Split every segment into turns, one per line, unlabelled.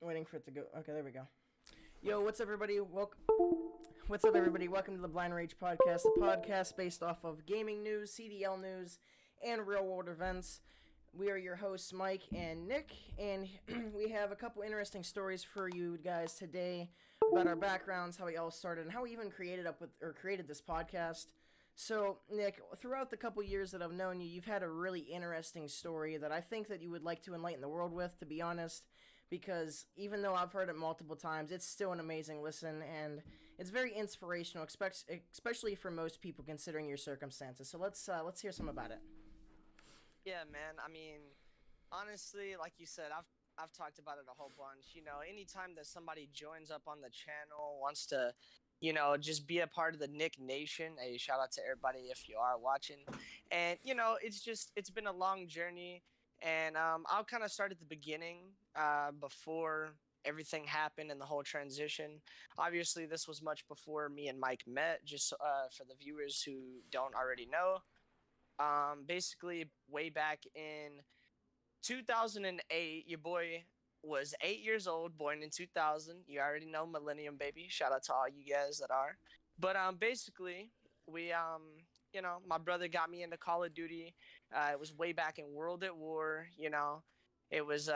Waiting for it to go. Okay, there we go. Yo, what's up, everybody? What's up, everybody? Welcome to the Blind Rage Podcast, the podcast based off of gaming news, CDL news, and real world events. We are your hosts, Mike and Nick, and we have a couple interesting stories for you guys today about our backgrounds, how we all started, and how we even created this podcast. So, Nick, throughout the couple years that I've known you, you've had a really interesting story that I think that you would like to enlighten the world with, to be honest, because even though I've heard it multiple times, it's still an amazing listen, and it's very inspirational, especially for most people considering your circumstances. So let's hear some about it.
Yeah, man. I mean, honestly, like you said, I've talked about it a whole bunch. Anytime that somebody joins up on the channel, wants to, just be a part of the Nick Nation. Hey, shout out to everybody if you are watching. And it's been a long journey, and I'll kind of start at the beginning, before everything happened and the whole transition. Obviously, this was much before me and Mike met. Just for the viewers who don't already know, basically way back in 2008, your boy was 8 years old, born in 2000. You already know, Millennium Baby. Shout out to all you guys that are. But basically, we my brother got me into Call of Duty. It was way back in World at War. It was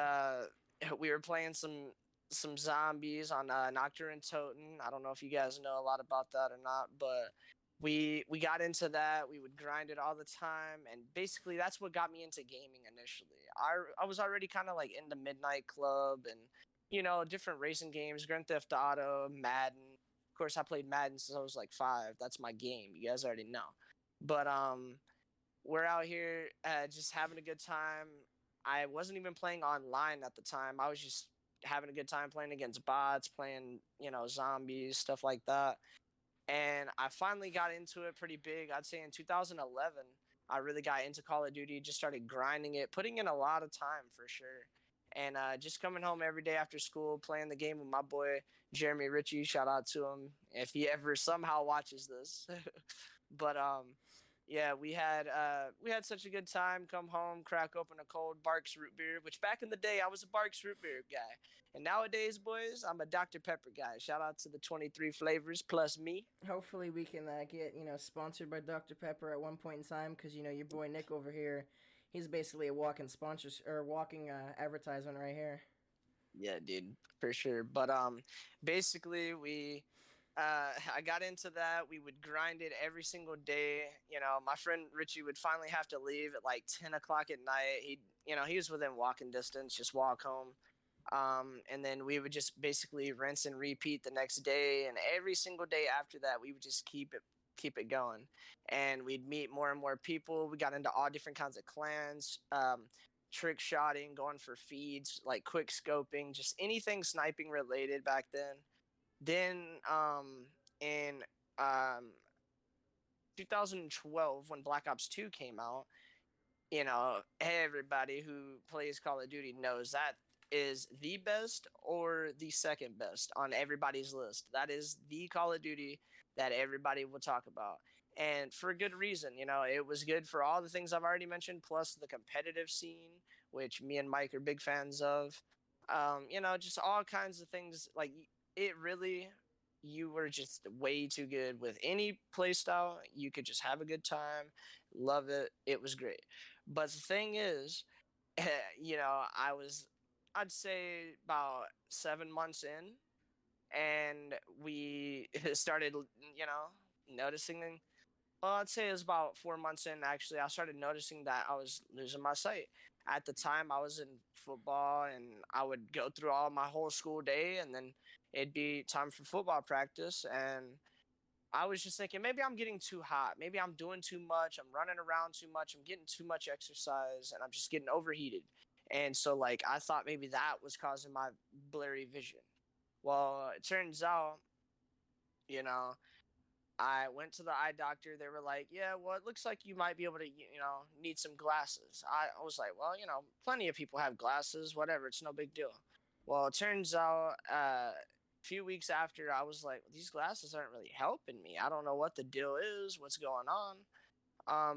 we were playing some zombies on Nocturne and Toten. I don't know if you guys know a lot about that or not, but we got into that. We would grind it all the time, and basically that's what got me into gaming initially. I was already kind of like in the Midnight Club and different racing games, Grand Theft Auto, Madden. Of course, I played Madden since I was like 5. That's my game. You guys already know. But we're out here just having a good time. I wasn't even playing online at the time. I was just having a good time playing against bots, playing zombies, stuff like that. And I finally got into it pretty big. I'd say in 2011, I really got into Call of Duty, just started grinding it, putting in a lot of time for sure. And just coming home every day after school, playing the game with my boy, Jeremy Ritchie. Shout out to him if he ever somehow watches this. But yeah, we had such a good time. Come home, crack open a cold Barks root beer, which back in the day I was a Barks root beer guy, and nowadays, boys, I'm a Dr Pepper guy. Shout out to the 23 flavors plus me.
Hopefully, we can get sponsored by Dr. Pepper at one point in time, because your boy Nick over here, he's basically a walking sponsor or walking advertisement right here.
Yeah, dude, for sure. But basically, I got into that. We would grind it every single day. My friend Richie would finally have to leave at like 10 o'clock at night. He was within walking distance, just walk home. And then we would just basically rinse and repeat the next day, and every single day after that, we would just keep it going, and we'd meet more and more people. We got into all different kinds of clans, trick shotting, going for feeds, like quick scoping, just anything sniping related back then. Then in um, 2012, when Black Ops 2 came out, everybody who plays Call of Duty knows that is the best or the second best on everybody's list. That is the Call of Duty that everybody will talk about. And for a good reason. It was good for all the things I've already mentioned, plus the competitive scene, which me and Mike are big fans of. Just all kinds of things. Like, it really, you were just way too good with any playstyle. You could just have a good time, love it. It was great. But the thing is, I was, I'd say about 7 months in, and we started, noticing. Well, I'd say it was about 4 months in, actually. I started noticing that I was losing my sight. At the time, I was in football, and I would go through all my whole school day, and then it'd be time for football practice. And I was just thinking, maybe I'm getting too hot. Maybe I'm doing too much. I'm running around too much. I'm getting too much exercise, and I'm just getting overheated. And so, like, I thought maybe that was causing my blurry vision. Well, it turns out, you know, I went to the eye doctor. They were like, yeah, well, it looks like you might be able to, need some glasses. I was like, well, plenty of people have glasses, whatever. It's no big deal. Well, it turns out a few weeks after, I was like, these glasses aren't really helping me. I don't know what the deal is, what's going on.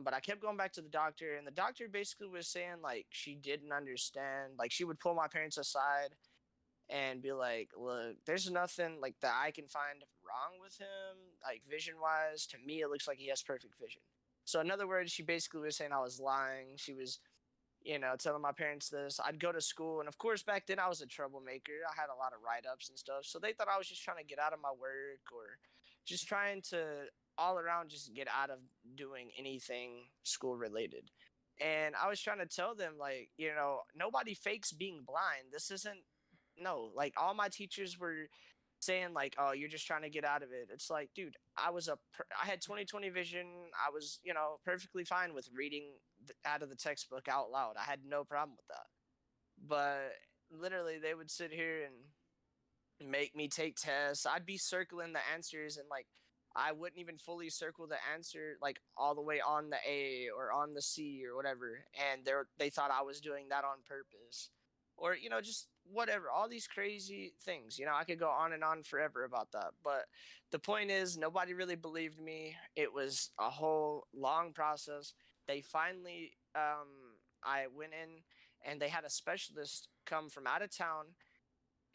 But I kept going back to the doctor, and the doctor basically was saying, like, she didn't understand. Like, she would pull my parents aside, and be like, look, there's nothing like that I can find wrong with him, like vision wise. To me, it looks like he has perfect vision. So in other words, she basically was saying I was lying. She was, telling my parents this. I'd go to school, and of course, back then I was a troublemaker. I had a lot of write ups and stuff. So they thought I was just trying to get out of my work or just trying to all around just get out of doing anything school related. And I was trying to tell them, like, nobody fakes being blind. This isn't, no, like, all my teachers were saying like, "Oh, you're just trying to get out of it." It's like, dude, I had 20/20 vision. I was, perfectly fine with reading out of the textbook out loud. I had no problem with that. But literally, they would sit here and make me take tests. I'd be circling the answers, and like, I wouldn't even fully circle the answer like all the way on the A or on the C or whatever, and they thought I was doing that on purpose, or just whatever. All these crazy things. I could go on and on forever about that. But the point is, nobody really believed me. It was a whole long process. They finally, I went in, and they had a specialist come from out of town,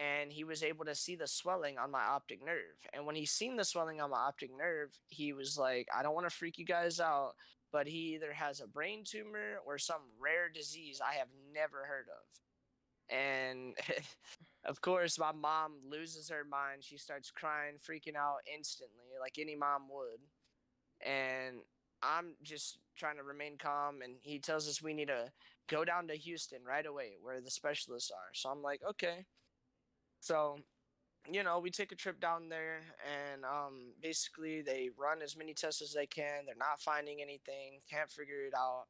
and he was able to see the swelling on my optic nerve. And when he seen the swelling on my optic nerve, he was like, I don't want to freak you guys out, but he either has a brain tumor or some rare disease I have never heard of. And of course, my mom loses her mind. She starts crying, freaking out instantly, like any mom would. And I'm just trying to remain calm. And he tells us we need to go down to Houston right away where the specialists are. So I'm like, okay. So, we take a trip down there, and basically they run as many tests as they can. They're not finding anything, can't figure it out.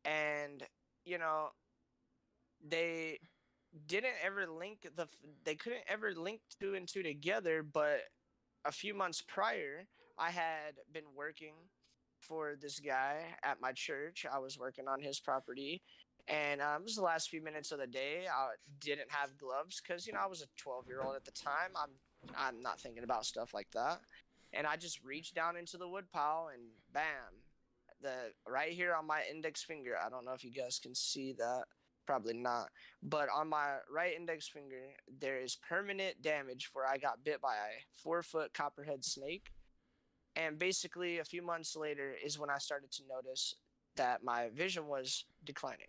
And, you know, they didn't ever they couldn't ever link two and two together. But a few months prior, I had been working for this guy at my church. I was working on his property, and it was the last few minutes of the day. I didn't have gloves because I was a 12-year-old at the time. I'm not thinking about stuff like that, and I just reached down into the wood pile and bam, the right here on my index finger. I don't know if you guys can see that. Probably not. But on my right index finger, there is permanent damage where I got bit by a 4-foot copperhead snake. And basically, a few months later is when I started to notice that my vision was declining.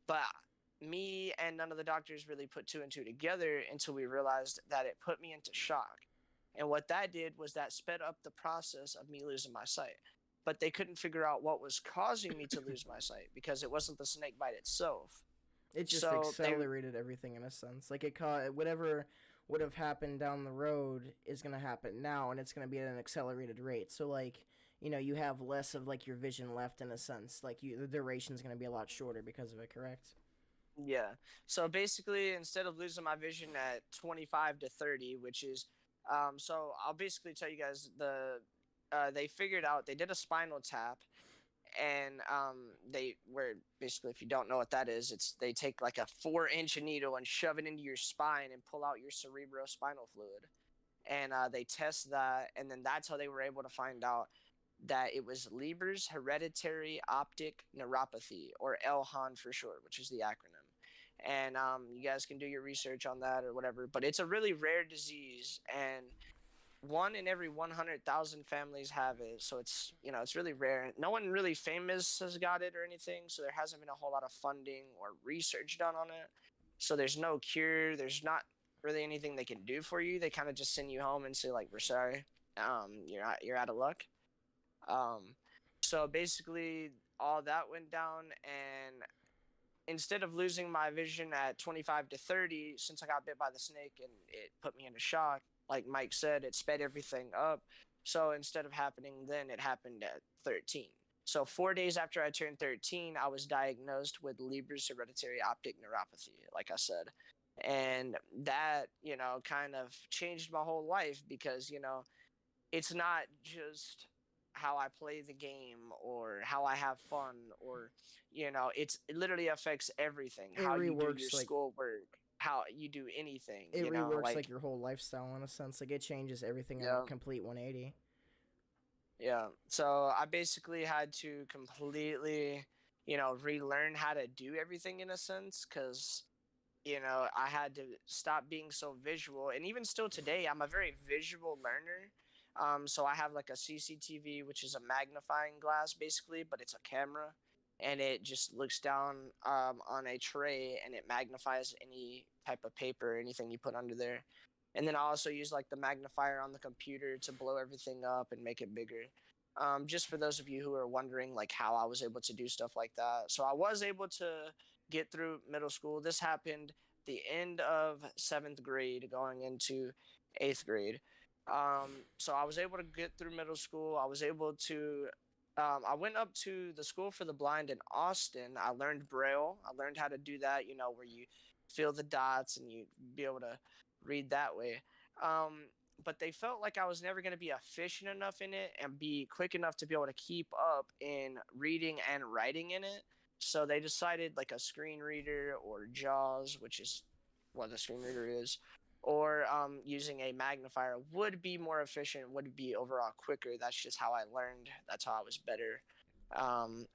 But me and none of the doctors really put two and two together until we realized that it put me into shock. And what that did was that sped up the process of me losing my sight. But they couldn't figure out what was causing me to lose my sight because it wasn't the snake bite itself.
It just
So
accelerated everything in a sense. Like it caught whatever would have happened down the road is going to happen now, and it's going to be at an accelerated rate. So like, you have less of like your vision left in a sense. Like the duration is going to be a lot shorter because of it, correct?
yeah. So basically, instead of losing my vision at 25 to 30, which is, so I'll basically tell you guys they figured out, they did a spinal tap, and they were basically, if you don't know what that is, it's they take like a 4-inch needle and shove it into your spine and pull out your cerebrospinal fluid, and they test that, and then that's how they were able to find out that it was Leber's hereditary optic neuropathy, or LHON for short, which is the acronym. And you guys can do your research on that or whatever, but it's a really rare disease, and one in every 100,000 families have it. So it's really rare. No one really famous has got it or anything, so there hasn't been a whole lot of funding or research done on it. So there's no cure. There's not really anything they can do for you. They kind of just send you home and say like, we're sorry, you're out of luck. Um, so basically, all that went down, and instead of losing my vision at 25 to 30, since I got bit by the snake and it put me into shock, like Mike said, it sped everything up. So instead of happening then, it happened at 13. So 4 days after I turned 13, I was diagnosed with Leber's hereditary optic neuropathy, like I said. And that, kind of changed my whole life because, it's not just how I play the game or how I have fun, or it literally affects everything.
It
How you do your
reworks like
schoolwork, how you do anything,
it reworks like
like
your whole lifestyle in a sense. Like it changes everything in a
yeah.
complete 180.
Yeah. So I basically had to completely, relearn how to do everything in a sense, cuz I had to stop being so visual. And even still today, I'm a very visual learner. So I have like a CCTV, which is a magnifying glass basically, but it's a camera. And it just looks down on a tray and it magnifies any type of paper, anything you put under there. And then I also use like the magnifier on the computer to blow everything up and make it bigger. Just for those of you who are wondering, like how I was able to do stuff like that. So I was able to get through middle school. This happened the end of seventh grade, going into eighth grade. So I was able to get through middle school. I was able to. I went up to the school for the blind in Austin. I learned Braille. I learned how to do that. Where you fill the dots and you be able to read that way. Um, but they felt like I was never going to be efficient enough in it and be quick enough to be able to keep up in reading and writing in it. So they decided like a screen reader or JAWS, which is what a screen reader is, or using a magnifier would be more efficient, would be overall quicker. That's just how I learned. That's how I was better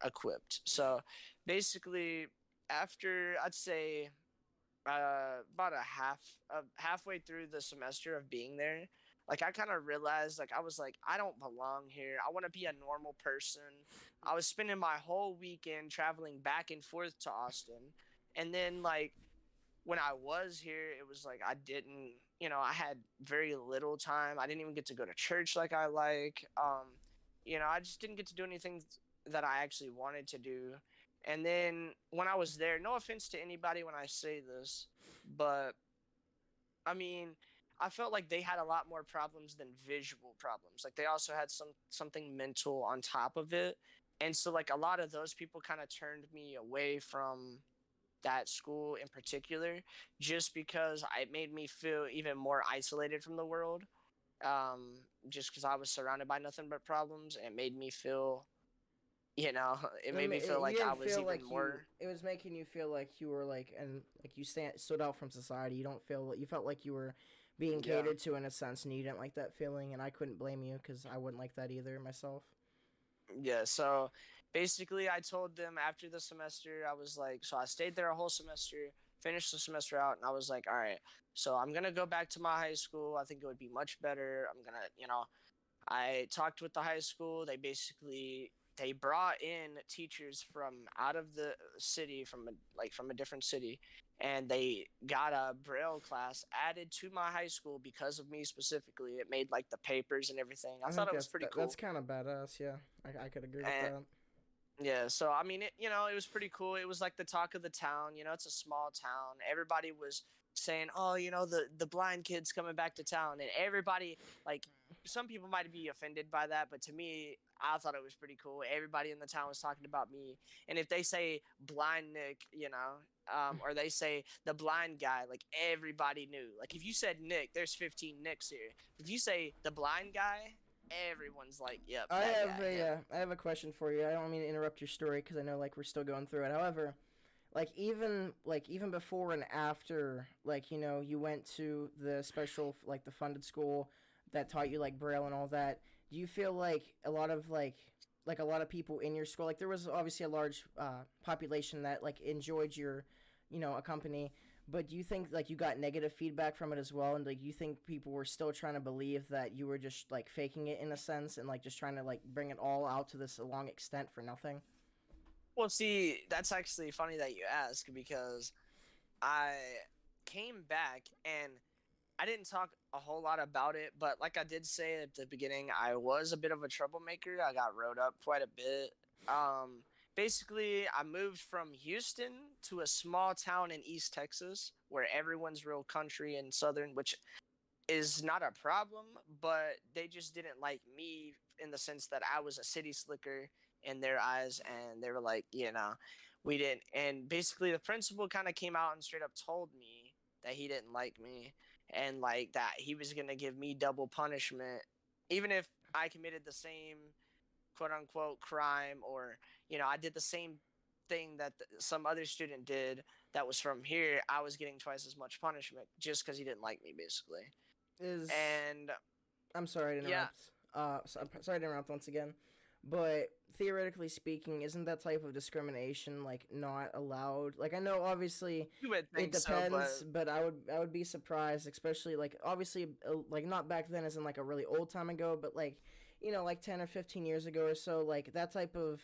equipped. So basically, after I'd say about halfway through the semester of being there, like I kind of realized, like I was like, I don't belong here. I want to be a normal person. I was spending my whole weekend traveling back and forth to Austin, and then like when I was here, it was like I didn't, I had very little time. I didn't even get to go to church like I like. I just didn't get to do anything that I actually wanted to do. And then when I was there, no offense to anybody when I say this, but I mean, I felt like they had a lot more problems than visual problems. Like they also had something mental on top of it. And so like a lot of those people kind of turned me away from that school in particular, just because it made me feel even more isolated from the world. Just because I was surrounded by nothing but problems, and it made me feel, you know, it made me feel
You
like I
didn't
was
feel
even
like you.
more.
It was making you feel like you were like and like you stood out from society. You don't feel you felt like you were being
Yeah.
catered to in a sense, and you didn't like that feeling. And I couldn't blame you because I wouldn't like that either myself.
Yeah. So basically, I told them after the semester, I was like, so I stayed there a whole semester, finished the semester out, and I was like, all right, so I'm gonna go back to my high school. I think it would be much better. I'm gonna, I talked with the high school. They brought in teachers from out of the city, from a different city, and they got a braille class added to my high school because of me specifically. It made like the papers and everything. I
I
thought
think
it was pretty
that's
cool.
kind of badass. Yeah, I could agree with
And
that.
yeah, so I mean, it was pretty cool. It was like the talk of the town. It's a small town. Everybody was saying, "Oh, the blind kid's coming back to town," and everybody like some people might be offended by that, but to me, I thought it was pretty cool. Everybody in the town was talking about me, and if they say blind Nick, or they say the blind guy, like everybody knew. Like if you said Nick, there's 15 Nicks here. If you say the blind guy, everyone's like, "Yep, that guy, him."
I have a question for you. I don't mean to interrupt your story because I know like we're still going through it. However, even before and after, like you went to the special like the funded school that taught you like braille and all that. Do you feel like a lot of like a lot of people in your school, like there was obviously a large population that like enjoyed your a company, but do you think like you got negative feedback from it as well, and like you think people were still trying to believe that you were just like faking it in a sense and like just trying to like bring it all out to this long extent for nothing?
Well, see, that's actually funny that you ask because I came back and I didn't talk a whole lot about it, but like I did say at the beginning, I was a bit of a troublemaker. I got rode up quite a bit. Um, Basically, I moved from Houston to a small town in East Texas where everyone's real country and southern, which is not a problem, but they just didn't like me in the sense that I was a city slicker in their eyes, and they were like, we didn't. And basically, the principal kind of came out and straight up told me that he didn't like me, and like that he was gonna give me double punishment, even if I committed the same quote unquote crime, or I did the same thing that some other student did that was from here. I was getting twice as much punishment just because he didn't like me, basically.
Is
And
I'm sorry to
yeah,
interrupt. I'm sorry to interrupt once again, but theoretically speaking, isn't that type of discrimination like not allowed? Like I know obviously
You would
it
think so, but
depends, but I would be surprised, especially like obviously like not back then as in like a really old time ago, but like like 10 or 15 years ago or so, like that type of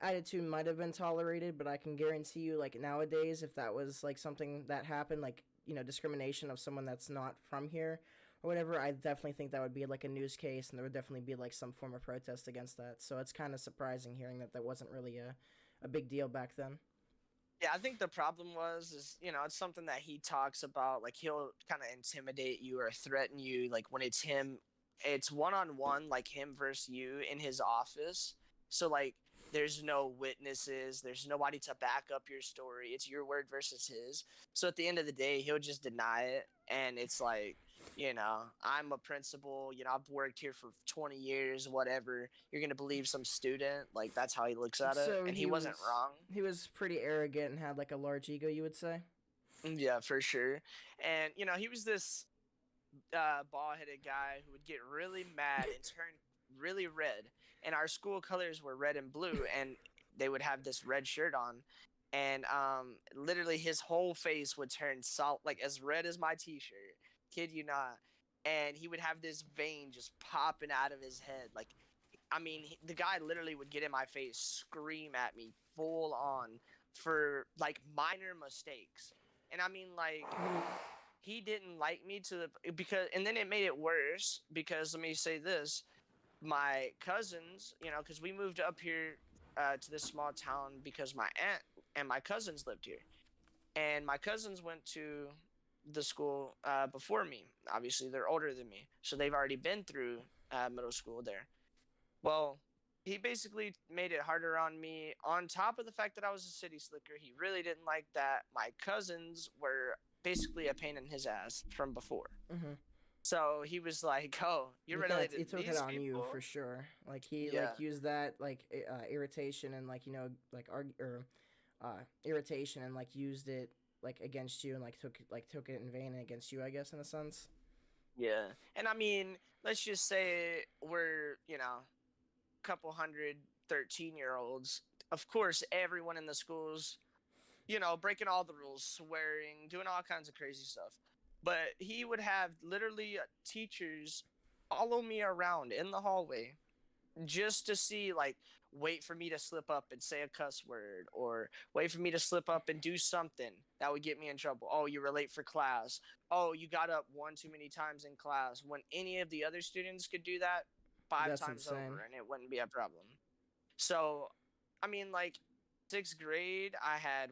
attitude might have been tolerated, but I can guarantee you like nowadays if that was like something that happened, like discrimination of someone that's not from here or whatever, I definitely think that would be like a news case, and there would definitely be like some form of protest against that. So it's kind of surprising hearing that wasn't really a big deal back then.
yeah, I think the problem was is it's something that he talks about. Like he'll kind of intimidate you or threaten you. Like when it's him, it's one on one, like him versus you in his office. So like there's no witnesses, there's nobody to back up your story. It's your word versus his. So at the end of the day, he'll just deny it, and it's like I'm a principal, I've worked here for 20 years, whatever. You're going to believe some student. Like, that's how he looks at it.
So
And he wasn't wrong.
he was pretty arrogant and had like a large ego, you would say.
Yeah, for sure. And, he was this bald headed guy who would get really mad and turn really red. And our school colors were red and blue, and they would have this red shirt on. And literally his whole face would turn like as red as my t-shirt, kid you not. And he would have this vein just popping out of his head. Like, I mean, the guy literally would get in my face, scream at me full on for like minor mistakes. And I mean, like, he didn't like me because, and then it made it worse because let me say this: my cousins, because we moved up here to this small town because my aunt and my cousins lived here, and my cousins went to the school before me. Obviously, they're older than me, so they've already been through middle school there. Well, he basically made it harder on me. On top of the fact that I was a city slicker, he really didn't like that my cousins were basically a pain in his ass from before.
Mm-hmm.
So he was like, "Oh, you're related
He
to
took it
these
on you
people?"
for sure. Like he
Yeah,
like used that like irritation and like like irritation and like used it like against you and like took it in vain against you, I guess, in a sense.
yeah. And I mean, let's just say we're couple hundred 13-year-olds. Of course, everyone in the schools, breaking all the rules, swearing, doing all kinds of crazy stuff. But he would have literally teachers follow me around in the hallway just to see, like, wait for me to slip up and say a cuss word, or wait for me to slip up and do something that would get me in trouble. Oh, you were late for class. Oh, you got up one too many times in class. When any of the other students could do that five
That's
times
insane.
over and it wouldn't be a problem. So, I mean, like, sixth grade, I had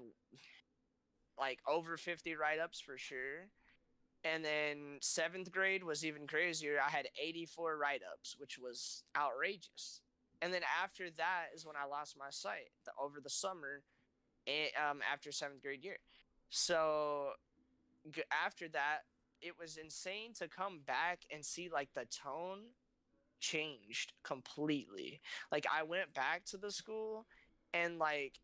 like over 50 write ups for sure. And then seventh grade was even crazier. I had 84 write ups, which was outrageous. And then after that is when I lost my sight over the summer, after seventh grade year. So after that, it was insane to come back and see like the tone changed completely. Like I went back to the school, and like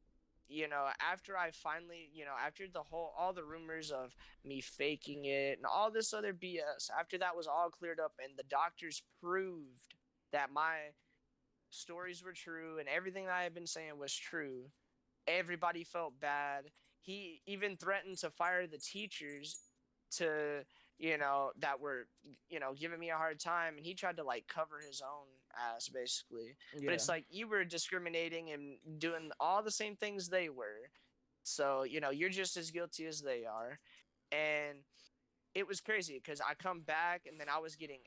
after I finally, after all the rumors of me faking it and all this other BS, after that was all cleared up and the doctors proved that my stories were true and everything that I had been saying was true, everybody felt bad. He even threatened to fire the teachers to that were giving me a hard time, and he tried to like cover his own ass basically. But
Yeah.
it's like you were discriminating and doing all the same things they were, so you're just as guilty as they are. And it was crazy because I come back and then I was getting,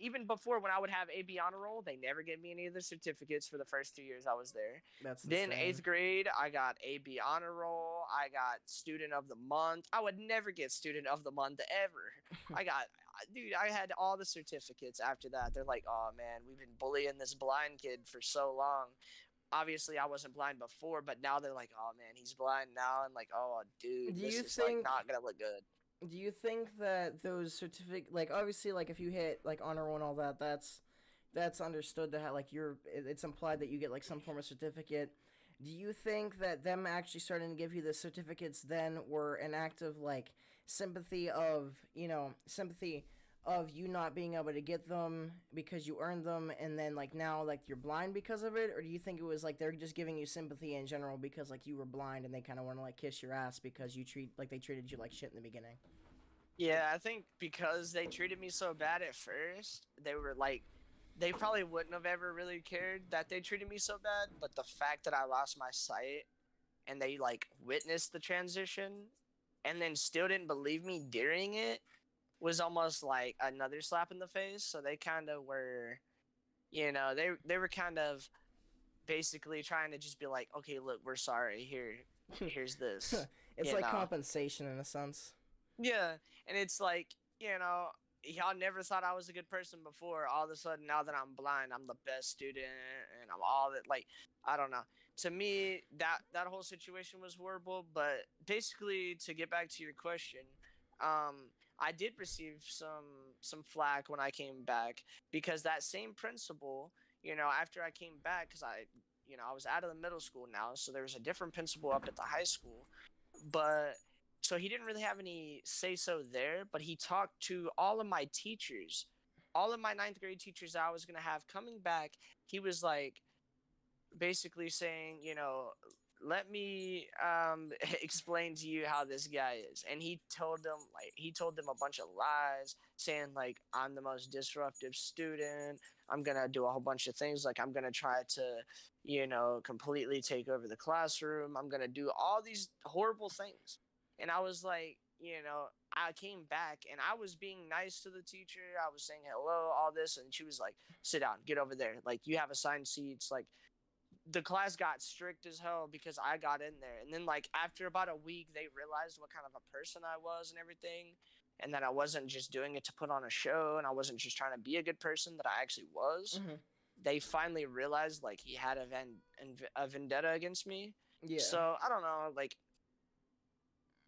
even before when I would have AB honor roll, they never gave me any of the certificates for the first 2 years I was there.
That's
Then
insane.
eighth grade, I got AB honor roll. I got student of the month. I would never get student of the month ever. Dude, I had all the certificates after that. They're like, oh man, we've been bullying this blind kid for so long. Obviously, I wasn't blind before, but now they're like, oh man, he's blind now. And like, oh dude,
Do
this
you
is like
think
not going to look good.
do you think that those certificate like obviously like if you hit like honor roll and all that, that's understood to have like it's implied that you get like some form of certificate. Do you think that them actually starting to give you the certificates then were an act of like sympathy of you not being able to get them because you earned them, and then like now like you're blind because of it, or do you think it was like they're just giving you sympathy in general because like you were blind and they kind of want to like kiss your ass because they treated you like shit in the beginning?
Yeah, I think because they treated me so bad at first, they were like, they probably wouldn't have ever really cared that they treated me so bad, but the fact that I lost my sight and they like witnessed the transition and then still didn't believe me during it was almost like another slap in the face. So they kind of were, they were kind of basically trying to just be like, okay, look, we're sorry. Here's this,
It's
you
like
know.
compensation in a sense.
Yeah, and it's like, y'all never thought I was a good person before. All of a sudden, now that I'm blind, I'm the best student, and I'm all that. Like, I don't know. To me, that whole situation was horrible. But basically, to get back to your question, I did receive some flack when I came back because that same principal, after I came back, because I was out of the middle school now, so there was a different principal up at the high school, but so he didn't really have any say so there, but he talked to all of my teachers, all of my ninth grade teachers that I was gonna have coming back. He was like basically saying, let me explain to you how this guy is, and he told them a bunch of lies, saying like I'm the most disruptive student. I'm gonna do a whole bunch of things, like I'm gonna try to, completely take over the classroom. I'm gonna do all these horrible things, and I was like, I came back and I was being nice to the teacher. I was saying hello, all this, and she was like, sit down, get over there, like you have assigned seats. Like the class got strict as hell because I got in there. And then like after about a week, they realized what kind of a person I was and everything, and that I wasn't just doing it to put on a show, and I wasn't just trying to be a good person, that I actually was.
Mm-hmm.
They finally realized like he had a vendetta against me.
Yeah.
So I don't know, like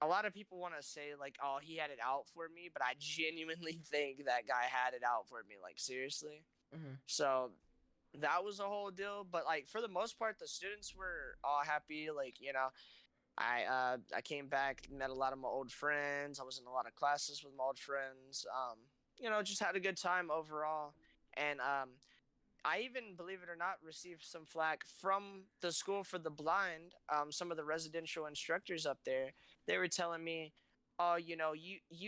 a lot of people want to say like, oh, he had it out for me, but I genuinely think that guy had it out for me, like seriously.
Mm-hmm.
So that was a whole deal, but like for the most part the students were all happy. Like, I came back, met a lot of my old friends. I was in a lot of classes with my old friends. Just had a good time overall. And I even, believe it or not, received some flack from the school for the blind. Some of the residential instructors up there, they were telling me, "Oh, you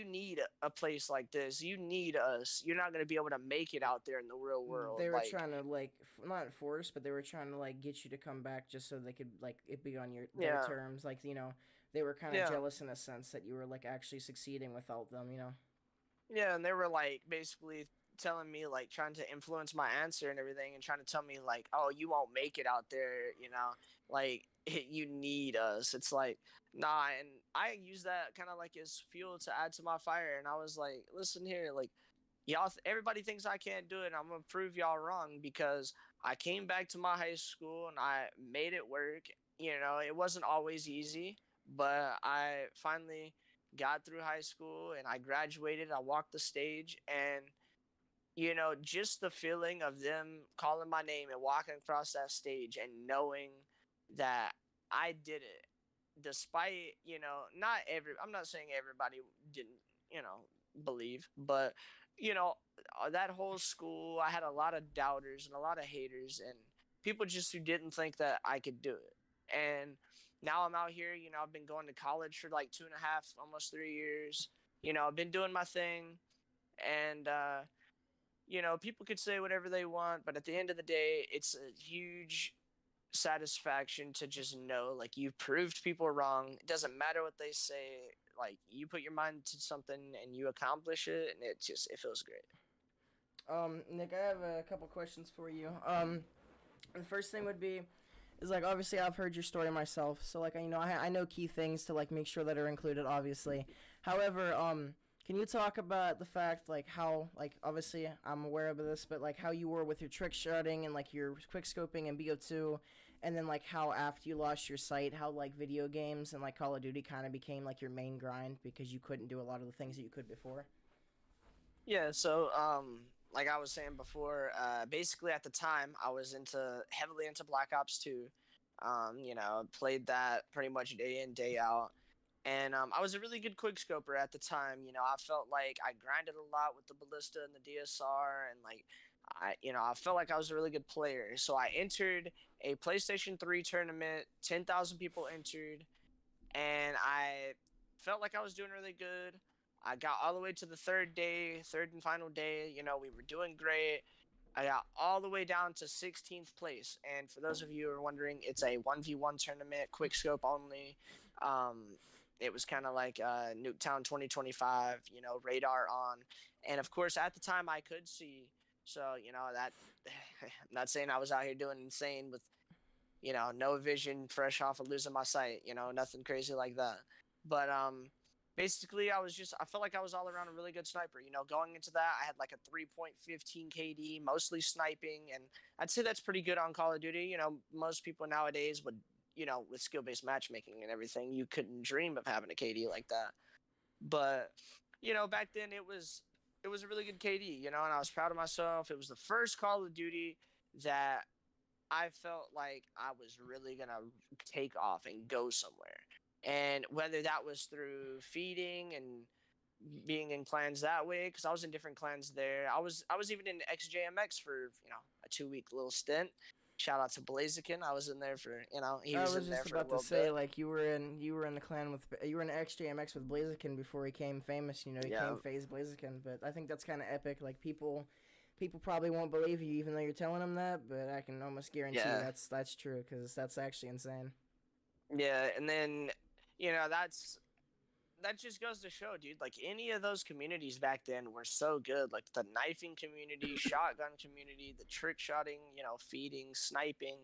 need a place like this. You need us. You're not going to be able to make it out there in the real world."
They were
Like,
trying to like not force, but they were trying to like get you to come back just so they could like it be on their
yeah,
terms. Like they were kind of
yeah.
jealous in a sense that you were like actually succeeding without them.
Yeah, and they were like basically telling me, like trying to influence my answer and everything, and trying to tell me like, "Oh, you won't make it out there, like you need us." It's like, nah, and I use that kind of like as fuel to add to my fire, and I was like, "Listen here, like everybody thinks I can't do it, and I'm gonna prove y'all wrong because I came back to my high school and I made it work. It wasn't always easy, but I finally got through high school and I graduated. I walked the stage, and just the feeling of them calling my name and walking across that stage and knowing that I did it, despite, I'm not saying everybody didn't, believe, but, you know, that whole school, I had a lot of doubters and a lot of haters and people just who didn't think that I could do it. And now I'm out here, I've been going to college for like 2.5, almost 3 years. I've been doing my thing, and, people could say whatever they want, but at the end of the day, it's a huge satisfaction to just know like you've proved people wrong. It doesn't matter what they say. Like you put your mind to something and you accomplish it, and it feels great.
Nick, I have a couple questions for you. The first thing would be is like obviously I've heard your story myself, so like I know key things to like make sure that are included, obviously. However, can you talk about the fact like how like obviously I'm aware of this, but like how you were with your trick shotting and like your quick scoping and BO2, and then like how after you lost your sight, how like video games and like Call of Duty kind of became like your main grind because you couldn't do a lot of the things that you could before.
Yeah, so like I was saying before, basically at the time I was heavily into Black Ops 2. Played that pretty much day in, day out. And I was a really good quickscoper at the time. I felt like I grinded a lot with the ballista and the DSR, and like I felt like I was a really good player. So I entered a PlayStation 3 tournament. 10,000 people entered, and I felt like I was doing really good. I got all the way to the third and final day. We were doing great. I got all the way down to 16th place. And for those of you who are wondering, it's a 1v1 tournament, quick scope only. Um, it was kind of like Nuketown 2025, radar on. And of course, at the time, I could see. So, that I'm not saying I was out here doing insane with no vision, fresh off of losing my sight, nothing crazy like that. But basically, I felt like I was all around a really good sniper. Going into that, I had like a 3.15 KD, mostly sniping, and I'd say that's pretty good on Call of Duty. Most people nowadays would, with skill-based matchmaking and everything, you couldn't dream of having a KD like that. But back then it was a really good KD, and I was proud of myself. It was the first Call of Duty that I felt like I was really gonna take off and go somewhere. And whether that was through feeding and being in clans that way, because I was in different clans there. I was even in XJMX for a 2 week little stint. Shout out to Blaziken. I was in there for he
I
was
was
in there
just
for a
about to
little
say,
bit.
like, you were in the clan with, you were in XJMX with Blaziken before he came famous. He
Yeah,
came phase Blaziken, but I think that's kind of epic. Like, people probably won't believe you even though you're telling them that, but I can almost guarantee
yeah,
that's true because that's actually insane.
yeah. And then that just goes to show, dude, like any of those communities back then were so good. Like the knifing community, shotgun community, the trick shotting, feeding, sniping,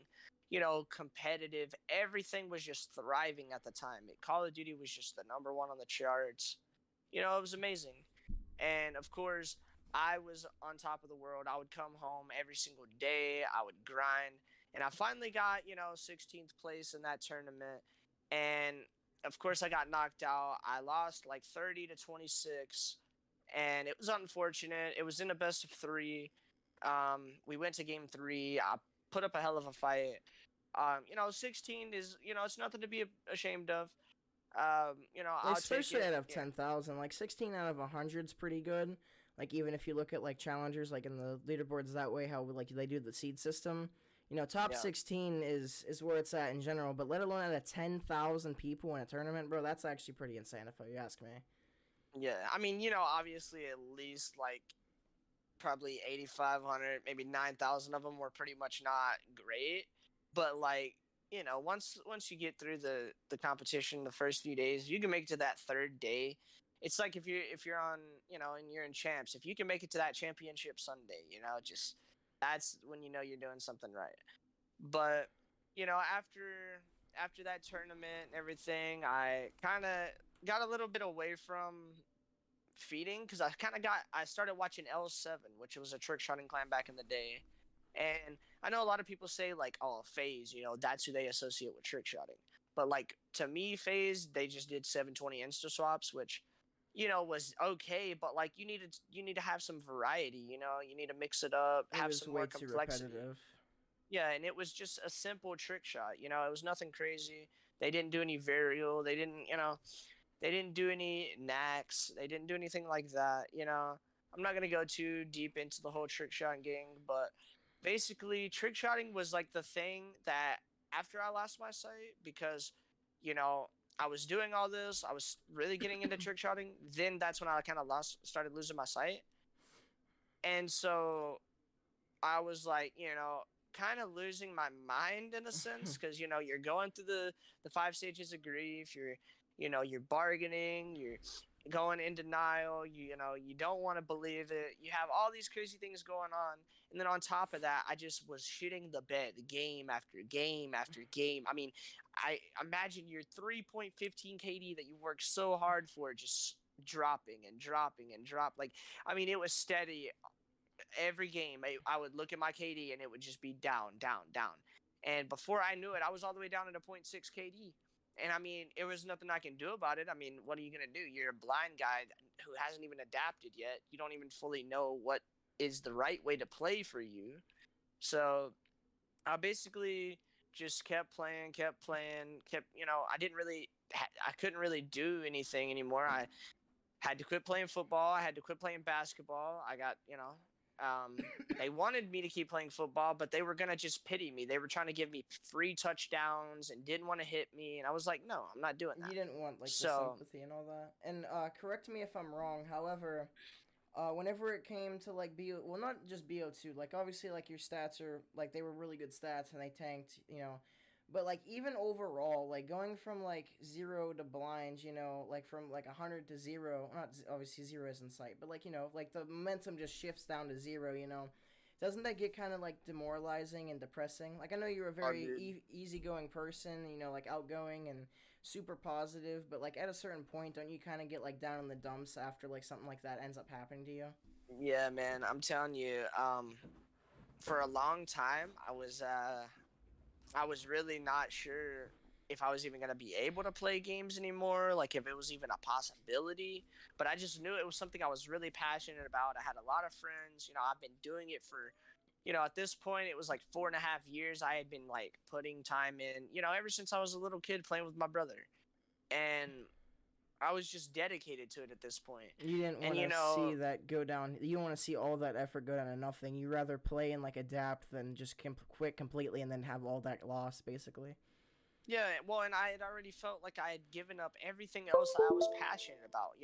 competitive. Everything was just thriving at the time. Call of Duty was just the number one on the charts. It was amazing. And of course, I was on top of the world. I would come home every single day. I would grind. And I finally got, 16th place in that tournament. And of course, I got knocked out. I lost like 30 to 26. And it was unfortunate. It was in a best of three. We went to game three. I put up a hell of a fight. 16 is, it's nothing to be ashamed of. I'll take
Especially
it.
out of
Yeah.
10,000, like 16 out of 100 is pretty good. Like even if you look at like challengers, like in the leaderboards that way, how like they do the seed system. Top
Yeah.
16 is where it's at in general, but let alone out of 10,000 people in a tournament, bro, that's actually pretty insane if you ask me.
Yeah, I mean, obviously at least like probably 8,500, maybe 9,000 of them were pretty much not great, but like, once you get through the competition the first few days, you can make it to that third day. It's like if you're on, and you're in champs, if you can make it to that championship Sunday, just that's when you're doing something right. But, after that tournament and everything, I kind of got a little bit away from feeding because I started watching L7, which was a trick shotting clan back in the day. And I know a lot of people say like, oh, FaZe, that's who they associate with trick shotting. But like to me, FaZe, they just did 720 insta swaps, which was okay, but like you need to have some variety, you need to mix it up,
It
have
was
some
way
more
too
complexity.
repetitive.
Yeah, and it was just a simple trick shot. It was nothing crazy. They didn't do any varial. They didn't do any knacks. They didn't do anything like that. I'm not gonna go too deep into the whole trick shot gang, but basically, trick shotting was like the thing that after I lost my sight, because you know I was doing all this, I was really getting into trick shotting. Then that's when I kind of started losing my sight, and so I was like, kind of losing my mind in a sense because you're going through the five stages of grief. You're bargaining. You're going in denial. You don't want to believe it. You have all these crazy things going on, and then on top of that, I just was shitting the bed game after game after game. I mean, I imagine your 3.15 KD that you worked so hard for just dropping and dropping and drop. Like, I mean, it was steady every game. I would look at my KD and it would just be down, down, down. And before I knew it, I was all the way down at a point 0.6 KD. And I mean, it was nothing I can do about it. I mean, what are you going to do? You're a blind guy who hasn't even adapted yet. You don't even fully know what is the right way to play for you. So I basically just kept playing, kept playing, I didn't really I couldn't really do anything anymore. I had to quit playing football. I had to quit playing basketball. I got, they wanted me to keep playing football, but they were going to just pity me. They were trying to give me free touchdowns and didn't want to hit me. And I was like, no, I'm not doing that.
You didn't want like the
So,
sympathy and all that. And correct me if I'm wrong. However, whenever it came to like well, not just BO2, like obviously like your stats are like they were really good stats and they tanked, but like even overall, like going from like zero to blind, like from like 100 to zero, not obviously zero is in sight, but like like the momentum just shifts down to zero. Doesn't that get kind of like demoralizing and depressing? Like I know you're a
oh,
very
dude.
easygoing person, like outgoing and super positive, but like at a certain point, don't you kind of get like down in the dumps after like something like that ends up happening to you?
Yeah, man, I'm telling you, for a long time, I was really not sure if I was even going to be able to play games anymore, like if it was even a possibility. But I just knew it was something I was really passionate about. I had a lot of friends. I've been doing it for, at this point, it was like 4.5 years. I had been like putting time in, ever since I was a little kid playing with my brother. And I was just dedicated to it at this point.
You didn't
And,
want to see that go down. You don't want to see all that effort go down to nothing. You rather play and like adapt than just quit completely and then have all that lost, basically.
yeah, well, and I had already felt like I had given up everything else I was passionate about.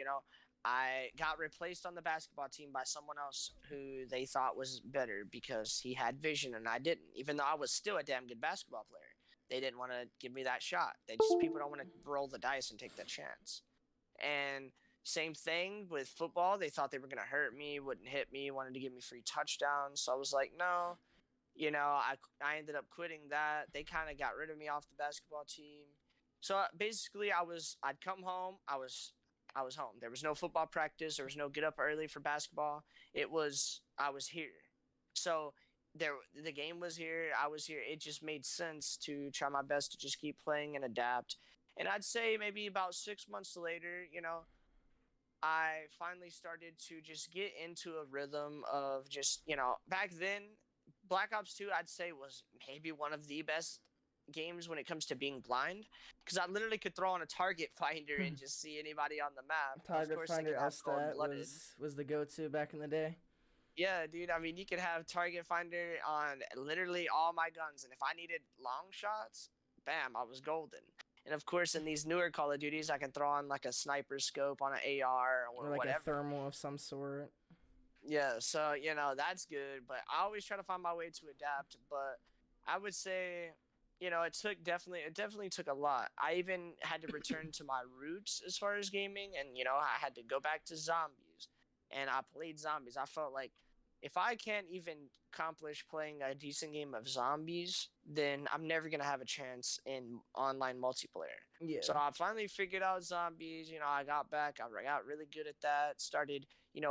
I got replaced on the basketball team by someone else who they thought was better because he had vision and I didn't, even though I was still a damn good basketball player. They didn't want to give me that shot. People don't want to roll the dice and take that chance. And same thing with football. They thought they were going to hurt me, wouldn't hit me, wanted to give me free touchdowns. So I was like, no, I ended up quitting that. They kind of got rid of me off the basketball team. So basically, I'd come home. I was home. There was no football practice. There was no get up early for basketball. I was here. So the game was here. I was here. It just made sense to try my best to just keep playing and adapt. And I'd say maybe about 6 months later, I finally started to just get into a rhythm of just, back then, Black Ops 2, I'd say, was maybe one of the best games when it comes to being blind, because I literally could throw on a target finder and just see anybody on the map. Of
Target
course, they
Finder
could have
Stat
cold-blooded.
was the go-to back in the day.
Yeah, dude. I mean, you could have target finder on literally all my guns, and if I needed long shots, bam, I was golden. And of course, in these newer Call of Duties, I can throw on like a sniper scope on an AR
Or
or
like a
whatever.
thermal of some sort.
Yeah, so that's good, but I always try to find my way to adapt. But I would say, it definitely took a lot. I even had to return to my roots as far as gaming, and I had to go back to zombies, and I played zombies. I felt like if I can't even accomplish playing a decent game of zombies, then I'm never gonna have a chance in online multiplayer. So
Yeah.
I finally figured out zombies. I got back. I got really good at that. Started,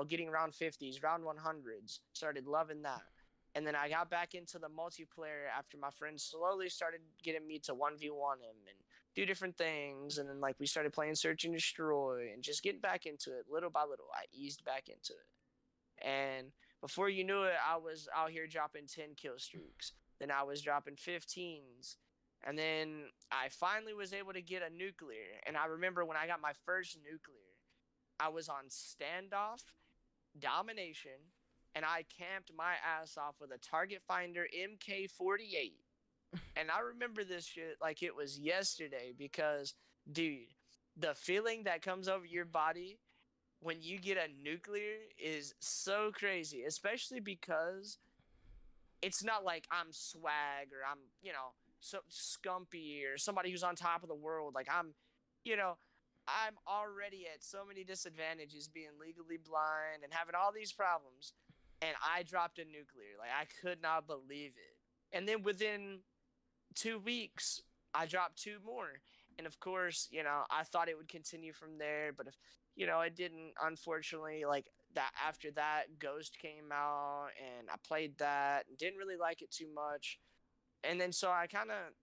getting round 50s, round 100s. Started loving that. And then I got back into the multiplayer after my friends slowly started getting me to 1v1 him and do different things. And then, like, we started playing Search and Destroy and just getting back into it little by little. I eased back into it. And before you knew it, I was out here dropping 10 kill streaks. Then I was dropping 15s. And then I finally was able to get a nuclear. And I remember when I got my first nuclear, I was on standoff, domination, and I camped my ass off with a target finder MK48. And I remember this shit like it was yesterday because, dude, the feeling that comes over your body when you get a nuclear is so crazy, especially because it's not like I'm swag or I'm, so scumpy or somebody who's on top of the world. Like you know, I'm already at so many disadvantages being legally blind and having all these problems. And I dropped a nuclear. Like I could not believe it. And then within 2 weeks, I dropped two more. And of course, I thought it would continue from there, but if it didn't, unfortunately. Like that after that, Ghost came out and I played that and didn't really like it too much. And then so I kind of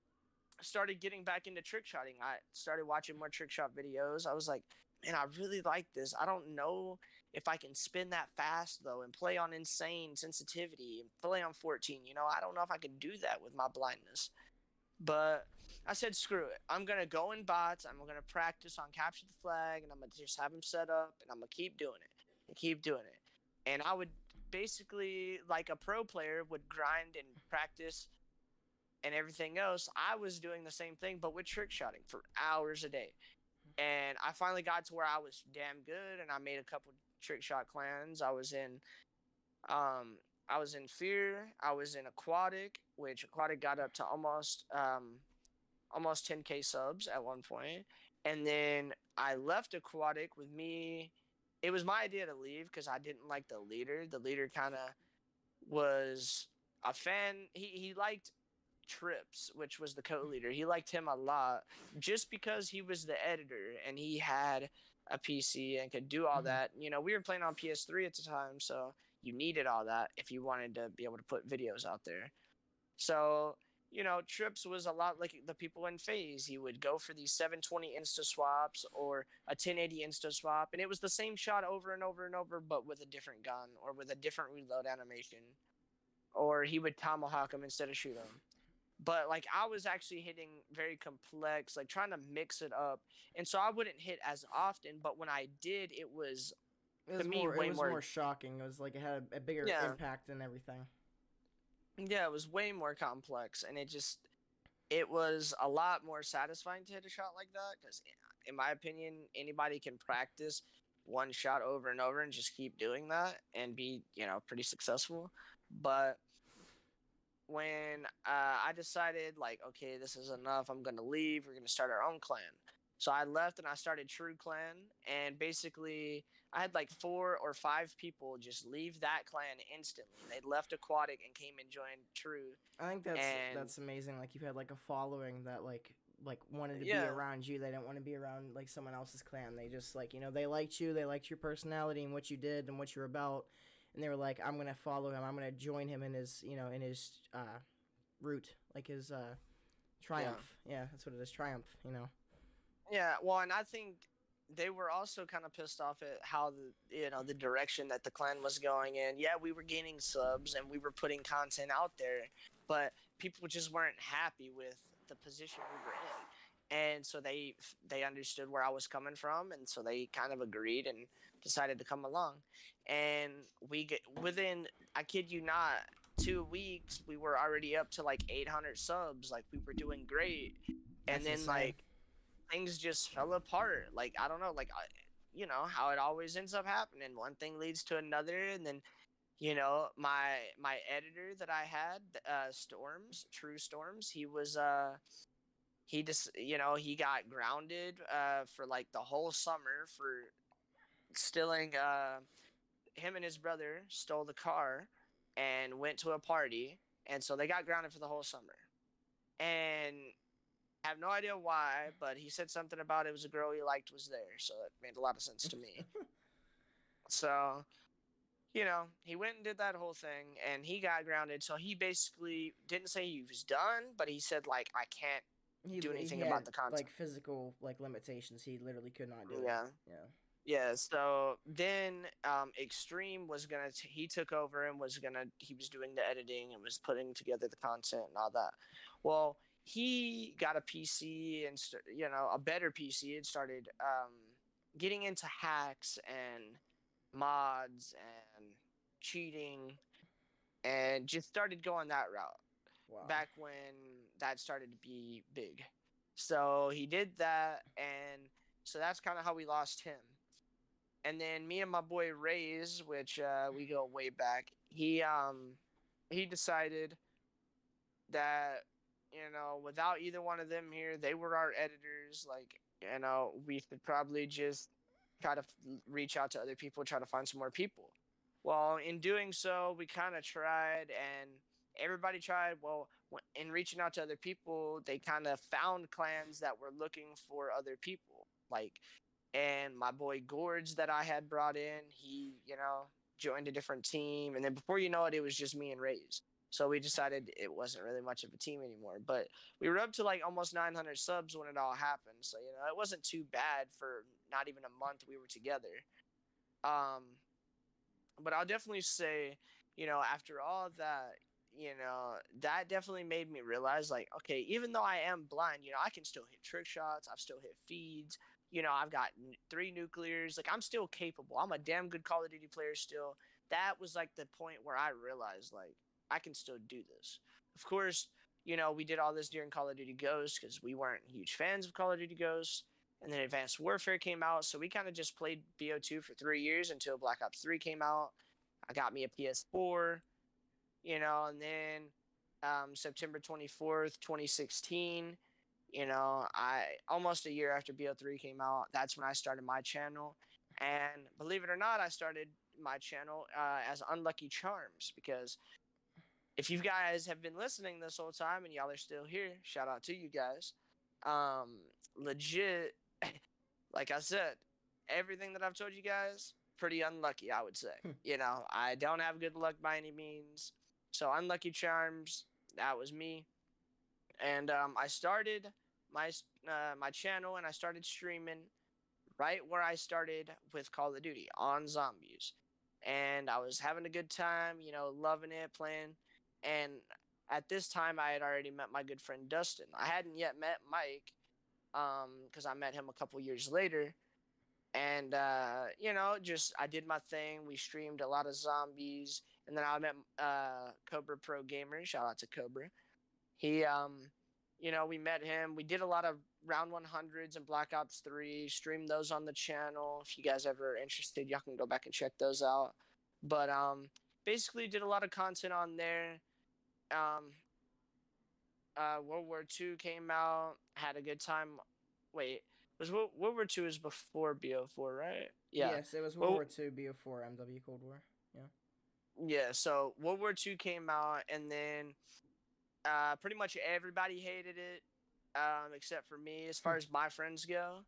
started getting back into trick shotting. I started watching more trick shot videos. I was like, man, I really like this. I don't know if I can spin that fast though and play on insane sensitivity and play on 14. I don't know if I can do that with my blindness. But I said, screw it. I'm gonna go in bots. I'm gonna practice on capture the flag, and I'm gonna just have them set up, and I'm gonna keep doing it and keep doing it. And I would basically, like a pro player, would grind and practice and everything else. I was doing the same thing, but with trick shotting for hours a day. And I finally got to where I was damn good, and I made a couple trick shot clans. Um, I was in Fear. I was in Aquatic, which Aquatic got up to almost 10K subs at one point. And then I left Aquatic with me. It was my idea to leave because I didn't like the leader. The leader kind of was a fan. He liked Trips, which was the co-leader. He liked him a lot just because he was the editor and he had a PC and could do all
Mm-hmm.
that. You know, we were playing on PS3 at the time, so you needed all that if you wanted to be able to put videos out there. So, you know, Trips was a lot like the people in FaZe. He would go for these 720 insta swaps or a 1080 insta swap, and it was the same shot over and over and over, but with a different gun or with a different reload animation. Or he would tomahawk him instead of shoot him. But like I was actually hitting very complex, like trying to mix it up, and so I wouldn't hit as often. But when I did, it was to me
It
way
was
more.
more shocking. It was like it had a bigger
Yeah,
impact and everything.
yeah, it was way more complex, and it was a lot more satisfying to hit a shot like that because, in my opinion, anybody can practice one shot over and over and just keep doing that and be, you know, pretty successful. But when I decided, like, okay, this is enough, I'm going to leave, we're going to start our own clan. So I left and I started True Clan. And basically, I had like 4 or 5 people just leave that clan instantly. They left Aquatic and came and joined True.
I think
And
that's amazing. Like you had like a following that like wanted to be
yeah,
around you. They didn't want to be around like someone else's clan. They just like they liked you. They liked your personality and what you did and what you're about. And they were like, I'm gonna follow him. I'm gonna join him in his in his route, like his
yeah.
triumph. Yeah, that's what it is. Triumph.
Yeah, well, and I think they were also kind of pissed off at how the direction that the clan was going in. Yeah, we were gaining subs and we were putting content out there, but people just weren't happy with the position we were in. And so they understood where I was coming from, and so they kind of agreed and decided to come along. And we get within, I kid you not, 2 weeks we were already up to like 800 subs. Like we were doing great. And
That's
then
insane.
like things just fell apart. Like I don't know, like you know how it always ends up happening. One thing leads to another, and then my editor that I had, Storms, True Storms, he just he got grounded for like the whole summer for stealing. Him and his brother stole the car and went to a party, and so they got grounded for the whole summer. And I have no idea why, but he said something about it was a girl he liked was there, so it made a lot of sense to me. So, he went and did that whole thing, and he got grounded. So he basically didn't say he was done, but he said like I can't do
He
anything
had
about the content.
like physical like limitations. He literally could not do it.
Yeah,
Yeah.
yeah. So then, Extreme was he took over and he was doing the editing and was putting together the content and all that. Well, he got a PC and a better PC and started getting into hacks and mods and cheating and just started going that route
Wow.
back when that started to be big. So he did that, and so that's kind of how we lost him. And then me and my boy Rays, which we go way back, he decided that without either one of them here, they were our editors. Like we should probably just try to reach out to other people, try to find some more people. Well, in doing so, we kind of tried, and everybody tried. Well, in reaching out to other people, they kind of found clans that were looking for other people. Like, and my boy Gorge that I had brought in, he joined a different team, and then before you know it, it was just me and Rays. So we decided it wasn't really much of a team anymore. But we were up to like almost 900 subs when it all happened. So it wasn't too bad for not even a month we were together. Um, but I'll definitely say, after all of that, that definitely made me realize, like, okay, even though I am blind, I can still hit trick shots. I've still hit feeds. I've got three nuclears. Like, I'm still capable. I'm a damn good Call of Duty player still. That was like the point where I realized, like, I can still do this. Of course, we did all this during Call of Duty Ghosts because we weren't huge fans of Call of Duty Ghosts. And then Advanced Warfare came out, so we kind of just played BO2 for 3 years until Black Ops 3 came out. I got me a PS4, and then September 24th, 2016, I almost a year after BO3 came out, that's when I started my channel. And believe it or not, I started my channel as Unlucky Charms, because if you guys have been listening this whole time and y'all are still here, shout out to you guys. Legit, like I said, everything that I've told you guys, pretty unlucky, I would say. I don't have good luck by any means. So Unlucky Charms, that was me. And I started my channel, and I started streaming right where I started with Call of Duty, on zombies. And I was having a good time, loving it, playing. And at this time, I had already met my good friend Dustin. I hadn't yet met Mike, because I met him a couple years later. And just I did my thing. We streamed a lot of zombies, and then I met Cobra Pro Gamer. Shout out to Cobra. He we met him. We did a lot of round 100s and Black Ops 3. Streamed those on the channel. If you guys ever interested, y'all can go back and check those out. But basically did a lot of content on there. World War II came out. Had a good time. Wait, was World War II is before BO4, right? Yeah.
Yes, it was World War II, BO4, MW Cold War. Yeah.
Yeah. So World War II came out, and then pretty much everybody hated it, except for me, as far as my friends go.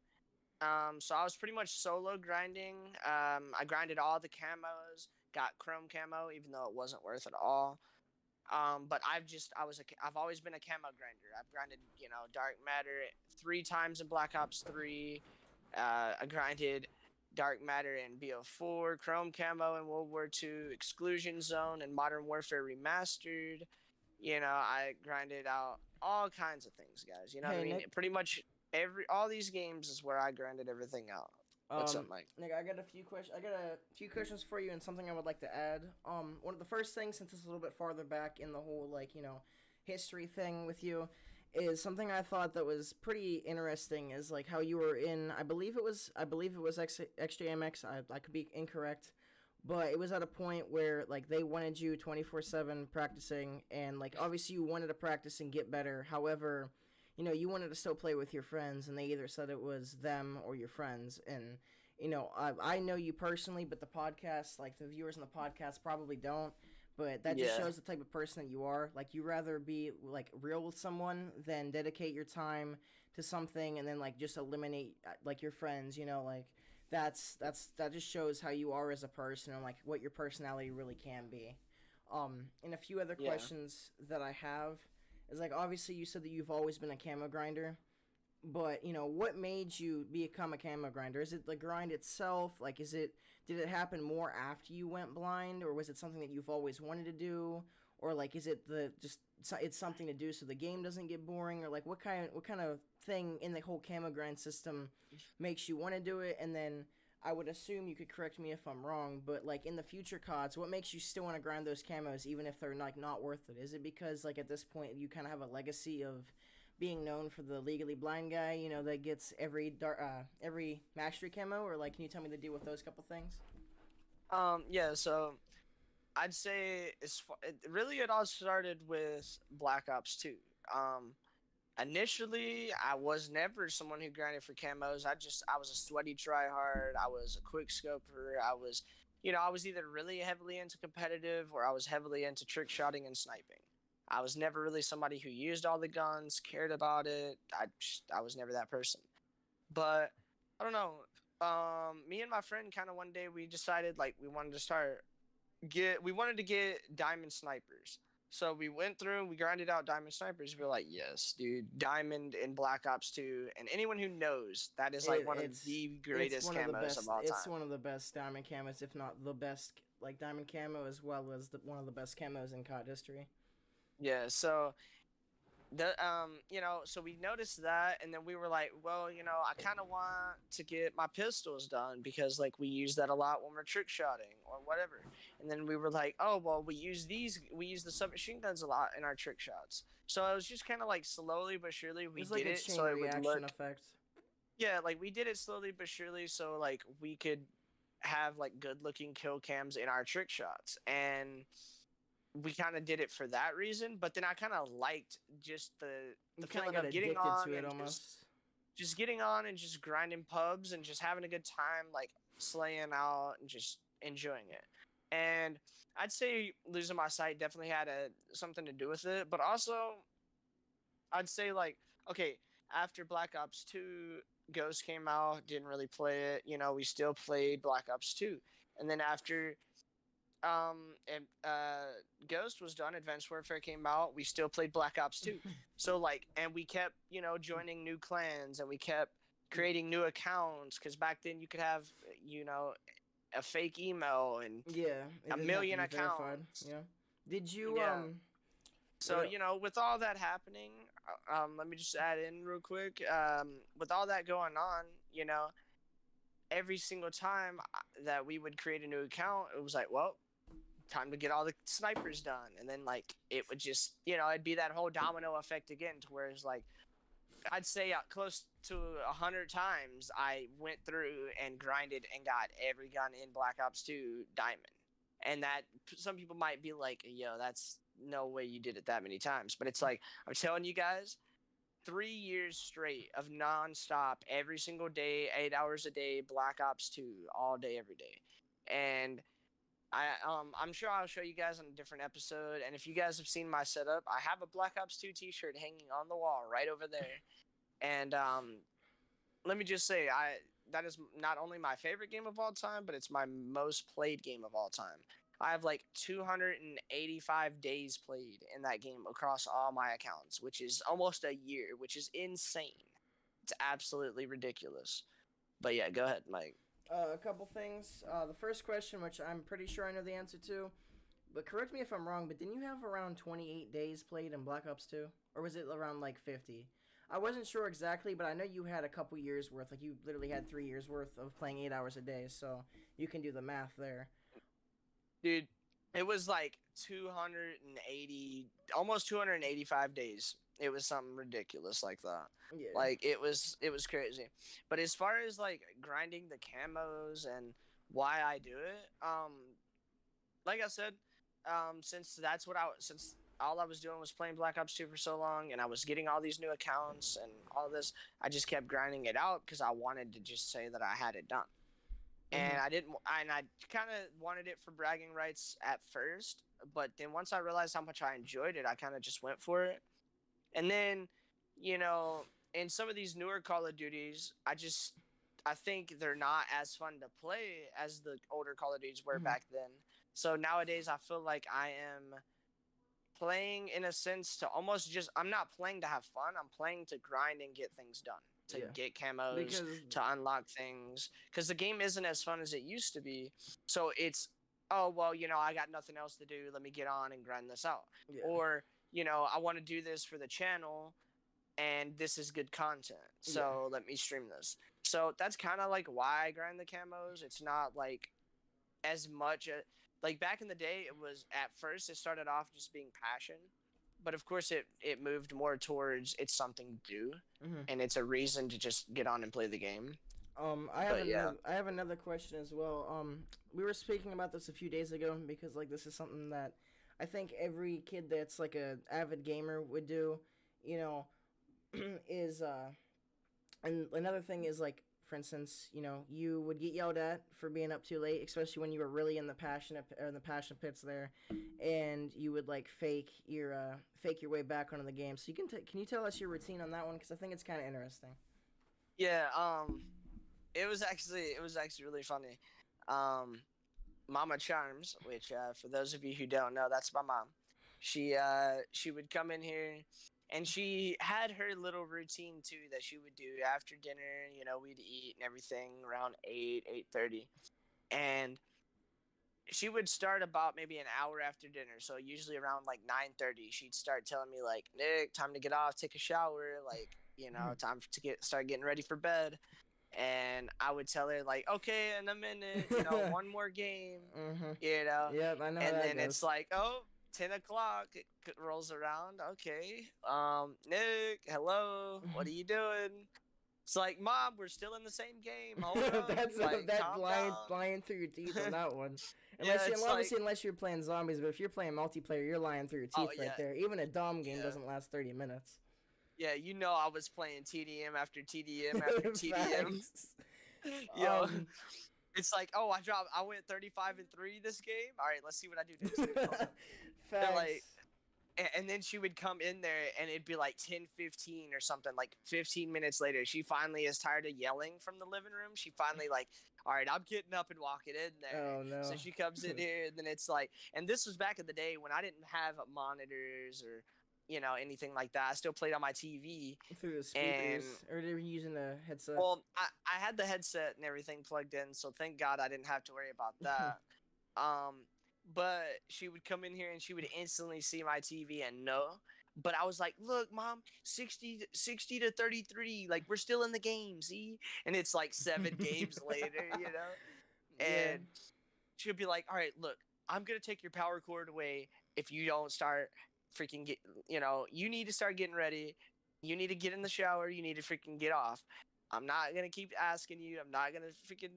So I was pretty much solo grinding. I grinded all the camos, got chrome camo, even though it wasn't worth it all. But I've always been a camo grinder. I've grinded, Dark Matter 3 times in Black Ops 3. I grinded Dark Matter in BO4, Chrome Camo in World War II, Exclusion Zone and Modern Warfare Remastered. I grinded out all kinds of things, guys. You know what I mean?
Nick,
pretty much all these games is where I grinded everything out. What's up, Mike?
Nick, I got a few questions. I got a few questions for you, and something I would like to add. One of the first things, since it's a little bit farther back in the whole history thing with you, is something I thought that was pretty interesting. Is like how you were in. I believe it was XJMX. I could be incorrect, but it was at a point where like they wanted you 24/7 practicing, and like obviously you wanted to practice and get better. However, you wanted to still play with your friends, and they either said it was them or your friends. And I know you personally, but the podcast, like the viewers in the podcast, probably don't. But that just shows the type of person that you are. Like, you rather be like real with someone than dedicate your time to something and then like just eliminate like your friends. Like that just shows how you are as a person and like what your personality really can be. And a few other questions that I have is like, obviously you said that you've always been a camo grinder, but what made you become a camo grinder? Is it the grind itself? Like, did it happen more after you went blind, or was it something that you've always wanted to do? Or like, is it it's something to do so the game doesn't get boring? Or like, what kind of thing in the whole camo grind system makes you want to do it? And then I would assume, you could correct me if I'm wrong, but like in the future CODs, what makes you still want to grind those camos even if they're like not worth it? Is it because like at this point you kind of have a legacy of being known for the legally blind guy, that gets every mastery camo, or like, can you tell me the deal with those couple things?
Yeah, so I'd say it all started with Black Ops 2. Initially, I was never someone who grinded for camos. I was a sweaty tryhard. I was a quick scoper. I was either really heavily into competitive or I was heavily into trick shotting and sniping. I was never really somebody who used all the guns, cared about it. I was never that person. But I don't know. Me and my friend kind of one day we decided like we wanted to get diamond snipers. So we went through and we grinded out diamond snipers. We were like, yes, dude, diamond in Black Ops 2. And anyone who knows, that is like one of the greatest camos of all time.
It's one of the best diamond camos, if not the best, like diamond camo, as well as one of the best camos in COD history.
Yeah, so so we noticed that, and then we were like, well, I kind of want to get my pistols done because like we use that a lot when we're trick shotting or whatever. And then we were like, oh well, we use the submachine guns a lot in our trick shots. So it was just kind of like slowly but surely we
It's like
did
a
it so
chain
it would
reaction
look.
effect.
Yeah, like we did it slowly but surely so like we could have like good looking kill cams in our trick shots. And we kind of did it for that reason, but then I kind of liked just
You
the
kind of
feeling
got
of getting
addicted
on
to it
and
almost.
just getting on and just grinding pubs and just having a good time, like slaying out and just enjoying it. And I'd say losing my sight definitely had something to do with it, but also I'd say like, okay, after Black Ops 2 Ghost came out, didn't really play it, we still played Black Ops 2. And then after and Ghost was done, Advanced Warfare came out, we still played Black Ops 2. So like, and we kept joining new clans, and we kept creating new accounts, because back then you could have a fake email and
Yeah, it
a
didn't have to
million
be verified.
accounts.
Yeah. Did you
Yeah.
what
So with all that happening, let me just add in real quick, with all that going on, every single time that we would create a new account, it was like, well, time to get all the snipers done. And then like it would just it'd be that whole domino effect again, to where it's like I'd say close to 100 times I went through and grinded and got every gun in Black Ops 2 diamond. And that some people might be like, yo, that's no way you did it that many times. But it's like, I'm telling you guys, 3 years straight of nonstop, every single day, 8 hours a day, Black Ops 2, all day, every day. And I'm sure I'll show you guys on a different episode. And if you guys have seen my setup, I have a Black Ops 2 T-shirt hanging on the wall right over there. And let me just say, that is not only my favorite game of all time, but it's my most played game of all time. I have like 285 days played in that game across all my accounts, which is almost a year, which is insane. It's absolutely ridiculous. But yeah, go ahead, Mike.
a couple things. The first question, which I'm pretty sure I know the answer to, but correct me if I'm wrong, but didn't you have around 28 days played in Black Ops 2? Or was it around like 50? I wasn't sure exactly, but I know you had a couple years worth. Like you literally had 3 years worth of playing 8 hours a day, so you can do the math there.
Dude, it was like 280, almost 285 days. It was something ridiculous like that.
Yeah.
Like it was crazy. But as far as like grinding the camos and why I do it, like I said, since all I was doing was playing Black Ops 2 for so long, and I was getting all these new accounts and all this, I just kept grinding it out because I wanted to just say that I had it done. And
Mm-hmm.
I kind of wanted it for bragging rights at first, but then once I realized how much I enjoyed it, I kind of just went for it. And then, you know, in some of these newer Call of Duties, I think they're not as fun to play as the older Call of Duties were
Mm-hmm.
back then. So nowadays, I feel like I am playing in a sense to almost just, I'm not playing to have fun. I'm playing to grind and get things done, to
Yeah.
get camos,
Because
to unlock things, because the game isn't as fun as it used to be. So it's, oh well, I got nothing else to do, let me get on and grind this out.
yeah.
Or I want to do this for the channel, and this is good content,
Yeah.
so let me stream this. So that's kind of like why I grind the camos. It's not like as much like back in the day. It was, at first it started off just being passion, but of course it moved more towards it's something to do,
Mm-hmm.
and it's a reason to just get on and play the game.
I have
But yeah.
another question as well. We were speaking about this a few days ago because like this is something that I think every kid that's like a avid gamer would do. You know, is and another thing is like for instance, you would get yelled at for being up too late, especially when you were really in the passion pits there, and you would like fake your way back onto the game. So can you tell us your routine on that one because I think it's kind of interesting.
Yeah, it was actually really funny. um Mama Charms, which for those of you who don't know, that's my mom. She would come in here, and she had her little routine too that she would do after dinner. We'd eat and everything around 8:30, and she would start about maybe an hour after dinner. So usually around like 9:30, she'd start telling me like, Nick, time to get off, take a shower, like, time to start getting ready for bed. And I would tell her like, okay, in a minute, one more game,
Mm-hmm.
you know,
Yep, I know how
and
that
then it's
goes.
like, oh, 10 o'clock it rolls around. Okay, Nick, hello, what are you doing? It's like, Mom, we're still in the same game. Hold up,
That's
like,
that
calm
lying through your teeth on
down.
that one.
Yeah, it's like,
Obviously unless you're playing zombies, but if you're playing multiplayer, you're lying through your
oh
teeth right
yeah,
there. Even a Dom game
yeah.
doesn't last 30 minutes.
Yeah, I was playing TDM after TDM after TDM.
Facts.
Yo, it's like, oh, I went 35-3 this game. All right, let's see what I do next. Hold up. They're
Facts.
like, and then she would come in there and it'd be like 10:15 or something. Like 15 minutes later, she finally is tired of yelling from the living room. She finally like, all right, I'm getting up and walking in there.
Oh no.
So she comes in here, and then it's like, and this was back in the day when I didn't have monitors or anything like that. I still played on my TV.
Through the
And
speakers, or they were using the headset.
well, I had the headset and everything plugged in, so thank God I didn't have to worry about that. But she would come in here and she would instantly see my TV and know. But I was like, look, Mom, 60 to 33, like we're still in the game, see? And it's like 7 games later,
Yeah.
And she'll be like, all right, look, I'm gonna take your power cord away if you don't start freaking you need to start getting ready. You need to get in the shower. You need to freaking get off. I'm not gonna keep asking you. I'm not gonna freaking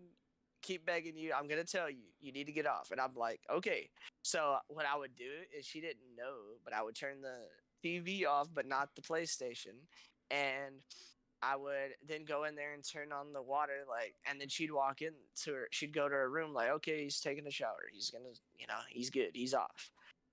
keep begging you. I'm gonna tell you. You need to get off. And I'm like, okay. So what I would do is she didn't know, but I would turn the TV off, but not the PlayStation, and I would then go in there and turn on the water, like, and then she'd walk in to her. She'd go to her room, like, okay, he's taking a shower. He's gonna, he's good. He's off.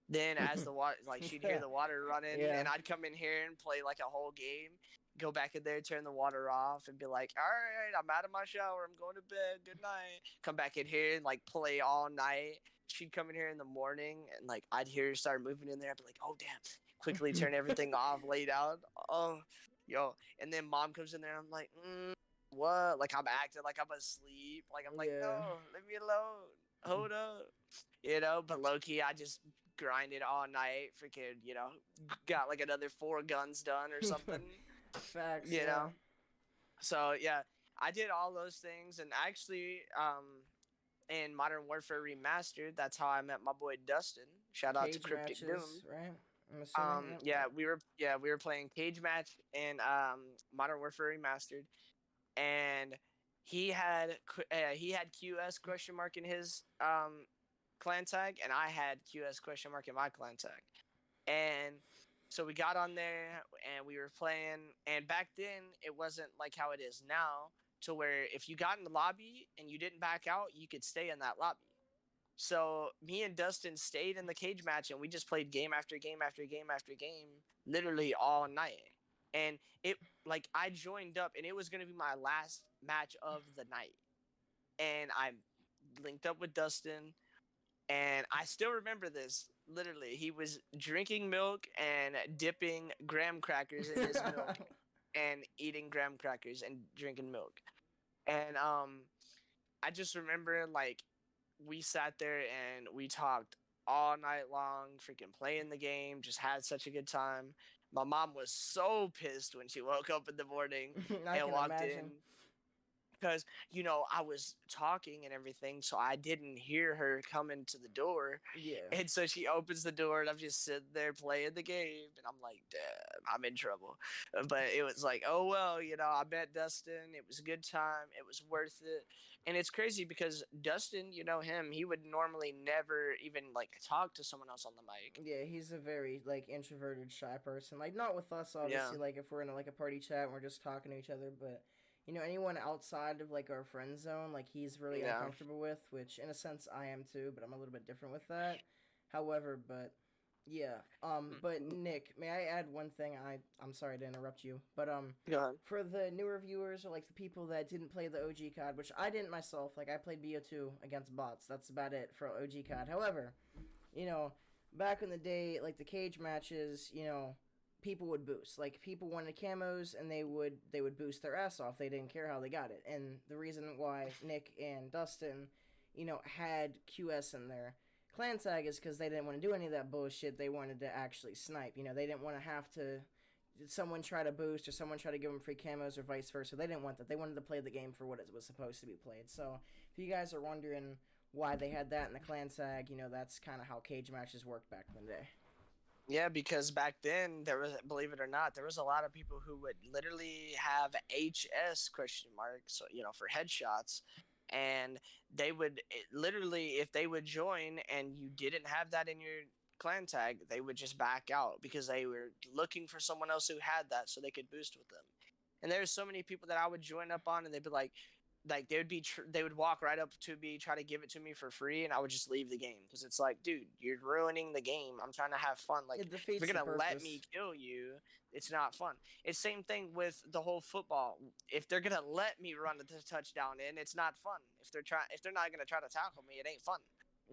Then as the water, like, she'd hear the water running,
Yeah.
and I'd come in here and play like a whole game. Go back in there, turn the water off, and be like, all right, I'm out of my shower. I'm going to bed. Good night. Come back in here and like play all night. She'd come in here in the morning, and like I'd hear her start moving in there. I'd be like, oh damn! Quickly turn everything off, lay down. Oh, yo, and then Mom comes in there. I'm like, what? Like I'm acting like I'm asleep. Like I'm like,
Yeah.
no, leave me alone. Hold up. But low key, I just grinded all night. Freaking, got like another 4 guns done or something.
Facts.
you know. So yeah, I did all those things, and actually, in Modern Warfare Remastered, that's how I met my boy Dustin. Shout out to
Cage
Cryptic
matches,
Doom.
right? I'm assuming.
We were playing cage match in Modern Warfare Remastered, and he had QS question mark in his clan tag, and I had QS question mark in my clan tag, and so we got on there and we were playing, and back then it wasn't like how it is now, to where if you got in the lobby and you didn't back out, you could stay in that lobby. So me and Dustin stayed in the cage match, and we just played game after game after game after game, literally all night. And it, like, I joined up, and it was gonna be my last match of the night. And I linked up with Dustin, and I still remember this. Literally, he was drinking milk and dipping graham crackers in his milk, and eating graham crackers and drinking milk. And I just remember, like, we sat there and we talked all night long, freaking playing the game, just had such a good time. My mom was so pissed when she woke up in the morning
I
and
can
walked
imagine.
in, because I was talking and everything, so I didn't hear her coming to the door.
Yeah.
And so she opens the door, and I'm just sitting there playing the game, and I'm like, damn, I'm in trouble. But it was like, oh well, I met Dustin. It was a good time. It was worth it. And it's crazy because Dustin, him, he would normally never even like talk to someone else on the mic.
Yeah, he's a very like introverted, shy person. Like not with us, obviously.
Yeah.
Like if we're in like a party chat and we're just talking to each other, but anyone outside of like our friend zone, like he's really
Yeah.
uncomfortable with. Which in a sense I am too, but I'm a little bit different with that. However, but yeah. But Nick, may I add one thing? I'm sorry to interrupt you, but
Go ahead.
for the newer viewers or like the people that didn't play the OG COD, which I didn't myself, like I played BO2 against bots. That's about it for OG COD. However, back in the day, like the cage matches, people would boost. Like people wanted camos, and they would boost their ass off. They didn't care how they got it. And the reason why Nick and Dustin, had QS in there. Clan tag is because they didn't want to do any of that bullshit. They wanted to actually snipe. They didn't want to have to someone try to boost or someone try to give them free camos or vice versa. They didn't want that. They wanted to play the game for what it was supposed to be played. So if you guys are wondering why they had that in the clan tag, that's kind of how cage matches worked back in the day.
Yeah, because back then there was, believe it or not, there was a lot of people who would literally have HS question marks, for headshots, and they would literally, if they would join and you didn't have that in your clan tag, they would just back out because they were looking for someone else who had that so they could boost with them. And there's so many people that I would join up on, and they'd be like they would walk right up to me, try to give it to me for free, and I would just leave the game because it's like, dude, you're ruining the game. I'm trying to have fun. Like, if you're gonna let me kill you, it's not fun. It's same thing with the whole football. If they're gonna let me run the touchdown in, it's not fun. If they're not gonna try to tackle me, it ain't fun.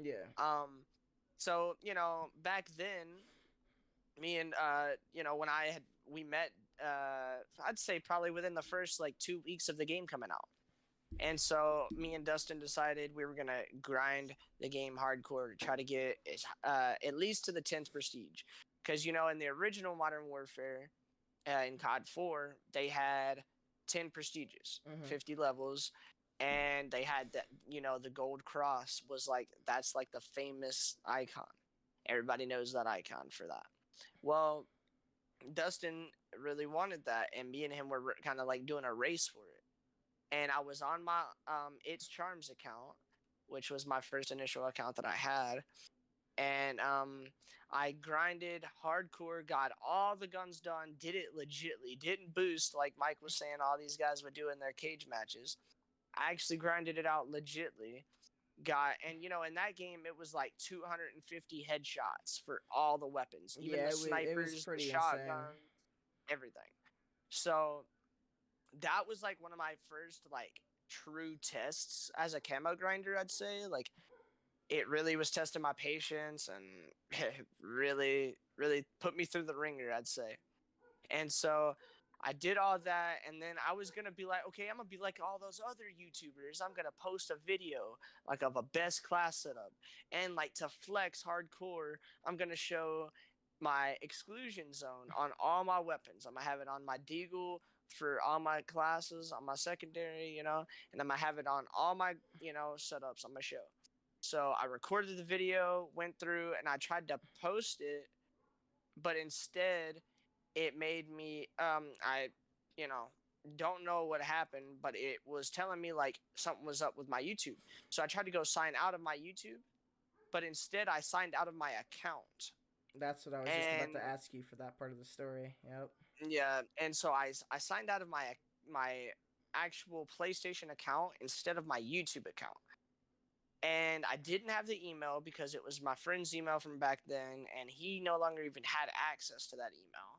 Yeah.
So back then, me and when we met, I'd say probably within the first like 2 weeks of the game coming out. And so me and Dustin decided we were going to grind the game hardcore to try to get at least to the 10th prestige. Because, in the original Modern Warfare in COD 4, they had 10 prestiges, 50 levels. And they had that, the gold cross was like, that's like the famous icon. Everybody knows that icon for that. Well, Dustin really wanted that. And me and him were kind of like doing a race for it. And I was on my It's Charms account, which was my first initial account that I had. And I grinded hardcore, got all the guns done, did it legitly, didn't boost like Mike was saying all these guys would do in their cage matches. I actually grinded it out legitly. And in that game, it was like 250 headshots for all the weapons, even the snipers, the shotguns, everything. So that was like one of my first like true tests as a camo grinder, I'd say. Like, it really was testing my patience and really put me through the ringer, I'd say. And so I did all that, and then I was gonna be like, okay, I'm gonna be like all those other YouTubers. I'm gonna post a video like of a best class setup, and like to flex hardcore, I'm gonna show my exclusion zone on all my weapons. I'm gonna have it on my deagle for all my classes, on my secondary, and I'm gonna have it on all my, setups on my show. So I recorded the video, went through, and I tried to post it, but instead it made me, I, don't know what happened, but it was telling me like something was up with my YouTube. So I tried to go sign out of my YouTube, but instead I signed out of my account.
That's what I was just about to ask you for that part of the story. Yep.
Yeah, and so I signed out of my actual PlayStation account instead of my YouTube account. And I didn't have the email because it was my friend's email from back then, and he no longer even had access to that email.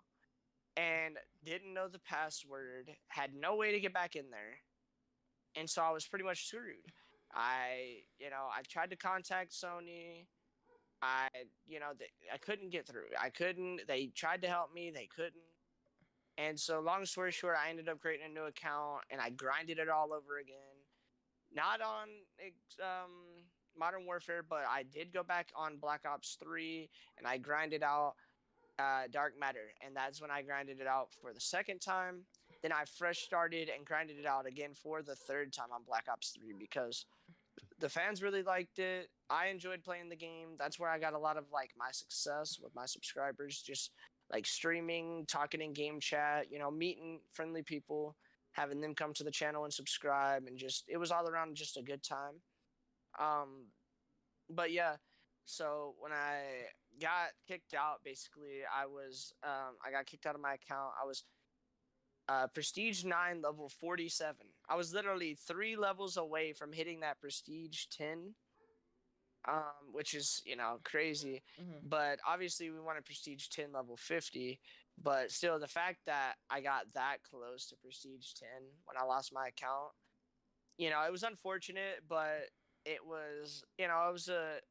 And didn't know the password, had no way to get back in there. And so I was pretty much screwed. I tried to contact Sony. I couldn't get through. They tried to help me, they couldn't. And so long story short, I ended up creating a new account and I grinded it all over again. Not on Modern Warfare, but I did go back on Black Ops 3 and I grinded out Dark Matter. And that's when I grinded it out for the second time. Then I fresh started and grinded it out again for the third time on Black Ops 3 because the fans really liked it. I enjoyed playing the game. That's where I got a lot of like my success with my subscribers, just like streaming, talking in game chat, meeting friendly people, having them come to the channel and subscribe, and just it was all around just a good time. But yeah, so when I got kicked out, basically I got kicked out of my account. I was Prestige 9 level 47. I was literally 3 levels away from hitting that Prestige 10, which is, crazy.
Mm-hmm.
But obviously we wanted Prestige 10 level 50. But still, the fact that I got that close to Prestige 10 when I lost my account, it was unfortunate, but it was, it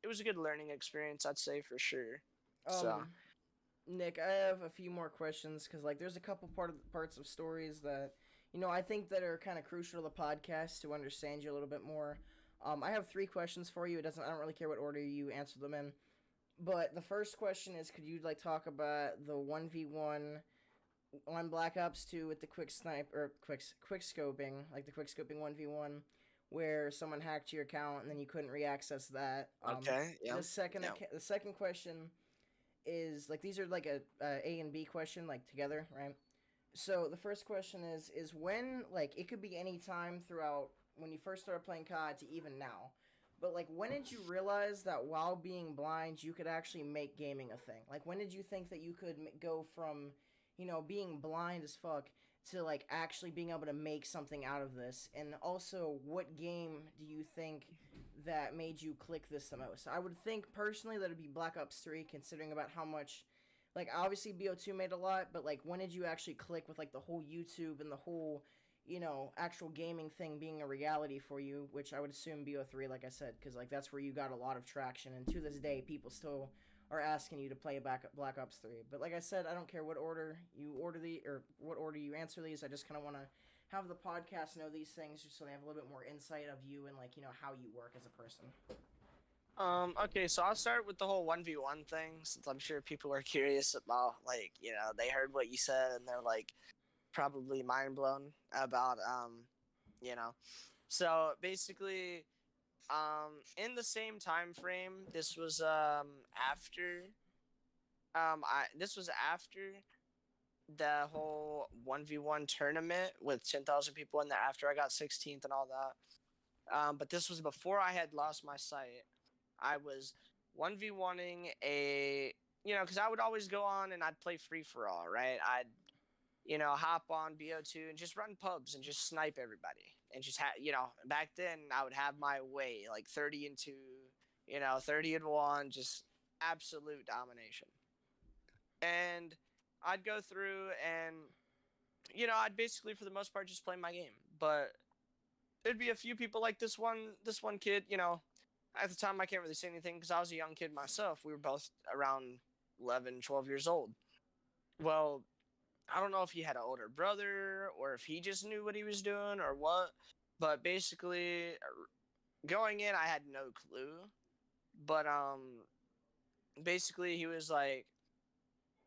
was a good learning experience, I'd say, for sure. So
Nick, I have a few more questions because there's a couple parts of stories that I think that are kind of crucial to the podcast to understand you a little bit more. I have three questions for you. I don't really care what order you answer them in. But the first question is, could you like talk about the 1v1 on Black Ops 2 with the quick snipe or quick scoping, like the quick scoping 1v1, where someone hacked your account and then you couldn't reaccess that.
Okay. Yeah. Yeah.
The second question is like these are like a and B question like together, right? So the first question is when, like, it could be any time throughout when you first started playing COD to even now. But like when did you realize that while being blind you could actually make gaming a thing? Like when did you think that you could go from, being blind as fuck to like actually being able to make something out of this? And also, what game do you think that made you click this the most? I would think personally that it'd be Black Ops 3, considering about how much, like, obviously BO2 made a lot, but like when did you actually click with like the whole YouTube and the whole, actual gaming thing being a reality for you, which I would assume BO3, like I said, because like that's where you got a lot of traction, and to this day people still are asking you to play Black Ops 3. But like I said, I don't care what order you what order you answer these. I just kind of want to have the podcast know these things just so they have a little bit more insight of you and like, how you work as a person.
Okay, so I'll start with the whole 1v1 thing, since I'm sure people are curious about, like, they heard what you said and they're like probably mind blown about, you know. So basically, in the same time frame, this was after, this was after the whole 1v1 tournament with 10,000 people in there after I got 16th and all that. But this was before I had lost my sight. I was 1v1ing because I would always go on and I'd play free for all, right? I'd, hop on BO2 and just run pubs and just snipe everybody. And just back then I would have my way, like 30 and 2, 30 and 1, just absolute domination. And I'd go through and, I'd basically for the most part just play my game. But there'd be a few people like this one kid, at the time I can't really say anything because I was a young kid myself. We were both around 11, 12 years old. Well, I don't know if he had an older brother or if he just knew what he was doing or what. But basically, going in, I had no clue. But basically, he was like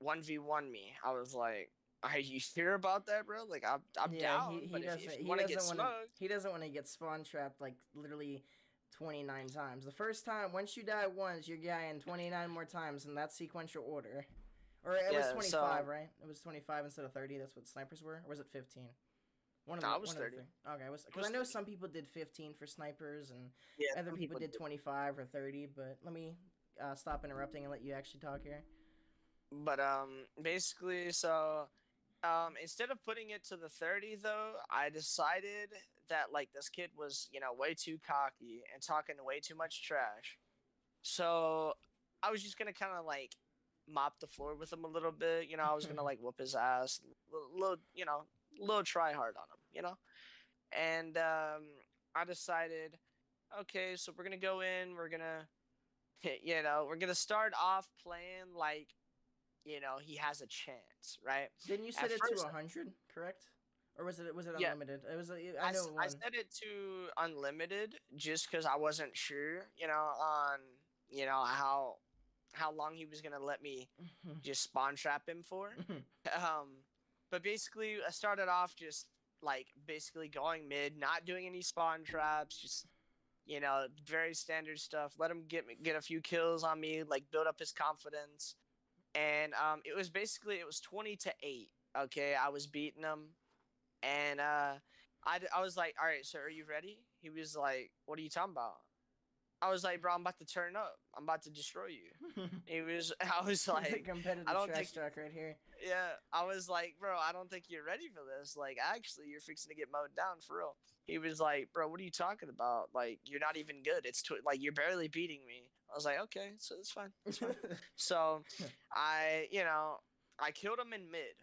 1v1 me. I was like, "Are you sure about that, bro? Like, I'm
Yeah,
down. But if you want to get smoked,
he doesn't want to get spawn trapped like literally 29 times. The first time, once you die once, you're dying 29 more times in that sequential order. Or it was
yeah."
25, right? It was 25 instead of 30. That's what snipers were. Or was it 15?
I was
one
30.
of the three. Okay, because I know
30.
some people did 15 for snipers and
Yeah,
other
some
people
people
did
did.
25 or 30. But let me stop interrupting and let you actually talk here.
But basically, so instead of putting it to the 30 though, I decided that like this kid was, way too cocky and talking way too much trash. So I was just gonna kind of like mop the floor with him a little bit. I was gonna like whoop his ass, little try hard on him. And I decided, okay, so we're gonna go in, we're gonna, we're gonna start off playing like, he has a chance, right?
Didn't you set
At
it to
first,
100, correct? Or was it
yeah,
unlimited? I know
I
one.
set it to unlimited just because I wasn't sure, on how long he was gonna let me just spawn trap him for. Um, but basically, I started off just like basically going mid, not doing any spawn traps, just very standard stuff. Let him get a few kills on me, like build up his confidence. And it was 20-8. Okay, I was beating him, and I was like, all right, so are you ready? He was like, what are you talking about? I was like, bro, I'm about to turn up. I'm about to destroy you. I was
The
like, I
competitive
don't
trash
think,
talk right here.
yeah, I was like, bro, I don't think you're ready for this. Like, actually, you're fixing to get mowed down for real. He was like, bro, what are you talking about? Like, you're not even good. Like, you're barely beating me. I was like, okay, so it's fine. It's fine. So I killed him in mid.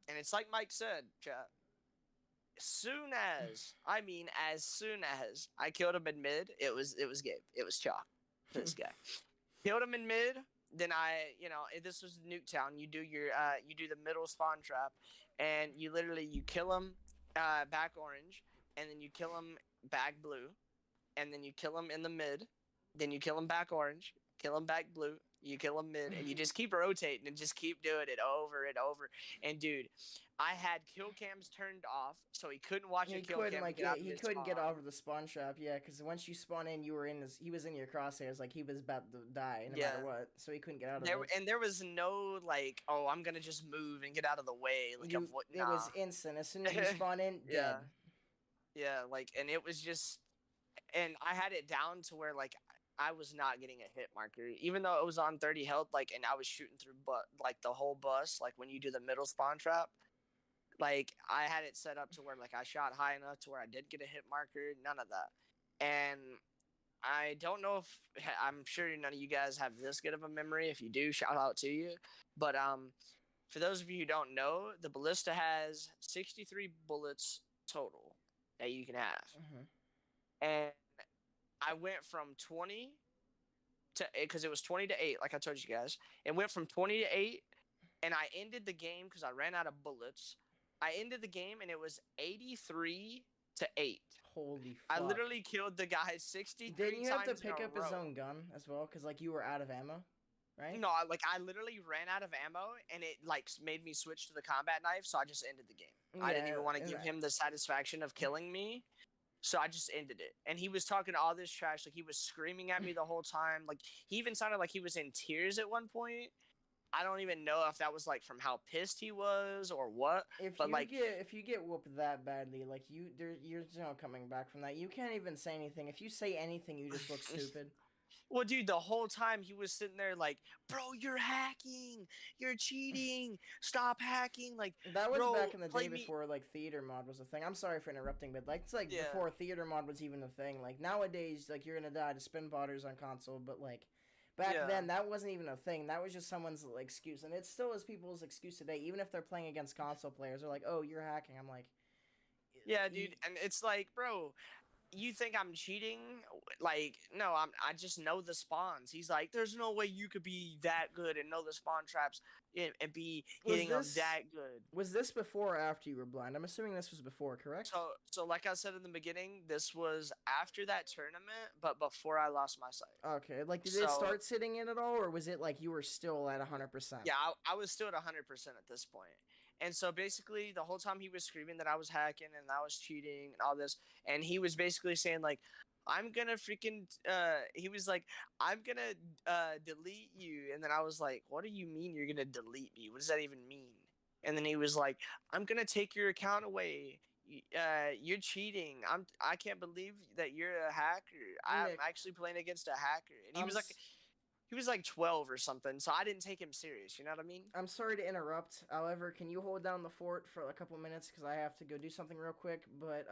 And it's like Mike said, chat. As soon as I killed him in mid, it was game. It was chalk for this guy. Killed him in mid. Then this was Nuketown. You do the middle spawn trap, and you kill him back orange, and then you kill him back blue, and then you kill him in the mid, then you kill him back orange, kill him back blue, you kill him mid, and you just keep rotating and just keep doing it over and over. And dude, I had kill cams turned off, so he couldn't watch a
He
kill
couldn't
cam and
like
get out of
he
his
couldn't get
spawn.
off of the spawn trap, yeah, because once you spawn in, he was in your crosshairs, like he was about to die no
Yeah.
matter what, so he couldn't get out of it.
And there was no like, oh, I'm gonna just move and get out of the way. Like,
It
nah.
was instant. As soon as you spawn in,
Yeah.
dead.
Yeah, like, and it was just, and I had it down to where like I was not getting a hit marker, even though it was on 30 health, like, and I was shooting through, but like the whole bus, like when you do the middle spawn trap, like I had it set up to where like I shot high enough to where I did get a hit marker, none of that. And I don't know if, I'm sure none of you guys have this good of a memory. If you do, shout out to you. But for those of you who don't know, the ballista has 63 bullets total that you can have. And I went from 20 to, because it was 20 to 8, like I told you guys. It went from 20 to 8, and I ended the game because I ran out of bullets. I ended the game, and it was 83 to 8.
Holy fuck.
I literally killed the guy 63 times.
Didn't you have to pick up
row.
his own gun as well? Because like you were out of ammo, right?
No, like I literally ran out of ammo, and it like made me switch to the combat knife, so I just ended the game.
Yeah,
I didn't even want to give him the satisfaction of killing me. So I just ended it. And he was talking all this trash. Like, he was screaming at me the whole time. Like, he even sounded like he was in tears at one point. I don't even know if that was, like, from how pissed he was or what.
If you get whooped that badly, like, you're no coming back from that. You can't even say anything. If you say anything, you just look stupid.
Well, dude, the whole time he was sitting there like, bro, you're hacking. You're cheating. Stop hacking. Like,
that was
bro,
back in the day before, like, theater mod was a thing. I'm sorry for interrupting, but, like, it's, like, before theater mod was even a thing. Like, nowadays, like, you're gonna die to spin botters on console, but, like, back then, that wasn't even a thing. That was just someone's, like, excuse. And it still is people's excuse today, even if they're playing against console players. They're like, oh, you're hacking. I'm like...
Yeah, dude, and it's like, bro... You think I'm cheating? Like, no, I just know the spawns. He's like, there's no way you could be that good and know the spawn traps and be hitting them that good.
Was this before or after you were blind? I'm assuming this was before, correct?
So like I said in the beginning, this was after that tournament, but before I lost my sight.
Okay, like, did it start sitting in at all, or was it like you were still at 100%?
Yeah, I was still at 100% at this point. And so basically the whole time he was screaming that I was hacking and I was cheating and all this. And he was basically saying like, I'm going to freaking, he was like, I'm going to delete you. And then I was like, what do you mean you're going to delete me? What does that even mean? And then he was like, I'm going to take your account away. You're cheating. I can't believe that you're a hacker. I'm actually playing against a hacker. And he was like 12 or something, so I didn't take him serious, you know what I mean?
I'm sorry to interrupt. However, can you hold down the fort for a couple minutes, because I have to go do something real quick, but,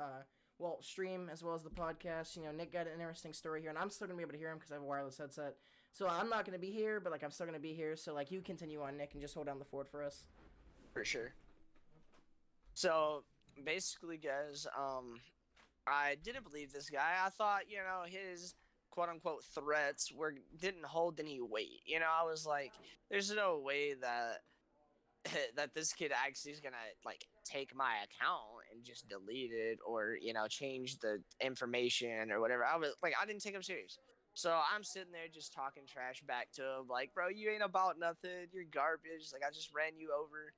well, stream as well as the podcast. You know, Nick got an interesting story here, and I'm still going to be able to hear him because I have a wireless headset. So I'm not going to be here, but, like, I'm still going to be here, so, like, you continue on, Nick, and just hold down the fort for us.
For sure. So, basically, guys, I didn't believe this guy. I thought, you know, his... quote-unquote threats didn't hold any weight. You know, I was like, there's no way that that this kid actually is gonna like take my account and just delete it or, you know, change the information or whatever. I was like, I didn't take him serious. So I'm sitting there just talking trash back to him, like, bro, you ain't about nothing. You're garbage. Like, I just ran you over.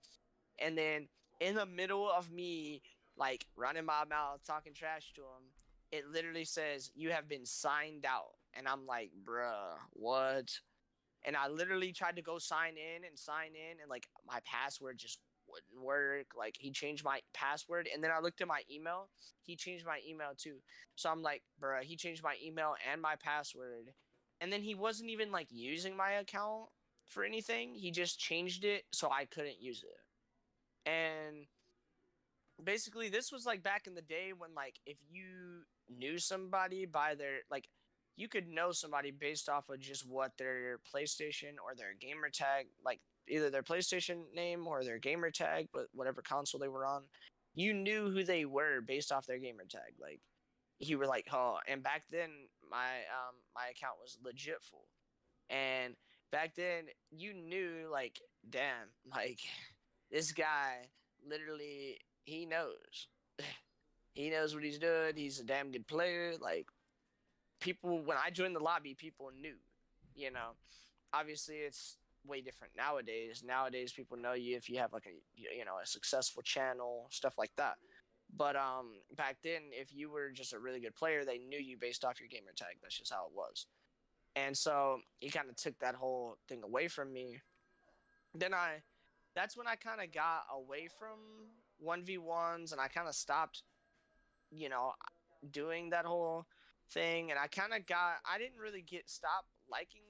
And then in the middle of me like running my mouth talking trash to him, it literally says, you have been signed out. And I'm like, bruh, what? And I literally tried to go sign in, and like my password just wouldn't work. Like, he changed my password. And then I looked at my email. He changed my email too. So I'm like, bruh, he changed my email and my password. And then he wasn't even like using my account for anything. He just changed it so I couldn't use it. And basically this was like back in the day when like if you knew somebody by their like you could know somebody based off of just what their PlayStation or their gamer tag, like either their PlayStation name or their gamer tag, but whatever console they were on, you knew who they were based off their gamer tag. Like, you were like, oh, and back then my account was legit full. And back then you knew like, damn, like this guy literally, he knows. He knows what he's doing. He's a damn good player. Like, people, when I joined the lobby, people knew, you know. Obviously, it's way different nowadays. Nowadays, people know you if you have like a successful channel, stuff like that. But back then, if you were just a really good player, they knew you based off your gamer tag. That's just how it was. And so he kind of took that whole thing away from me. Then that's when I kind of got away from 1v1s, and I kind of stopped, you know, doing that whole thing. And I didn't really stop liking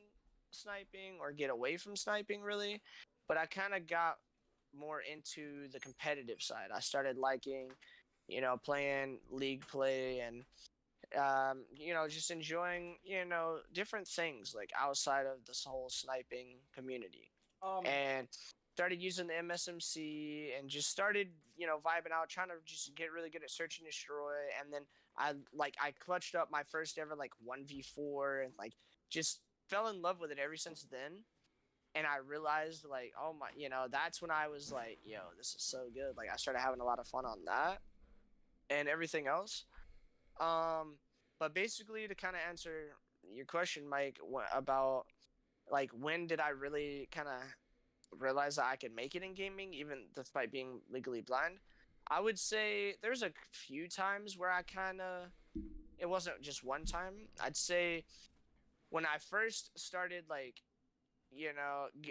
sniping or get away from sniping really, but I kind of got more into the competitive side. I started liking, playing league play and just enjoying, different things like outside of this whole sniping community.
Um,
And started using the MSMC and just started, vibing out, trying to just get really good at search and destroy. And then I clutched up my first ever like 1v4 and like just fell in love with it ever since then. And I realized like, oh my, that's when I was like, yo, this is so good. Like I started having a lot of fun on that and everything else. But basically, to kind of answer your question, Mike, about like when did I really kind of realize that I could make it in gaming, even despite being legally blind? I would say there's a few times where it wasn't just one time. I'd say when I first started, like,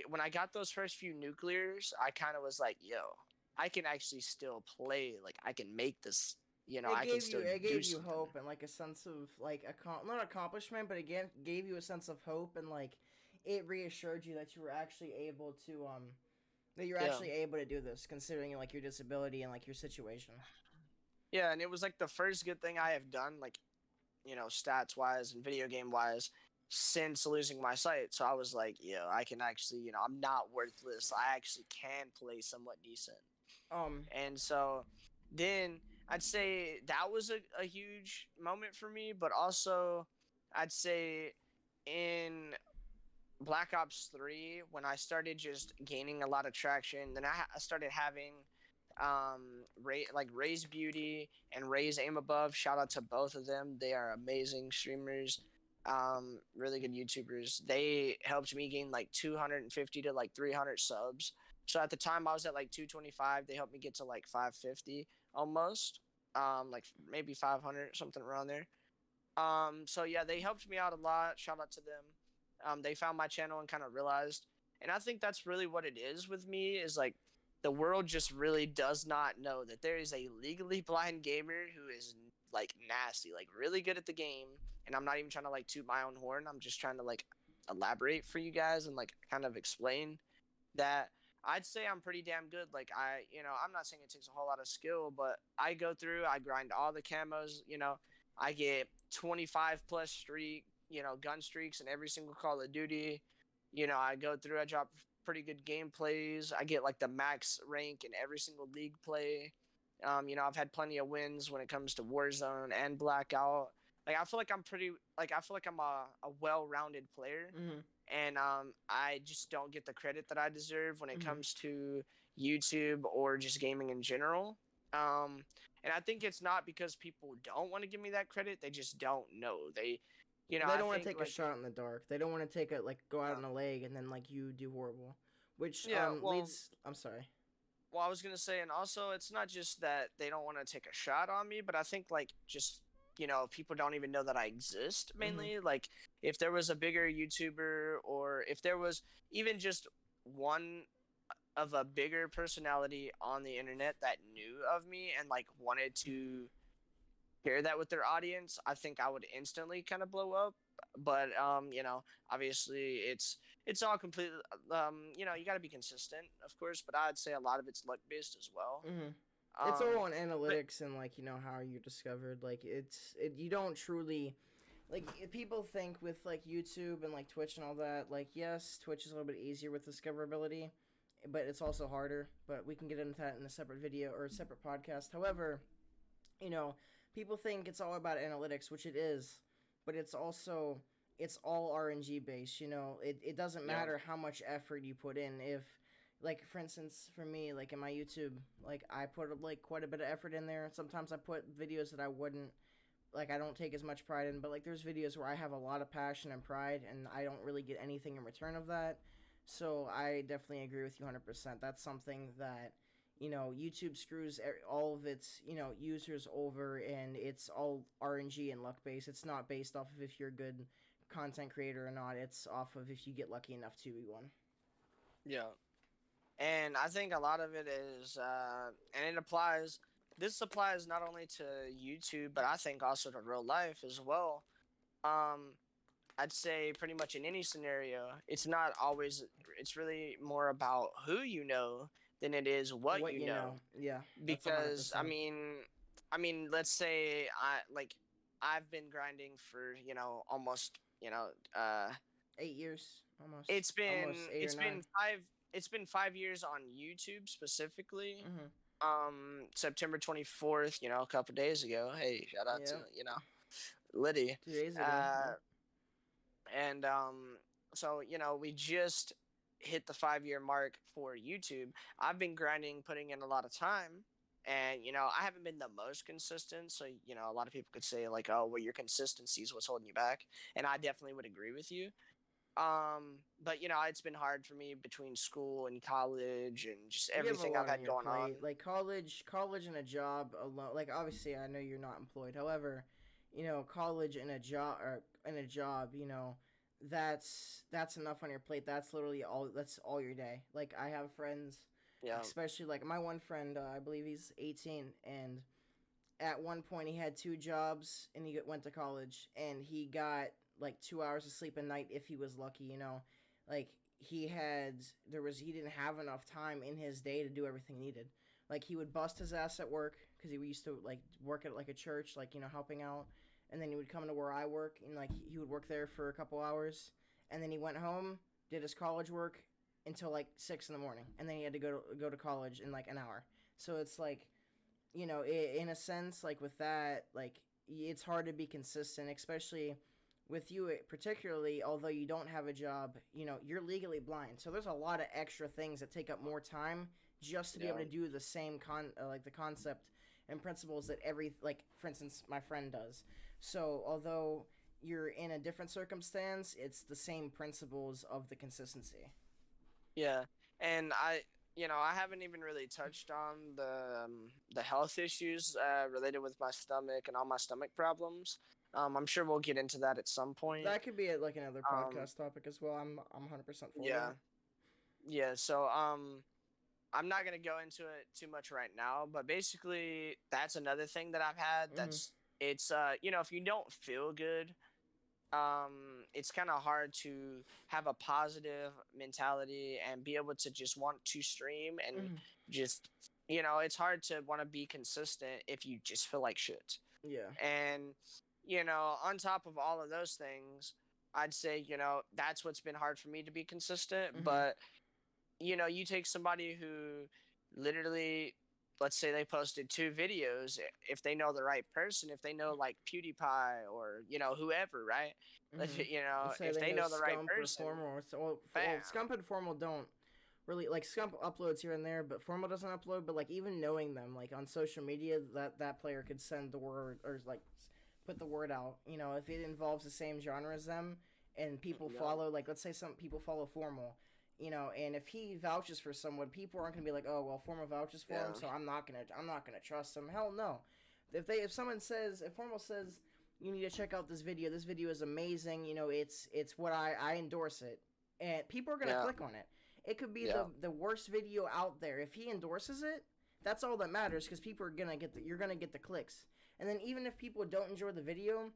when I got those first few nuclears, I kind of was like, yo, I can actually still play. Like, I can make this. I can still
it
do
gave you
something.
hope and like a sense of like not accomplishment, but again gave you a sense of hope, and like it reassured you that you were actually able to that you're
Yeah.
actually able to do this, considering like your disability and like your situation.
Yeah, and it was like the first good thing I have done, like, stats wise and video game wise, since losing my sight. So I was like, I can actually, I'm not worthless. I actually can play somewhat decent.
Um,
And so then I'd say that was a huge moment for me, but also I'd say in Black Ops 3, when I started just gaining a lot of traction, then I started having Ray's Beauty and Ray's Aim Above. Shout out to both of them. They are amazing streamers, really good YouTubers. They helped me gain like 250 to like 300 subs. So at the time I was at like 225. They helped me get to like 550 almost, like maybe 500, something around there. So yeah, they helped me out a lot. Shout out to them. They found my channel and kind of realized, and I think that's really what it is with me, is like the world just really does not know that there is a legally blind gamer who is like nasty, like really good at the game. And I'm not even trying to like toot my own horn. I'm just trying to like elaborate for you guys and like kind of explain that I'd say I'm pretty damn good. Like I'm not saying it takes a whole lot of skill, but I go through, I grind all the camos, I get 25 plus streak, gun streaks in every single Call of Duty. I go through, I drop pretty good gameplays. I get like the max rank in every single league play. I've had plenty of wins when it comes to Warzone and Blackout. Like I feel like I'm a well-rounded player,
mm-hmm.
and I just don't get the credit that I deserve when it
Mm-hmm.
comes to YouTube or just gaming in general. And I think it's not because people don't want to give me that credit; they just don't know.
They
I
don't want to
think
take a
like
shot in the dark. They don't want to take a like go out
yeah,
on a leg and then like you do horrible, which
yeah. Well,
leads. I'm sorry.
I was gonna say, and also it's not just that they don't want to take a shot on me, but I think like just people don't even know that I exist
Mm-hmm.
mainly. Like if there was a bigger YouTuber, or if there was even just one of a bigger personality on the internet that knew of me and like wanted to share that with their audience, I think I would instantly kind of blow up. But obviously it's all completely you got to be consistent, of course, but I'd say a lot of it's luck based as well.
Mm-hmm. It's
Um
all on
but
analytics and like how you're discovered. Like you don't truly like people think with like YouTube and like Twitch and all that. Like yes, Twitch is a little bit easier with discoverability, but it's also harder. But we can get into that in a separate video or a separate podcast. However, you know, people think it's all about analytics, which it is, but it's all RNG based. It doesn't
yeah,
matter how much effort you put in. If like for instance for me, like in my YouTube, like I put like quite a bit of effort in there. Sometimes I put videos that I wouldn't like I don't take as much pride in, but like there's videos where I have a lot of passion and pride, and I don't really get anything in return of that. So I definitely agree with you 100%. That's something that YouTube screws all of its users over, and it's all RNG and luck based. It's not based off of if you're a good content creator or not. It's off of if you get lucky enough to be one.
Yeah. And I think a lot of it is, and it applies. This applies not only to YouTube, but I think also to real life as well. Um, I'd say pretty much in any scenario, it's not always. It's really more about who you know than it is what
What
you
you
know.
know, yeah, that's a hundred
Because
percent.
I mean, let's say I've been grinding for almost
8 years, almost,
it's been
almost eight or
it's
nine.
been five it's been 5 years on YouTube specifically.
Mm-hmm.
September 24th, a couple days ago. Hey, shout out to
Yeah,
Liddy.
2 days ago.
Uh,
Yeah.
and so we just hit the 5 year mark for YouTube. I've been grinding, putting in a lot of time, and I haven't been the most consistent. So a lot of people could say like, oh, well, your consistency is what's holding you back, and I definitely would agree with you. But it's been hard for me between school and college and just
You have a
everything I've
lot on
had
your
going on.
plate, like college and a job alone. Like obviously, I know you're not employed. However, college and a job or and a job, that's enough on your plate. That's literally all. That's all your day. Like I have friends,
Yeah,
especially like my one friend. I believe he's 18, and at one point he had two jobs, and he went to college, and he got like 2 hours of sleep a night if he was lucky. Like he didn't have enough time in his day to do everything needed. Like he would bust his ass at work because he used to like work at like a church, like helping out, and then he would come to where I work, and like he would work there for a couple hours, and then he went home, did his college work until like 6 in the morning, and then he had to go to college in like an hour. So it's like, in a sense, like with that, like it's hard to be consistent, especially with you particularly. Although you don't have a job, you're legally blind, so there's a lot of extra things that take up more time just to be able
yeah,
to do the same like the concept and principles that every, like for instance my friend does. So although you're in a different circumstance, it's the same principles of the consistency.
yeah. And I haven't even really touched on the health issues related with my stomach and all my stomach problems. I'm sure we'll get into that at some point.
That could be like another
Um,
podcast topic as well. I'm 100% for
yeah,
that.
yeah. So I'm not gonna go into it too much right now, but basically that's another thing that I've had.
Mm-hmm.
It's if you don't feel good, it's kind of hard to have a positive mentality and be able to just want to stream and
Mm-hmm.
just it's hard to want to be consistent if you just feel like shit.
Yeah.
And on top of all of those things, I'd say that's what's been hard for me to be consistent.
Mm-hmm.
But you take somebody who literally, let's say they posted two videos, if they know the right person, if they know like PewDiePie or whoever, right?
Mm-hmm. Let's say
If
they
they
know
know the right
Scump or
person,
Formal.
bam.
Scump and Formal don't really, like Scump uploads here and there, but Formal doesn't upload. But like even knowing them, like on social media, that player could send the word or like put the word out. If it involves the same genre as them, and people
Yeah,
follow, like let's say some people follow Formal. And if he vouches for someone, people aren't gonna be like, oh well, Formal vouches for him,
yeah,
so I'm not gonna trust him. Hell no. If Formal says you need to check out this video. This video is amazing. It's what I endorse it, and people are gonna
yeah,
click on it. It could be
yeah,
the worst video out there. If he endorses it, that's all that matters because people are gonna you're gonna get the clicks. And then even if people don't enjoy the video,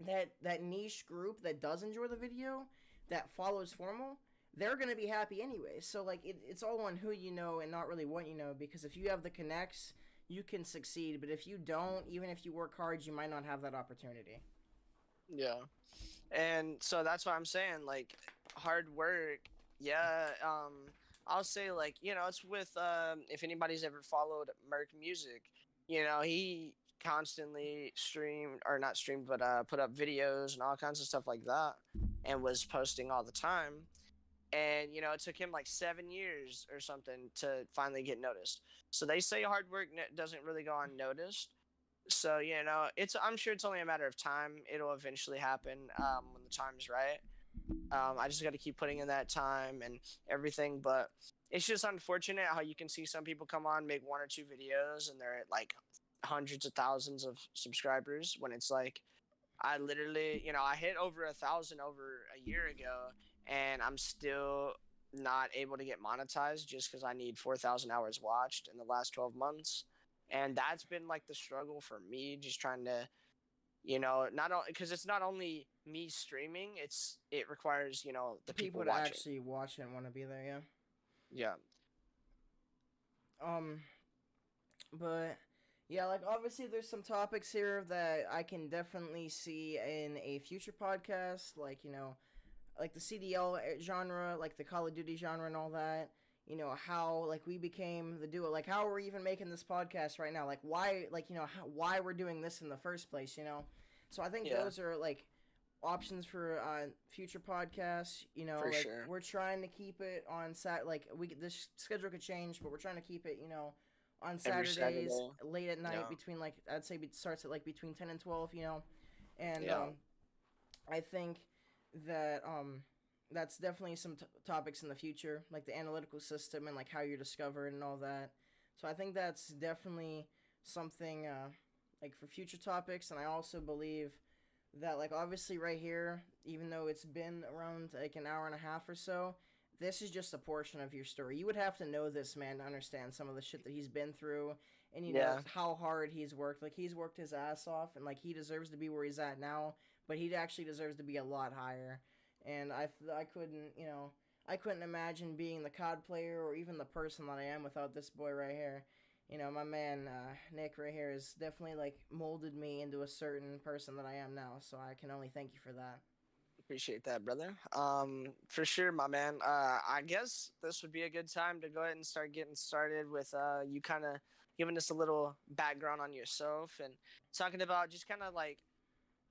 that niche group that does enjoy the video, that follows Formal, they're gonna be happy anyway. So like it's all on who you know and not really what you know. Because if you have the connects, you can succeed. But if you don't, even if you work hard, you might not have that opportunity.
yeah. And so that's what I'm saying. Like hard work, yeah. I'll say like it's with if anybody's ever followed Merc Music, he constantly streamed or not streamed but put up videos and all kinds of stuff like that, and was posting all the time. And it took him like 7 years or something to finally get noticed. So they say hard work doesn't really go unnoticed. So I'm sure it's only a matter of time. It'll eventually happen when the time's right. I just got to keep putting in that time and everything. But it's just unfortunate how you can see some people come on, make one or two videos, and they're at like hundreds of thousands of subscribers. When it's like, I literally, I hit over 1,000 over a year ago, and I'm still not able to get monetized just because I need 4,000 hours watched in the last 12 months. And that's been like the struggle for me, just trying to not because it's not only me streaming, it requires the people
People to
watching.
actually watch it and want to be there, yeah.
Yeah.
Um, but yeah, like obviously there's some topics here that I can definitely see in a future podcast, like like the CDL genre, like the Call of Duty genre and all that. How like we became the duo, like how we're even making this podcast right now, like why, like why we're doing this in the first place. So I think
Yeah,
those are like options for future podcasts.
for
Like
sure.
we're trying to keep it on like this schedule could change, but we're trying to keep it on
Every
Saturdays
Saturday.
late at night
Yeah.
between like I'd say it starts at like between 10 and 12. And
Yeah.
I think that that's definitely some topics in the future, like the analytical system and like how you're discovered and all that. So I think that's definitely something like for future topics. And I also believe that like obviously right here, even though it's been around like an hour and a half or so, this is just a portion of your story. You would have to know this man to understand some of the shit that he's been through, and
Yeah.
how hard he's worked. Like he's worked his ass off, and like he deserves to be where he's at now, but he actually deserves to be a lot higher. And I couldn't I couldn't imagine being the COD player or even the person that I am without this boy right here. My man Nick right here has definitely like molded me into a certain person that I am now. So I can only thank you for that.
Appreciate that, brother. For sure, my man. I guess this would be a good time to go ahead and start getting started with you kind of giving us a little background on yourself and talking about just kind of like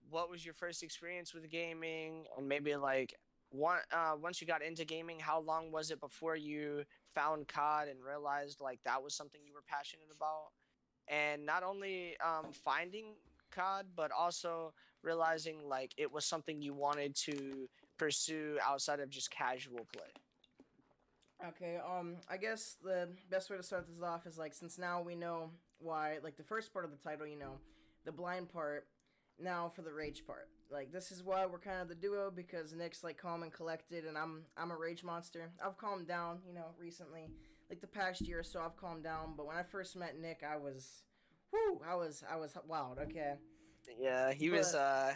what was your first experience with gaming, and maybe like once you got into gaming, how long was it before you found COD and realized like that was something you were passionate about? And not only finding COD, but also realizing like it was something you wanted to pursue outside of just casual play.
Okay, I guess the best way to start this off is like since now we know why, like the first part of the title, the blind part. Now for the rage part, like this is why we're kind of the duo because Nick's like calm and collected, and I'm a rage monster. I've calmed down, recently, like the past year or so. I've calmed down, but when I first met Nick, I was, whoo, I was wild. Okay,
Yeah, he was
but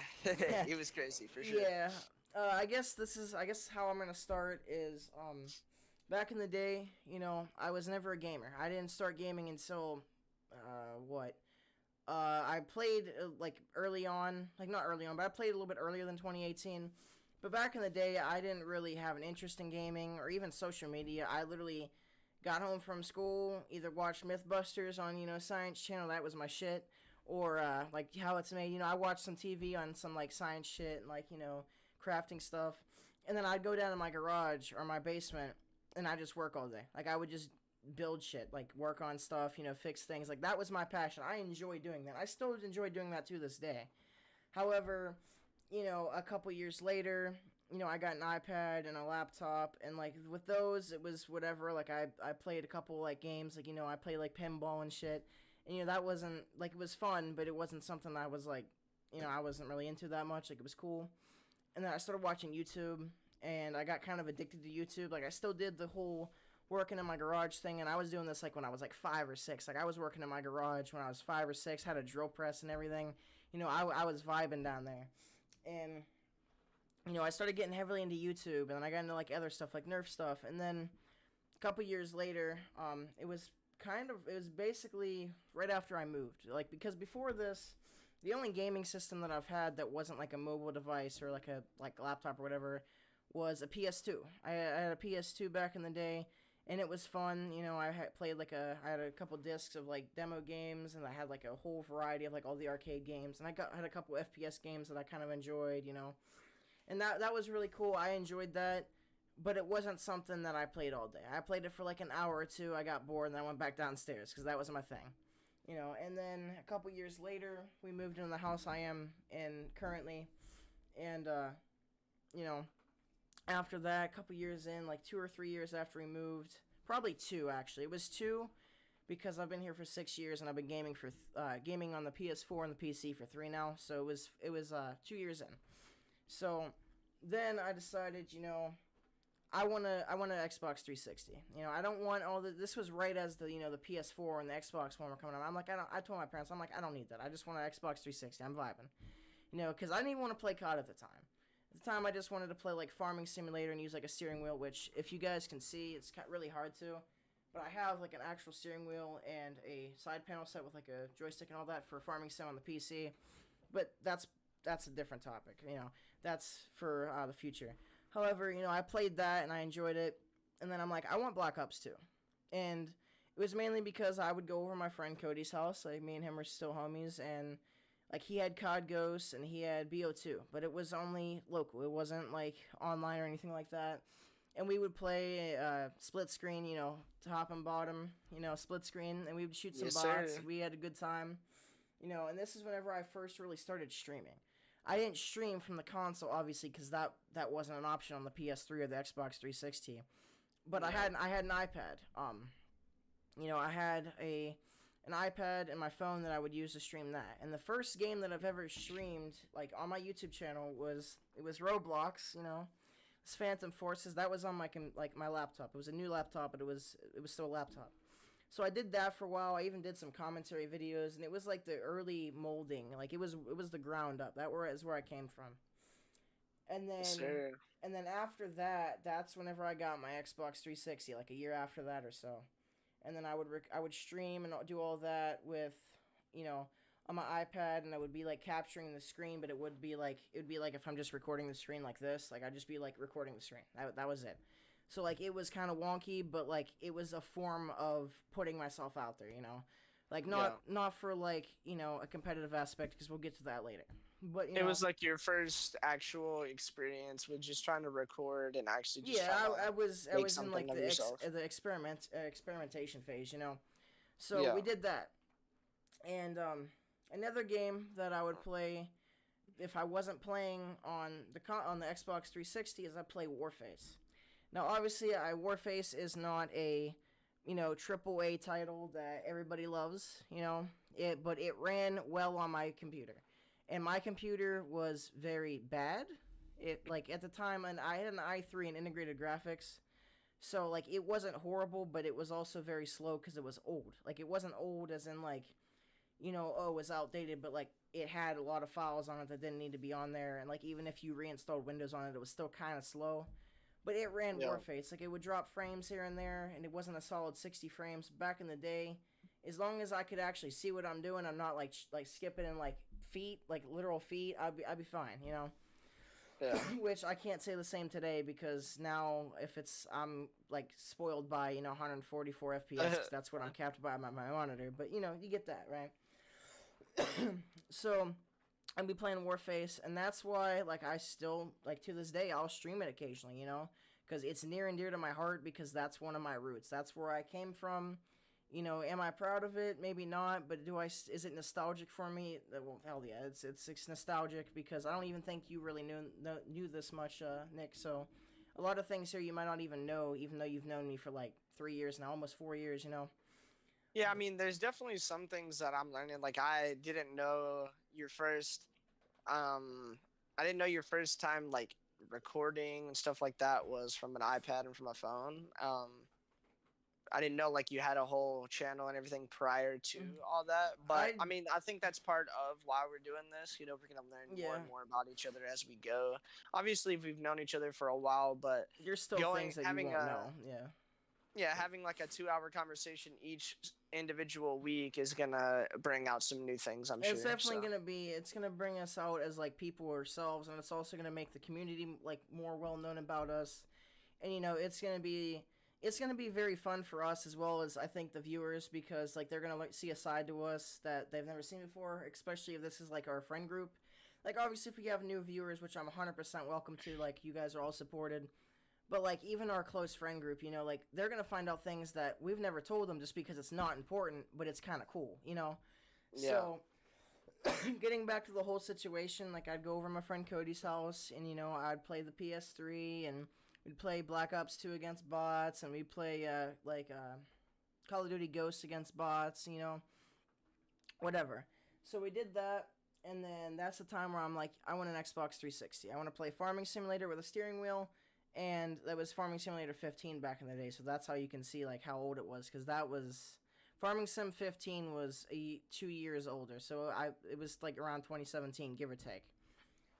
he was crazy for sure.
yeah, I guess how I'm gonna start is back in the day, I was never a gamer. I didn't start gaming until what? I played like early on, like not early on, but I played a little bit earlier than 2018. But back in the day, I didn't really have an interest in gaming or even social media. I literally got home from school, either watched MythBusters on Science Channel, that was my shit, or like how it's made. I watched some TV on some like science shit and like crafting stuff, and then I'd go down to my garage or my basement and I just work all day. Like I would just build shit, like work on stuff, fix things. Like that was my passion. I enjoy doing that. I still enjoy doing that to this day. However, a couple years later, I got an iPad and a laptop, and like with those, it was whatever. Like I played a couple like games, like I played like pinball and shit, and that wasn't like it was fun, but it wasn't something I was like, I wasn't really into that much. Like it was cool, and then I started watching YouTube, and I got kind of addicted to YouTube. Like I still did the whole working in my garage thing, and I was doing this like when I was like 5 or 6. Like I was working in my garage when I was 5 or 6, had a drill press and everything. I was vibing down there, and I started getting heavily into YouTube, and then I got into like other stuff like Nerf stuff, and then a couple years later, it was basically right after I moved. Like because before this, the only gaming system that I've had that wasn't like a mobile device or like a laptop or whatever was a PS2. I had a PS2 back in the day, and it was fun. I had played I had a couple discs of like demo games, and I had like a whole variety of like all the arcade games, and had a couple FPS games that I kind of enjoyed. And that was really cool. I enjoyed that, but it wasn't something that I played all day. I played it for like an hour or two. I got bored, and I went back downstairs because that was my thing. And then a couple years later, we moved into the house I am in currently, and you know, after that, a couple years in, like 2 or 3 years after we moved, probably two actually. It was two because I've been here for 6 years and I've been gaming on the PS4 and the PC for three now. So it was 2 years in. So then I decided, I want an Xbox 360. I don't want all the. This was right as the PS4 and the Xbox One were coming out. I'm like, I told my parents, I'm like, I don't need that. I just want an Xbox 360. I'm vibing, because I didn't even want to play COD at the time. At the time, I just wanted to play like Farming Simulator and use like a steering wheel, which if you guys can see, it's really hard to. But I have like an actual steering wheel and a side panel set with like a joystick and all that for Farming Sim on the PC. But that's a different topic. That's for the future. However, I played that and I enjoyed it, and then I'm like, I want Black Ops 2. And it was mainly because I would go over to my friend Cody's house, like me and him are still homies, and like he had COD Ghosts and he had BO2, but it was only local. It wasn't like online or anything like that. And we would play split screen, top and bottom, split screen, and we would shoot some bots.
Sir.
We had a good time, and this is whenever I first really started streaming. I didn't stream from the console, obviously, because that wasn't an option on the PS3 or the Xbox 360. But I had an iPad. I had an iPad and my phone that I would use to stream that. And the first game that I've ever streamed, like on my YouTube channel, was Roblox. It's Phantom Forces. That was on my laptop. It was a new laptop, but it was still a laptop. So I did that for a while. I even did some commentary videos, and it was like the early molding. Like it was the ground up. That is where I came from. And then after that, that's whenever I got my Xbox 360, like a year after that or so. And then I would stream and do all that with, on my iPad, and I would be like capturing the screen, but it would be like if I'm just recording the screen like this, like I'd just be like recording the screen. That was it. So, like, it was kind of wonky, but, like, it was a form of putting myself out there, Like, not for, like, a competitive aspect, because we'll get to that later. But,
it was, like, your first actual experience with just trying to record and actually just
I was in, like, the experimentation phase, So, we did that. And, another game that I would play if I wasn't playing on the Xbox 360 is I play Warface. Now, obviously, Warface is not a, triple A title that everybody loves, but it ran well on my computer. And my computer was very bad. At the time, and I had an i3 and integrated graphics. So, like, it wasn't horrible, but it was also very slow because it was old. Like, it wasn't old as in, like, it was outdated, but, like, it had a lot of files on it that didn't need to be on there. And, like, even if you reinstalled Windows on it, it was still kind of slow. But it ran Warface. Like, it would drop frames here and there, and it wasn't a solid 60 frames. Back in the day, as long as I could actually see what I'm doing, I'm not, like skipping in, like, feet, like, literal feet, I'd be fine,
Yeah.
Which I can't say the same today, because now, I'm, like, spoiled by, 144 FPS, 'cause that's what I'm capped by my monitor. But, you get that, right? So I'd be playing Warface, and that's why, like, I still, like, to this day, I'll stream it occasionally, because it's near and dear to my heart, because that's one of my roots. That's where I came from. Am I proud of it? Maybe not, but is it nostalgic for me? Well, hell yeah, it's nostalgic, because I don't even think you really knew this much, Nick, so a lot of things here you might not even know, even though you've known me for, like, 3 years now, almost 4 years,
Yeah, I mean, there's definitely some things that I'm learning. Like, I didn't know your first, I didn't know your first time, like, recording and stuff like that was from an iPad and from a phone. I didn't know, like, you had a whole channel and everything prior to all that. But, I mean, I think that's part of why we're doing this. We're going to learn more and more about each other as we go. Obviously, we've known each other for a while, but
there's still things that you won't know. Yeah.
Yeah, having like a 2-hour conversation each individual week is gonna bring out some new things, I'm sure.
It's definitely it's gonna bring us out as, like, people ourselves, and it's also gonna make the community, like, more well known about us. And it's gonna be very fun for us, as well as I think the viewers, because, like, they're gonna, like, see a side to us that they've never seen before, especially if this is, like, our friend group. Like, obviously, if we have new viewers, which I'm 100% welcome to, like, you guys are all supported. But like even our close friend group, you know, like they're gonna find out things that we've never told them just because it's not important, but it's kind of cool, you know.
Yeah.
So getting back to the whole situation, like I'd go over to my friend Cody's house, and you know I'd play the PS3, and we'd play Black Ops 2 against bots, and we'd play Call of Duty Ghosts against bots, you know, whatever. So we did that, and then that's the time where I'm like, I want an Xbox 360. I want to play Farming Simulator with a steering wheel, and that was Farming Simulator 15 back in the day. So that's how you can see like how old it was, because that was Farming Sim 15 was 2 years older. So it was like around 2017, give or take.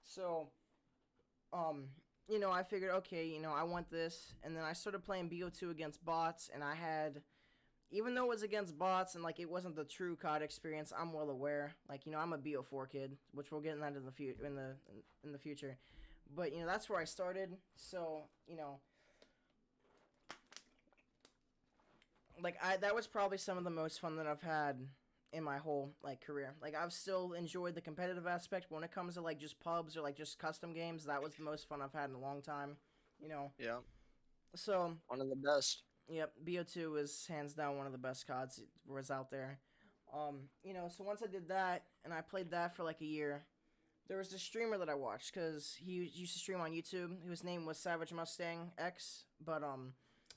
So, you know, I figured, okay, you know, I want this, and then I started playing BO2 against bots, and I had, even though it was against bots and like it wasn't the true COD experience, I'm well aware. Like, you know, I'm a BO4 kid, which we'll get in that in the future. But you know, that's where I started. So you know, like that was probably some of the most fun that I've had in my whole like career. Like I've still enjoyed the competitive aspect, but when it comes to like just pubs or like just custom games, that was the most fun I've had in a long time. You know.
Yeah.
So
One of the best.
yep, BO2 was hands down one of the best CODs was out there. You know, so once I did that and I played that for like a year, there was this streamer that I watched because he used to stream on YouTube. His name was Savage Mustang X, but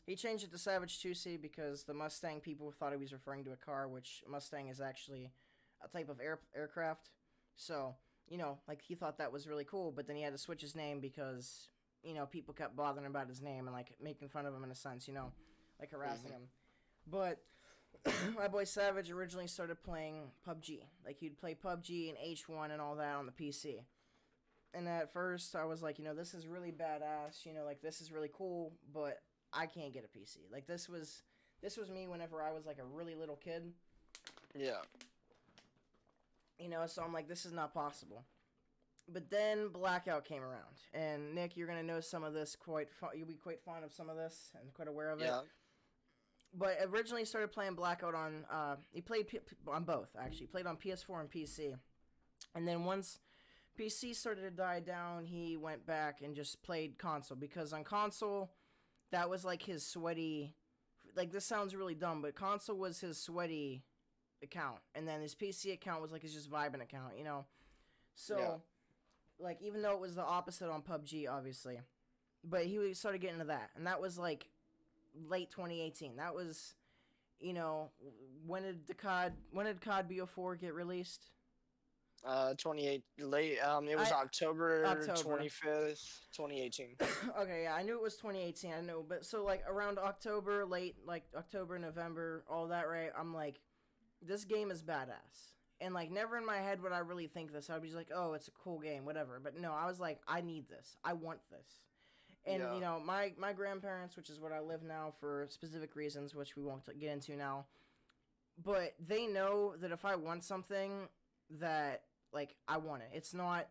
he changed it to Savage 2C because the Mustang people thought he was referring to a car, which Mustang is actually a type of aircraft. So you know, like he thought that was really cool, but then he had to switch his name because you know people kept bothering about his name and like making fun of him in a sense, you know, like harassing him. But my boy Savage originally started playing PUBG. Like he'd play PUBG and H1 and all that on the PC. And at first I was like, you know, this is really badass. You know, like this is really cool, but I can't get a PC. Like this was me whenever I was like a really little kid.
Yeah.
You know, so I'm like, this is not possible. But then Blackout came around, and Nick, you're gonna know some of this you'll be quite fond of some of this and quite aware of it.
Yeah.
But originally started playing Blackout on, he played on both, actually. He played on PS4 and PC. And then once PC started to die down, he went back and just played console. Because on console, that was like his sweaty, like this sounds really dumb, but console was his sweaty account. And then his PC account was like his just vibing account, you know? So, like, even though it was the opposite on PUBG, obviously. But he started getting into that. And that was like late 2018. That was, you know, when did COD BO4 get released?
28 late. It was October 25th, 2018.
Okay, yeah, I knew it was 2018. I know, but so like around October, late like October, November, all that, right? I'm like, this game is badass. And like never in my head would I really think this. I'd be like, oh, it's a cool game, whatever. But no, I was like, I need this. I want this. And, you know, my grandparents, which is where I live now for specific reasons, which we won't get into now, but they know that if I want something that, like, I want it. It's not,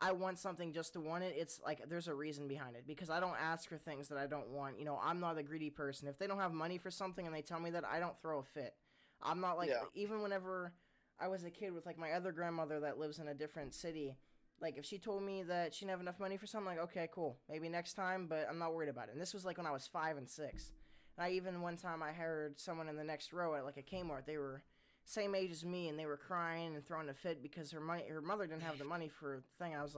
I want something just to want it. It's, like, there's a reason behind it. Because I don't ask for things that I don't want. You know, I'm not a greedy person. If they don't have money for something and they tell me that, I don't throw a fit. I'm not, like, even whenever I was a kid with, like, my other grandmother that lives in a different city, like, if she told me that she didn't have enough money for something, like, okay, cool. Maybe next time, but I'm not worried about it. And this was, like, when I was 5 and 6. And I even, one time, I heard someone in the next row at, like, a Kmart. They were same age as me, and they were crying and throwing a fit because her mother didn't have the money for the thing. I was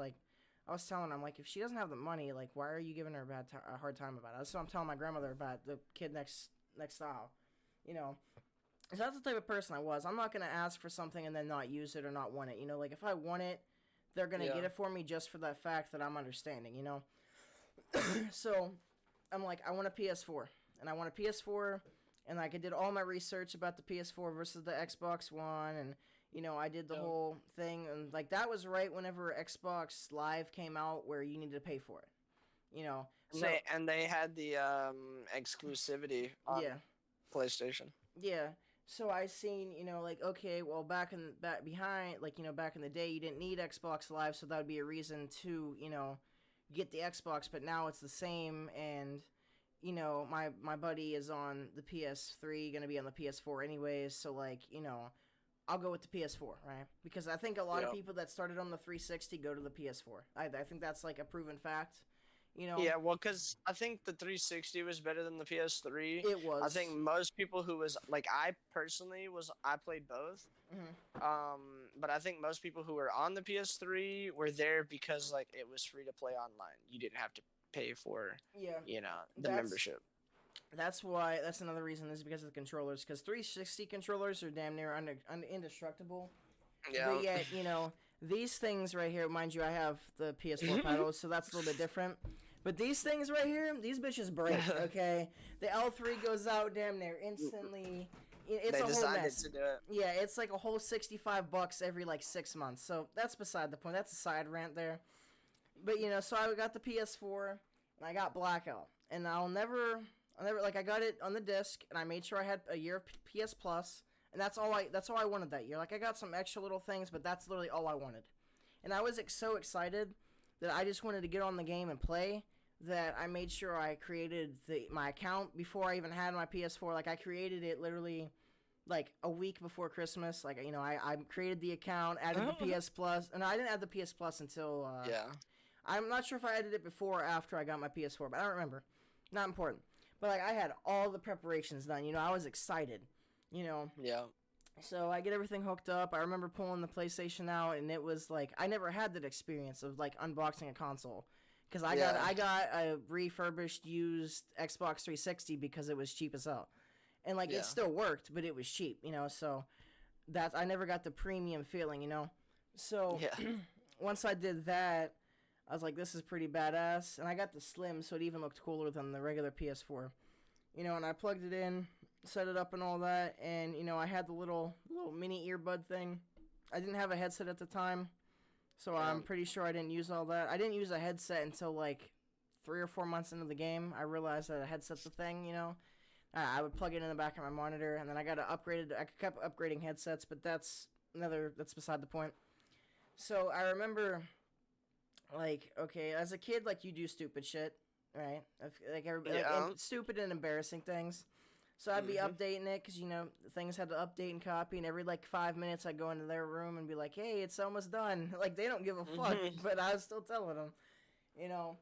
telling her, I'm like, if she doesn't have the money, like, why are you giving her a hard time about it? That's what I'm telling my grandmother about the kid next aisle. You know? So that's the type of person I was. I'm not going to ask for something and then not use it or not want it. You know, like, if I want it, they're going to get it for me just for that fact that I'm understanding, you know? So, I'm like, I want a PS4. And I want a PS4, and like, I did all my research about the PS4 versus the Xbox One, and, you know, I did the whole thing, and, like, that was right whenever Xbox Live came out where you needed to pay for it, you know?
And they had the exclusivity on PlayStation.
Yeah. So I seen, you know, like, okay, well, back in the day, you didn't need Xbox Live, so that would be a reason to, you know, get the Xbox, but now it's the same, and, you know, my buddy is on the PS3, gonna be on the PS4 anyways, so, like, you know, I'll go with the PS4, right? Because I think a lot of people that started on the 360 go to the PS4. I think that's, like, a proven fact. You know,
Yeah, well, because I think the 360 was better than the PS3.
it
I think
was.
most people who was like I personally was I played both.
Hmm.
But I think most people who were on the PS3 were there because like it was free to play online. You didn't have to pay for,
Yeah,
the
that's
membership.
that's why. That's another reason is because of the controllers. Because 360 controllers are damn near indestructible. But
Yeah.
yet, these things right here, mind you, I have the PS4 pedals, so that's a little bit different. But these things right here, these bitches break, okay? The L3 goes out damn near instantly. It's
They
a whole
decided
mess.
to do it.
Yeah, it's like a whole $65 every like 6 months. So that's beside the point. That's a side rant there. But so I got the PS4 and I got Blackout, and I'll never like I got it on the disc, and I made sure I had a year of PS Plus, and that's all I wanted that year. Like I got some extra little things, but that's literally all I wanted. And I was so excited that I just wanted to get on the game and play that I made sure I created my account before I even had my PS4. Like I created it literally like a week before Christmas. Like I created the account, added the PS Plus, and I didn't add the PS Plus until
Yeah.
I'm not sure if I added it before or after I got my PS4, but I don't remember. Not important. But like I had all the preparations done. I was excited. You know,
Yeah.
so I get everything hooked up. I remember pulling the PlayStation out, and it was like I never had that experience of like unboxing a console, because I got a refurbished used Xbox 360 because it was cheap as hell, and like
Yeah.
it still worked, but it was cheap. So that I never got the premium feeling. So
Yeah.
once I did that, I was like, this is pretty badass, and I got the Slim, so it even looked cooler than the regular PS4. And I plugged it in, set it up and all that, and I had the little mini earbud thing. I didn't have a headset at the time, so I'm pretty sure I didn't use all that. I didn't use a headset until like 3 or 4 months into the game. I realized that a headset's a thing. I would plug it in the back of my monitor, and then I got to upgrade it. I kept upgrading headsets, but that's beside the point. So I remember, like, okay, as a kid, like you do stupid shit, right? Like everybody,
Yeah.
and stupid and embarrassing things. So I'd be
Mhm.
updating it because things had to update and copy, and every like 5 minutes I'd go into their room and be like, "Hey, it's almost done." Like they don't give a fuck,
Mhm.
but I was still telling them, you know.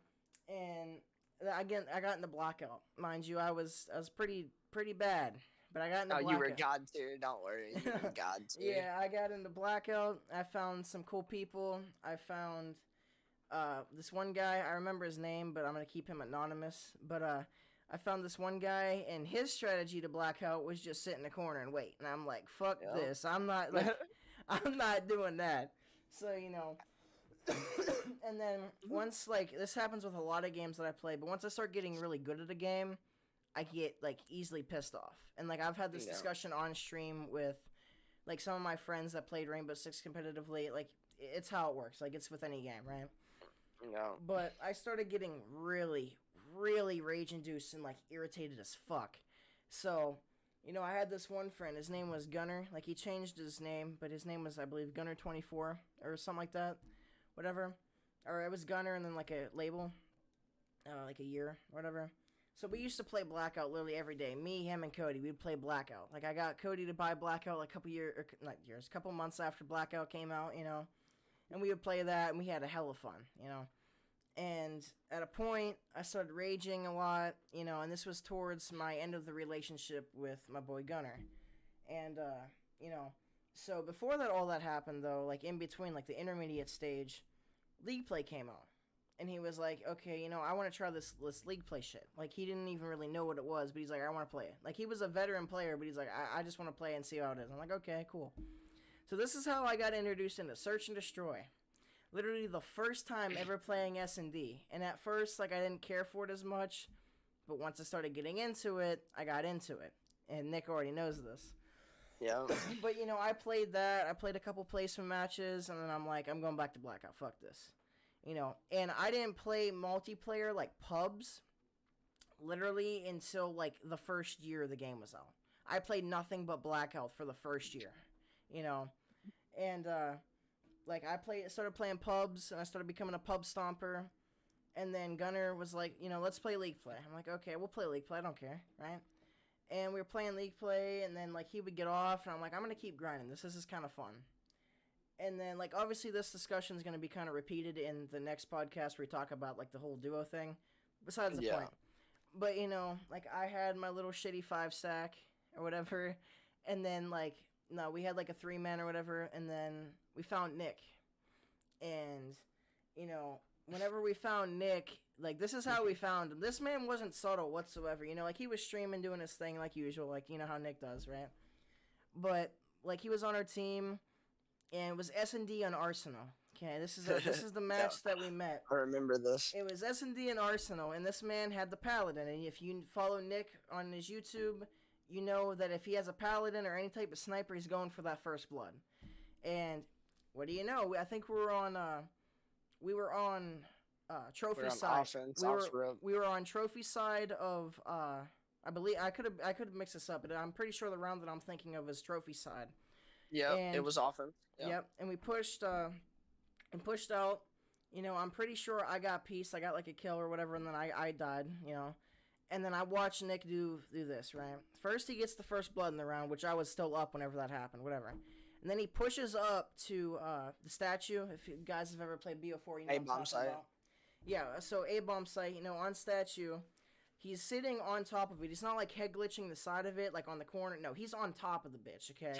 And again, I got into blackout. Mind you, I was pretty bad, but I got into
Oh, you were
blackout.
God tier. Don't worry. You were God tier.
Yeah, I got into blackout. I found some cool people. I found this one guy. I remember his name, but I'm gonna keep him anonymous. But I found this one guy, and his strategy to blackout was just sit in the corner and wait. And I'm like, fuck
Yeah.
this. I'm not like, I'm not doing that. So and then once like this happens with a lot of games that I play, but once I start getting really good at a game, I get like easily pissed off. And like I've had this
Yeah.
discussion on stream with like some of my friends that played Rainbow Six competitively. Like it's how it works. Like it's with any game, right?
Yeah.
But I started getting really, really rage induced and like irritated as fuck. So, I had this one friend. His name was Gunner. Like he changed his name, but his name was I believe Gunner24 or something like that. Whatever. Or it was Gunner and then like a label, like a year, whatever. So we used to play Blackout literally every day. Me, him, and Cody. We'd play Blackout. Like I got Cody to buy Blackout like a couple years, not years, couple months after Blackout came out. And we would play that, and we had a hell of fun. And at a point, I started raging a lot, and this was towards my end of the relationship with my boy Gunner. And, so before all that happened, though, like in between, like the intermediate stage, League Play came out. And he was like, okay, I want to try this League Play shit. Like, he didn't even really know what it was, but he's like, I want to play it. Like, he was a veteran player, but he's like, I just want to play and see how it is. I'm like, okay, cool. So this is how I got introduced into Search and Destroy. Literally the first time ever playing S&D. And at first, like, I didn't care for it as much. But once I started getting into it, I got into it. And Nick already knows this.
Yeah.
But, I played that. I played a couple placement matches. And then I'm like, I'm going back to Blackout. Fuck this. And I didn't play multiplayer, like, pubs. Literally until, like, the first year the game was out. I played nothing but Blackout for the first year. And, like I started playing pubs, and I started becoming a pub stomper. And then Gunner was like, let's play League Play. I'm like, okay, we'll play League Play. I don't care, right? And we were playing League Play, and then like he would get off, and I'm like, I'm gonna keep grinding. This is kind of fun. And then, like, obviously this discussion is going to be kind of repeated in the next podcast where we talk about, like, the whole duo thing. Besides the point. But, you know, like, I had my little shitty 5-stack or whatever. And then, like, no, we had, like, a 3-man or whatever. And then we found Nick. And, you know, whenever we found Nick, like, this is how we found him. This man wasn't subtle whatsoever. You know, like, he was streaming, doing his thing like usual. Like, you know how Nick does, right? But, like, he was on our team. And it was S&D on Arsenal. Okay, this is the match that we met.
I remember this.
It was S&D and Arsenal, and this man had the Paladin. And if you follow Nick on his YouTube, you know that if he has a Paladin or any type of sniper, he's going for that first blood. And what do you know? I think we were on trophy side.
Offense,
we were on trophy side of I believe I could have mixed this up, but I'm pretty sure the round that I'm thinking of is trophy side.
Yeah, it was offense.
Yep, and we pushed out. You know, I'm pretty sure I got peace. I got like a kill or whatever, and then I died. You know, and then I watched Nick do this. Right, first he gets the first blood in the round, which I was still up whenever that happened. Whatever, and then he pushes up to the statue. If you guys have ever played BO4, you know
A-bomb site.
About. Yeah, so A-bomb site. You know, on statue. He's sitting on top of it. He's not like head glitching the side of it, like on the corner. No, he's on top of the bitch, okay?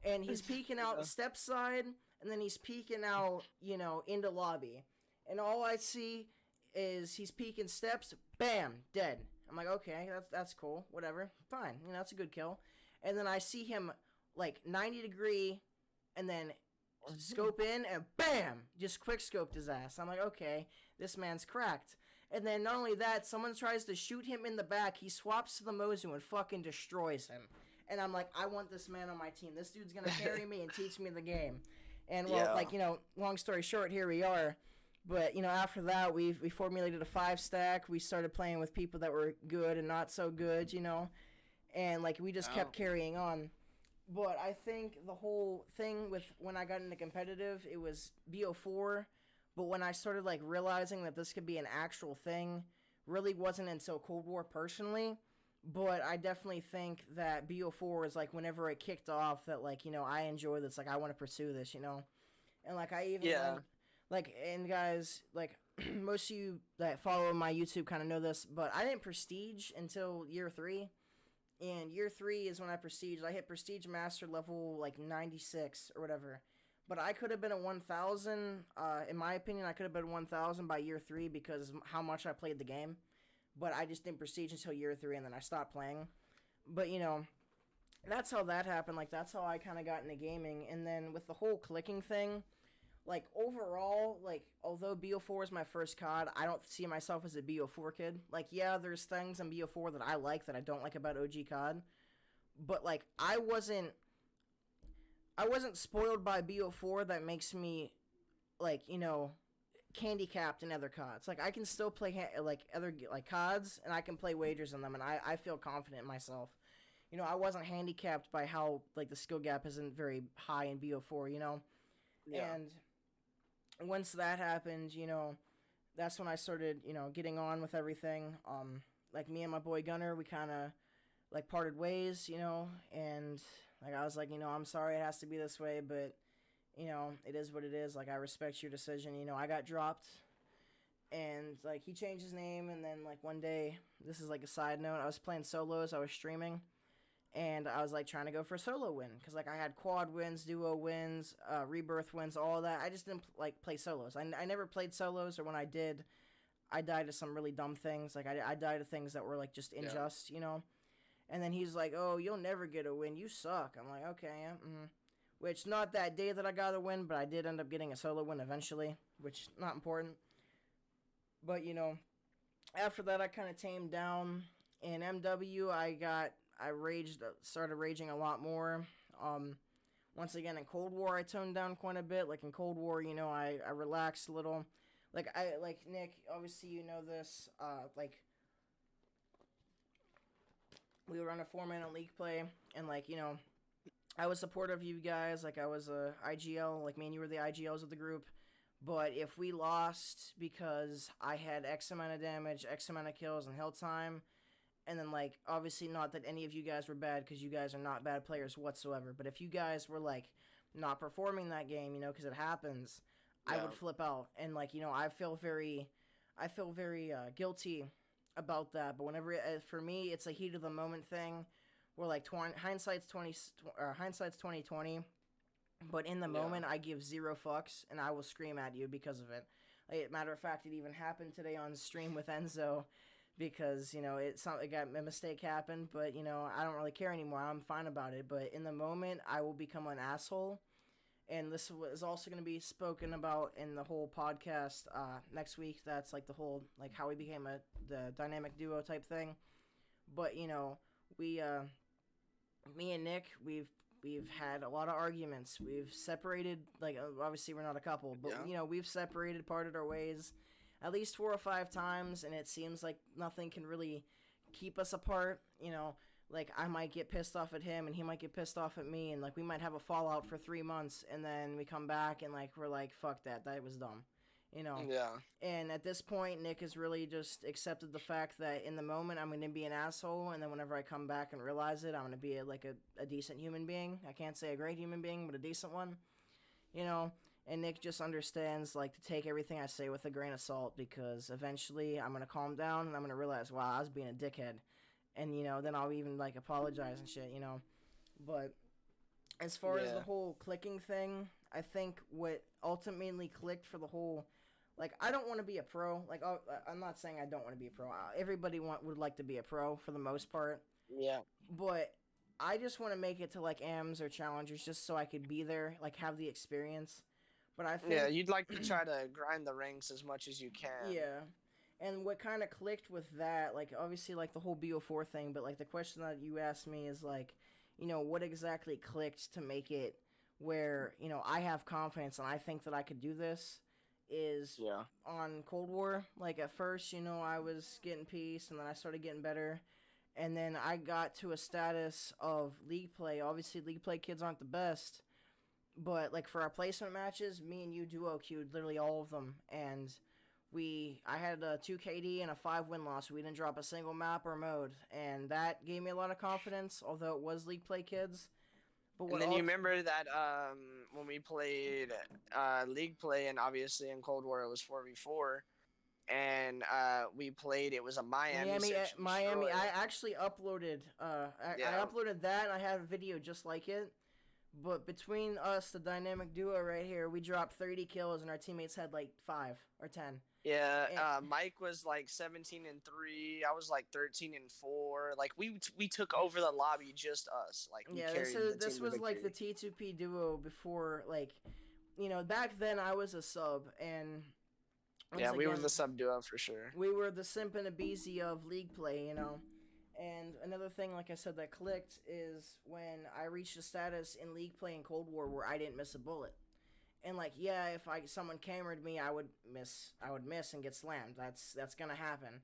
And he's peeking out the step side, and then he's peeking out, you know, into lobby. And all I see is he's peeking steps, bam, dead. I'm like, okay, that's cool, whatever, fine. You know, that's a good kill. And then I see him, like, 90 degree, and then scope in, and bam, just quick scoped his ass. I'm like, okay, this man's cracked. And then not only that, someone tries to shoot him in the back. He swaps to the Mozu and fucking destroys him. And I'm like, I want this man on my team. This dude's going to carry me and teach me the game. And, well, like, you know, long story short, here we are. But, you know, after that, we formulated a 5-stack. We started playing with people that were good and not so good, you know. And, like, we just kept carrying on. But I think the whole thing with when I got into competitive, it was BO4. But when I started, like, realizing that this could be an actual thing, really wasn't until Cold War personally. But I definitely think that BO4 is, like, whenever it kicked off that, like, you know, I enjoy this. Like, I want to pursue this, you know? And, like, I even, and guys, like, most of you that follow my YouTube kind of know this, but I didn't prestige until year 3. And year 3 is when I prestige. I hit prestige master level, like, 96 or whatever. But I could have been at 1,000. In my opinion, I could have been 1,000 by year 3 because of how much I played the game. But I just didn't prestige until year 3, and then I stopped playing. But, you know, that's how that happened. Like, that's how I kind of got into gaming. And then with the whole clicking thing, like, overall, like, although BO4 is my first COD, I don't see myself as a BO4 kid. Like, yeah, there's things in BO4 that I like that I don't like about OG COD. But, like, I wasn't spoiled by BO4 that makes me, like, you know, handicapped in other CODs. Like, I can still play, other, like, CODs, and I can play wagers in them, and I feel confident in myself. You know, I wasn't handicapped by how, like, the skill gap isn't very high in BO4, you know? Yeah. And once that happened, you know, that's when I started, you know, getting on with everything. Like, me and my boy Gunner, we kind of, like, parted ways, you know, and... Like, I was like, you know, I'm sorry it has to be this way, but, you know, it is what it is. Like, I respect your decision. You know, I got dropped, and, like, he changed his name, and then, like, one day, this is, like, a side note, I was playing solos, I was streaming, and I was, like, trying to go for a solo win, because, like, I had quad wins, duo wins, rebirth wins, all that. I just didn't, like, play solos. I never played solos, or when I did, I died to some really dumb things. Like, I died to things that were, like, just unjust, you know? And then he's like, oh, you'll never get a win. You suck. I'm like, okay, yeah. Mm-hmm. Which, not that day that I got a win, but I did end up getting a solo win eventually, which, not important. But, you know, after that, I kind of tamed down. In MW, I started raging a lot more. Once again, in Cold War, I toned down quite a bit. Like, in Cold War, you know, I relaxed a little. Like, Nick, obviously, you know this, we were on a 4-man on league play, and, like, you know, I was supportive of you guys. Like, I was a IGL. Like, me and you were the IGLs of the group. But if we lost because I had X amount of damage, X amount of kills, and hill time, and then, like, obviously not that any of you guys were bad, because you guys are not bad players whatsoever, but if you guys were, like, not performing that game, because it happens, I
Yeah.
would flip out. And like, I feel very guilty about that. But whenever for me, it's a heat of the moment thing, where like hindsight's 2020. But in the
Yeah.
moment, I give zero fucks, and I will scream at you because of it. Like, matter of fact, it even happened today on stream with Enzo, because it got a mistake happened, but I don't really care anymore. I'm fine about it. But in the moment, I will become an asshole, and this is also going to be spoken about in the whole podcast next week. That's like the whole like how we became the dynamic duo type thing. But we me and Nick, we've had a lot of arguments. We've separated, like, obviously we're not a couple, but
Yeah.
we've separated, parted our ways at least 4 or 5 times, and it seems like nothing can really keep us apart. Like, I might get pissed off at him and he might get pissed off at me, and like we might have a fallout for 3 months, and then we come back and like we're like, fuck that was dumb.
Yeah.
And at this point, Nick has really just accepted the fact that in the moment I'm going to be an asshole, and then whenever I come back and realize it, I'm going to be a decent human being. I can't say a great human being, but a decent one. And Nick just understands, like, to take everything I say with a grain of salt, because eventually I'm going to calm down and I'm going to realize, wow, I was being a dickhead. And, then I'll even, like, apologize and shit. But as far as the whole clicking thing, I think what ultimately clicked for the whole, like, I don't want to be a pro. Like, I'm not saying I don't want to be a pro. Everybody would like to be a pro for the most part.
Yeah.
But I just want to make it to, like, AMs or challengers just so I could be there, like, have the experience. But I think...
Yeah, you'd like to try to grind the ranks as much as you can.
Yeah. And what kind of clicked with that, like, obviously, like, the whole BO4 thing, but, like, the question that you asked me is, like, what exactly clicked to make it where, I have confidence and I think that I could do this is on Cold War. Like, at first, I was getting peace, and then I started getting better. And then I got to a status of league play. Obviously, league play kids aren't the best. But, like, for our placement matches, me and you duo queued literally all of them. And I had a 2 KD and a 5 win-loss. We didn't drop a single map or mode. And that gave me a lot of confidence, although it was league play kids.
But and then you remember that when we played league play, and obviously in Cold War it was 4v4, and we played, it was a Miami.
Miami. I actually uploaded. I uploaded that, and I had a video just like it. But between us, the dynamic duo right here, we dropped 30 kills, and our teammates had like 5 or 10.
Yeah, Mike was like 17-3. I was like 13-4. Like we took over the lobby, just us. Like we carried the team.
This was like the T2P duo before, like, back then I was a sub, and
we were the sub duo for sure.
We were the Simp and Abizi of league play, And another thing, like I said, that clicked is when I reached a status in league play in Cold War where I didn't miss a bullet. And like, yeah, if someone camered me, I would miss and get slammed. That's gonna happen.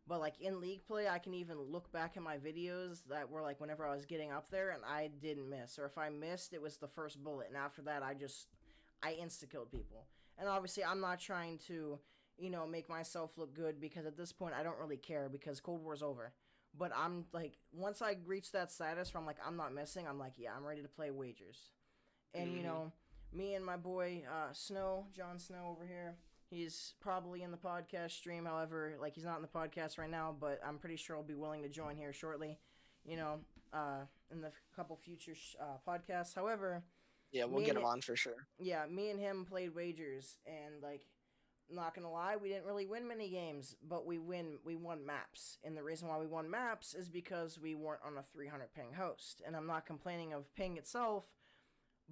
But like in league play, I can even look back at my videos that were like whenever I was getting up there and I didn't miss, or if I missed, it was the first bullet, and after that, I insta killed people. And obviously, I'm not trying to, make myself look good, because at this point, I don't really care, because Cold War's over. But I'm like, once I reach that status where I'm like, I'm not missing, I'm like, yeah, I'm ready to play wagers. And me and my boy Jon Snow over here, he's probably in the podcast stream. However, like, he's not in the podcast right now, but I'm pretty sure he'll be willing to join here shortly, in the couple future podcasts. However,
yeah, we'll get him on for sure.
Yeah, me and him played wagers, and like, not gonna lie, we didn't really win many games, but we won maps. And the reason why we won maps is because we weren't on a 300 ping host. And I'm not complaining of ping itself,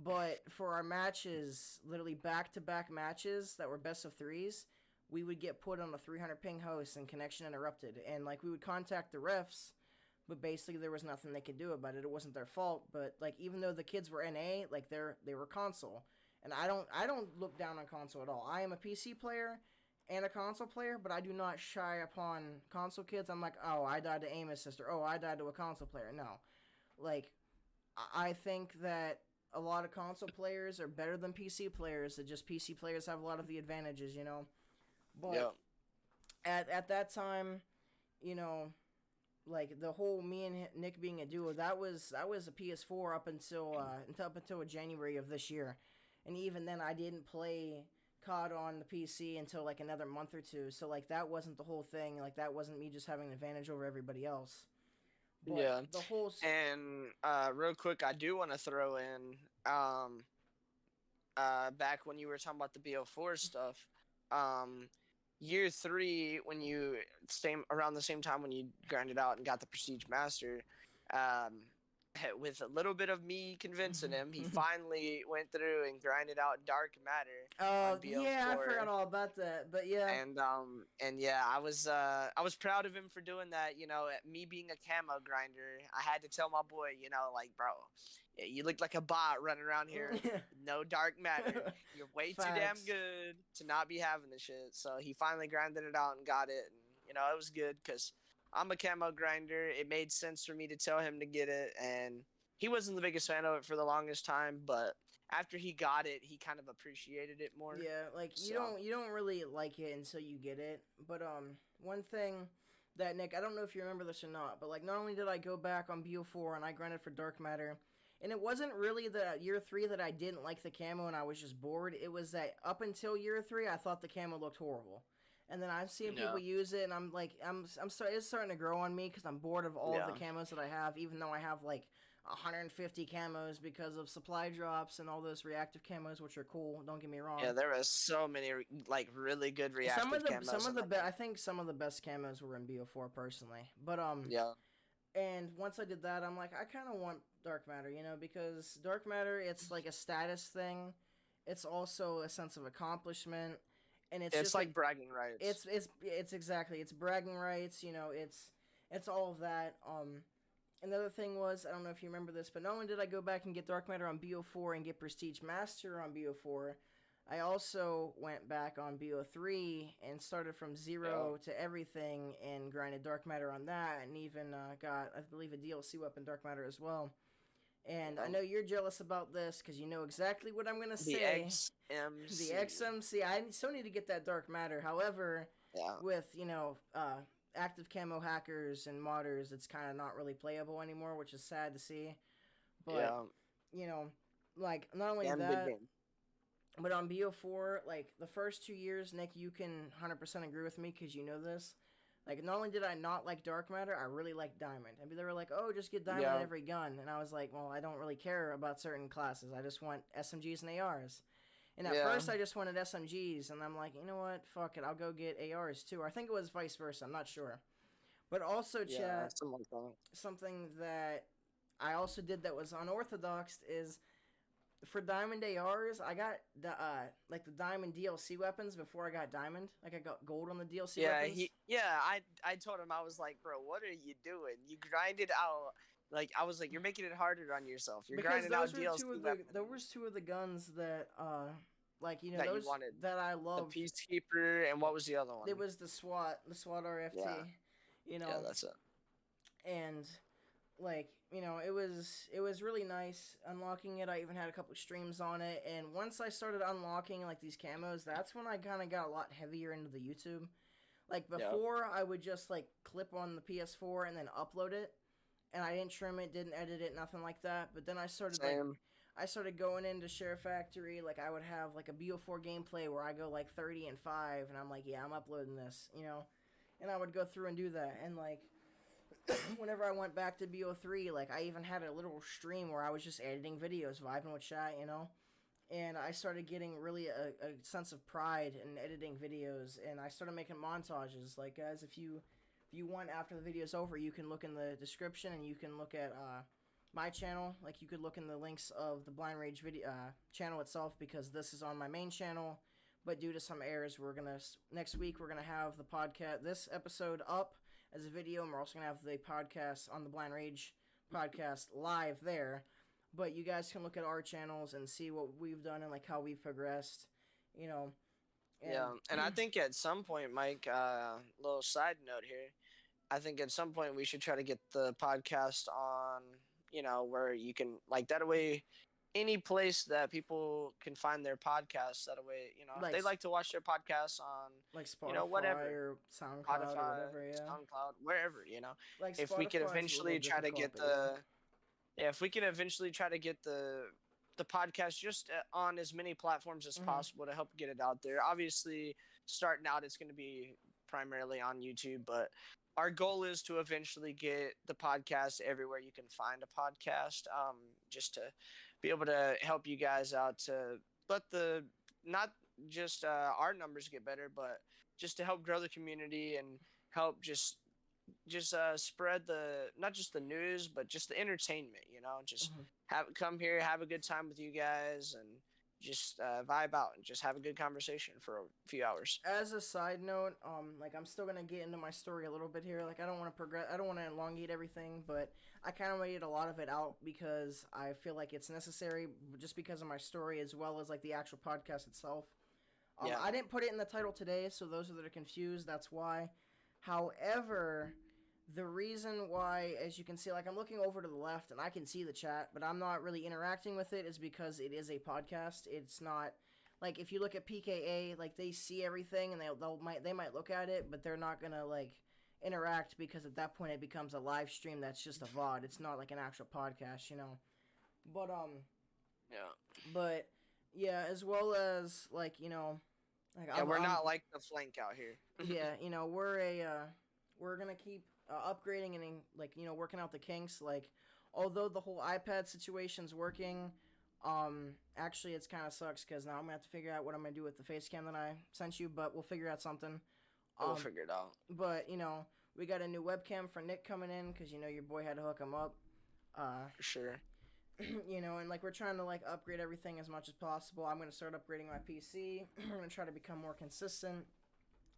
but for our matches, literally back-to-back matches that were best of 3s, we would get put on a 300 ping host and connection interrupted. And like, we would contact the refs, but basically there was nothing they could do about it. It wasn't their fault. But like, even though the kids were NA, like, they were console. And I don't look down on console at all. I am a PC player and a console player, but I do not shy upon console kids. I'm like, oh, I died to aim assist, or oh, I died to a console player. No. Like, I think that a lot of console players are better than PC players. That just PC players have a lot of the advantages, But at that time, like the whole me and Nick being a duo, that was a PS4 up until January of this year, and even then I didn't play COD on the PC until like another month or two. So like that wasn't the whole thing. Like that wasn't me just having an advantage over everybody else. But
Yeah.
the whole
And real quick, I do want to throw in back when you were talking about the BO4 stuff. Um, year three, when you same around the same time when you grinded out and got the Prestige Master, um, with a little bit of me convincing him, he finally went through and grinded out Dark Matter on
yeah, I forgot
BO4.
all about that. But yeah,
And yeah, I was proud of him for doing that. You know, me being a camo grinder, I had to tell my boy, you know, like, bro, you look like a bot running around here. No dark matter. You're way too damn
Facts.
good to not be having the shit. So he finally grinded it out and got it, and you know, it was good because I'm a camo grinder. It made sense for me to tell him to get it, and he wasn't the biggest fan of it for the longest time, but after he got it, he kind of appreciated it more.
Yeah, like
So
you don't really like it until you get it. But one thing that Nick, I don't know if you remember this or not, but like not only did I go back on BO4 and I grinded for Dark Matter, and it wasn't really the year 3 that I didn't like the camo and I was just bored. It was that up until year 3 I thought the camo looked horrible. And then I've seen
yeah,
people use it and I'm like it's starting to grow on me cuz I'm bored of all of the
yeah.
camos that I have, even though I have like 150 camos because of supply drops and all those reactive camos, which are cool. Don't get me
Yeah,
wrong.
there was so many like really good reactive camos in that game.
I think some of the best camos were in BO4 personally. But
Yeah,
and once I did that, I'm like I kind of want Dark Matter, you know, because Dark Matter it's like a status thing. It's also a sense of accomplishment, and it's
it's
just
like
like
bragging rights.
it's exactly it's bragging rights. You know, it's all of that. Another thing was, I don't know if you remember this, but not only did I go back and get Dark Matter on BO4 and get Prestige Master on BO4, I also went back on BO3 and started from
Yeah,
zero to everything and grinded Dark Matter on that, and even got, I believe, a DLC weapon Dark Matter as well. And I
yeah.
know you're jealous about this because you know exactly what I'm going to
The
say. The
XMC.
XMC, I still need to get that Dark Matter. However,
Yeah,
with, active camo hackers and modders, it's kind of not really playable anymore, which is sad to see. But,
yeah.
you know, like, not only
Damn good
that,
game.
but on BO4, like, the first 2 years, Nick, you can 100% agree with me because you know this. Like, not only did I not like Dark Matter, I really liked Diamond. And they were like, oh, just get Diamond in
Yeah,
every gun. And I was like, well, I don't really care about certain classes. I just want SMGs and ARs. And at
yeah,
first, I just wanted SMGs, and I'm like, you know what? Fuck it, I'll go get ARs too. Or I think it was vice versa. I'm not sure. But also,
yeah.
chat,
Something like that.
something that I also did that was unorthodox is for Diamond ARs, I got the like the Diamond DLC weapons before I got Diamond. Like I got gold on the DLC
Yeah,
weapons.
I told him, I was like, bro, what are you doing? You grinded out. Like I was like, you're making it harder on yourself. You're
Because
grinding out
those were
DLC
those were
weapons
two of the guns that like
that you
those
wanted.
that I
The
love.
Peacekeeper, and what was the other one?
It was the SWAT
Yeah,
RFT, you
yeah,
know,
that's it.
and like it was really nice unlocking it. I even had a couple streams on it, and once I started unlocking like these camos, that's when I kind of got a lot heavier into the YouTube. Like
Yeah,
before, I would just like clip on the PS4 and then upload it, and I didn't trim it, didn't edit it, nothing like that. But then
same.
I started going into Share Factory. Like I would have like a BO4 gameplay where I go like 30 and 5, and I'm like, yeah, I'm uploading this, you know. And I would go through and do that, and like whenever I went back to BO3, like I even had a little stream where I was just editing videos, vibing with chat, you know. And I started getting really a sense of pride in editing videos, and I started making montages. Like guys, if you want after the video's over, you can look in the description and you can look at my channel. Like you could look in the links of the Blind Rage video channel itself because this is on my main channel. But due to some errors, next week we're gonna have the podcast this episode up as a video, and we're also gonna have the podcast on the Blind Rage podcast live there. But you guys can look at our channels and see what we've done and like how we've progressed, you know. And
Yeah, and I think at some point, Mike, little side note here, I think at some point we should try to get the podcast on, you know, where you can like that way. any place that people can find their podcasts. That way, if
like
they like to watch their podcasts on,
like Spotify
whatever,
or SoundCloud or
Spotify,
whatever. Yeah,
SoundCloud, wherever,
like
if we can
Spotify is a little
eventually try to
difficult,
get
but yeah.
if we can eventually try to get the podcast just on as many platforms as
Hmm.
possible to help get it out there. Obviously, starting out, it's going to be primarily on YouTube, but our goal is to eventually get the podcast everywhere you can find a podcast, just to be able to help you guys out to let the not just our numbers get better, but just to help grow the community and help just spread the not just the news but just the entertainment, just
Hmm.
have come here, have a good time with you guys, and just vibe out and just have a good conversation for a few hours.
As a side note, like I'm still gonna get into my story a little bit here. Like I don't want to progress. I don't want to elongate everything, but I kind of made a lot of it out because I feel like it's necessary, just because of my story as well as like the actual podcast itself.
Yeah.
I didn't put it in the title today, so those that are confused, that's why. However, the reason why, as you can see, like I'm looking over to the left and I can see the chat, but I'm not really interacting with it, is because it is a podcast. It's not like if you look at PKA, like they see everything and they might look at it, but they're not gonna like interact, because at that point it becomes a live stream that's just a VOD. It's not like an actual podcast. But
Yeah.
but yeah, as well as like like
Yeah, we're not like the flank out here.
yeah, we're gonna keep upgrading and like working out the kinks. Like, although the whole iPad situation's working, actually it's kind of sucks because now I'm gonna have to figure out what I'm gonna do with the face cam that I sent you. But we'll figure out something.
We'll figure it out.
But we got a new webcam for Nick coming in because your boy had to hook him up.
For sure.
And like we're trying to like upgrade everything as much as possible. I'm gonna start upgrading my PC. I'm gonna try to become more consistent.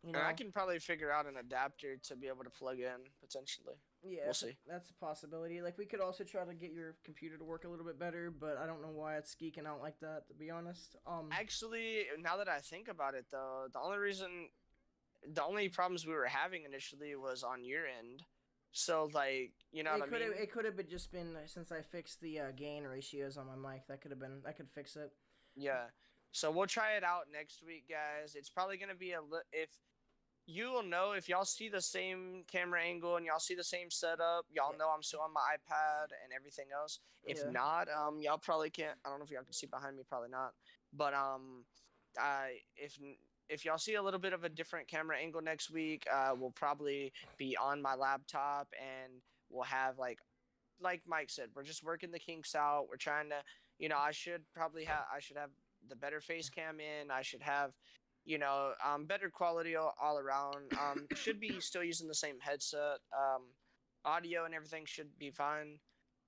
And I can probably figure out an adapter to be able to plug in potentially.
Yeah,
we'll see.
That's a possibility. Like we could also try to get your computer to work a little bit better, but I don't know why it's geeking out like that, to be honest.
Actually, now that I think about it, though, the only problems we were having initially was on your end. So, like, you know what I mean?
It could have just been since I fixed the gain ratios on my mic. That could fix it.
Yeah. So we'll try it out next week, guys. It's probably gonna be if you will know if y'all see the same camera angle and y'all see the same setup. Y'all know I'm still on my iPad and everything else. If not, y'all probably can't. I don't know if y'all can see behind me. Probably not. But if y'all see a little bit of a different camera angle next week, we'll probably be on my laptop and we'll have like Mike said, we're just working the kinks out. We're trying to, I should have the better face cam in. I should have better quality all around. Should be still using the same headset. Audio and everything should be fine.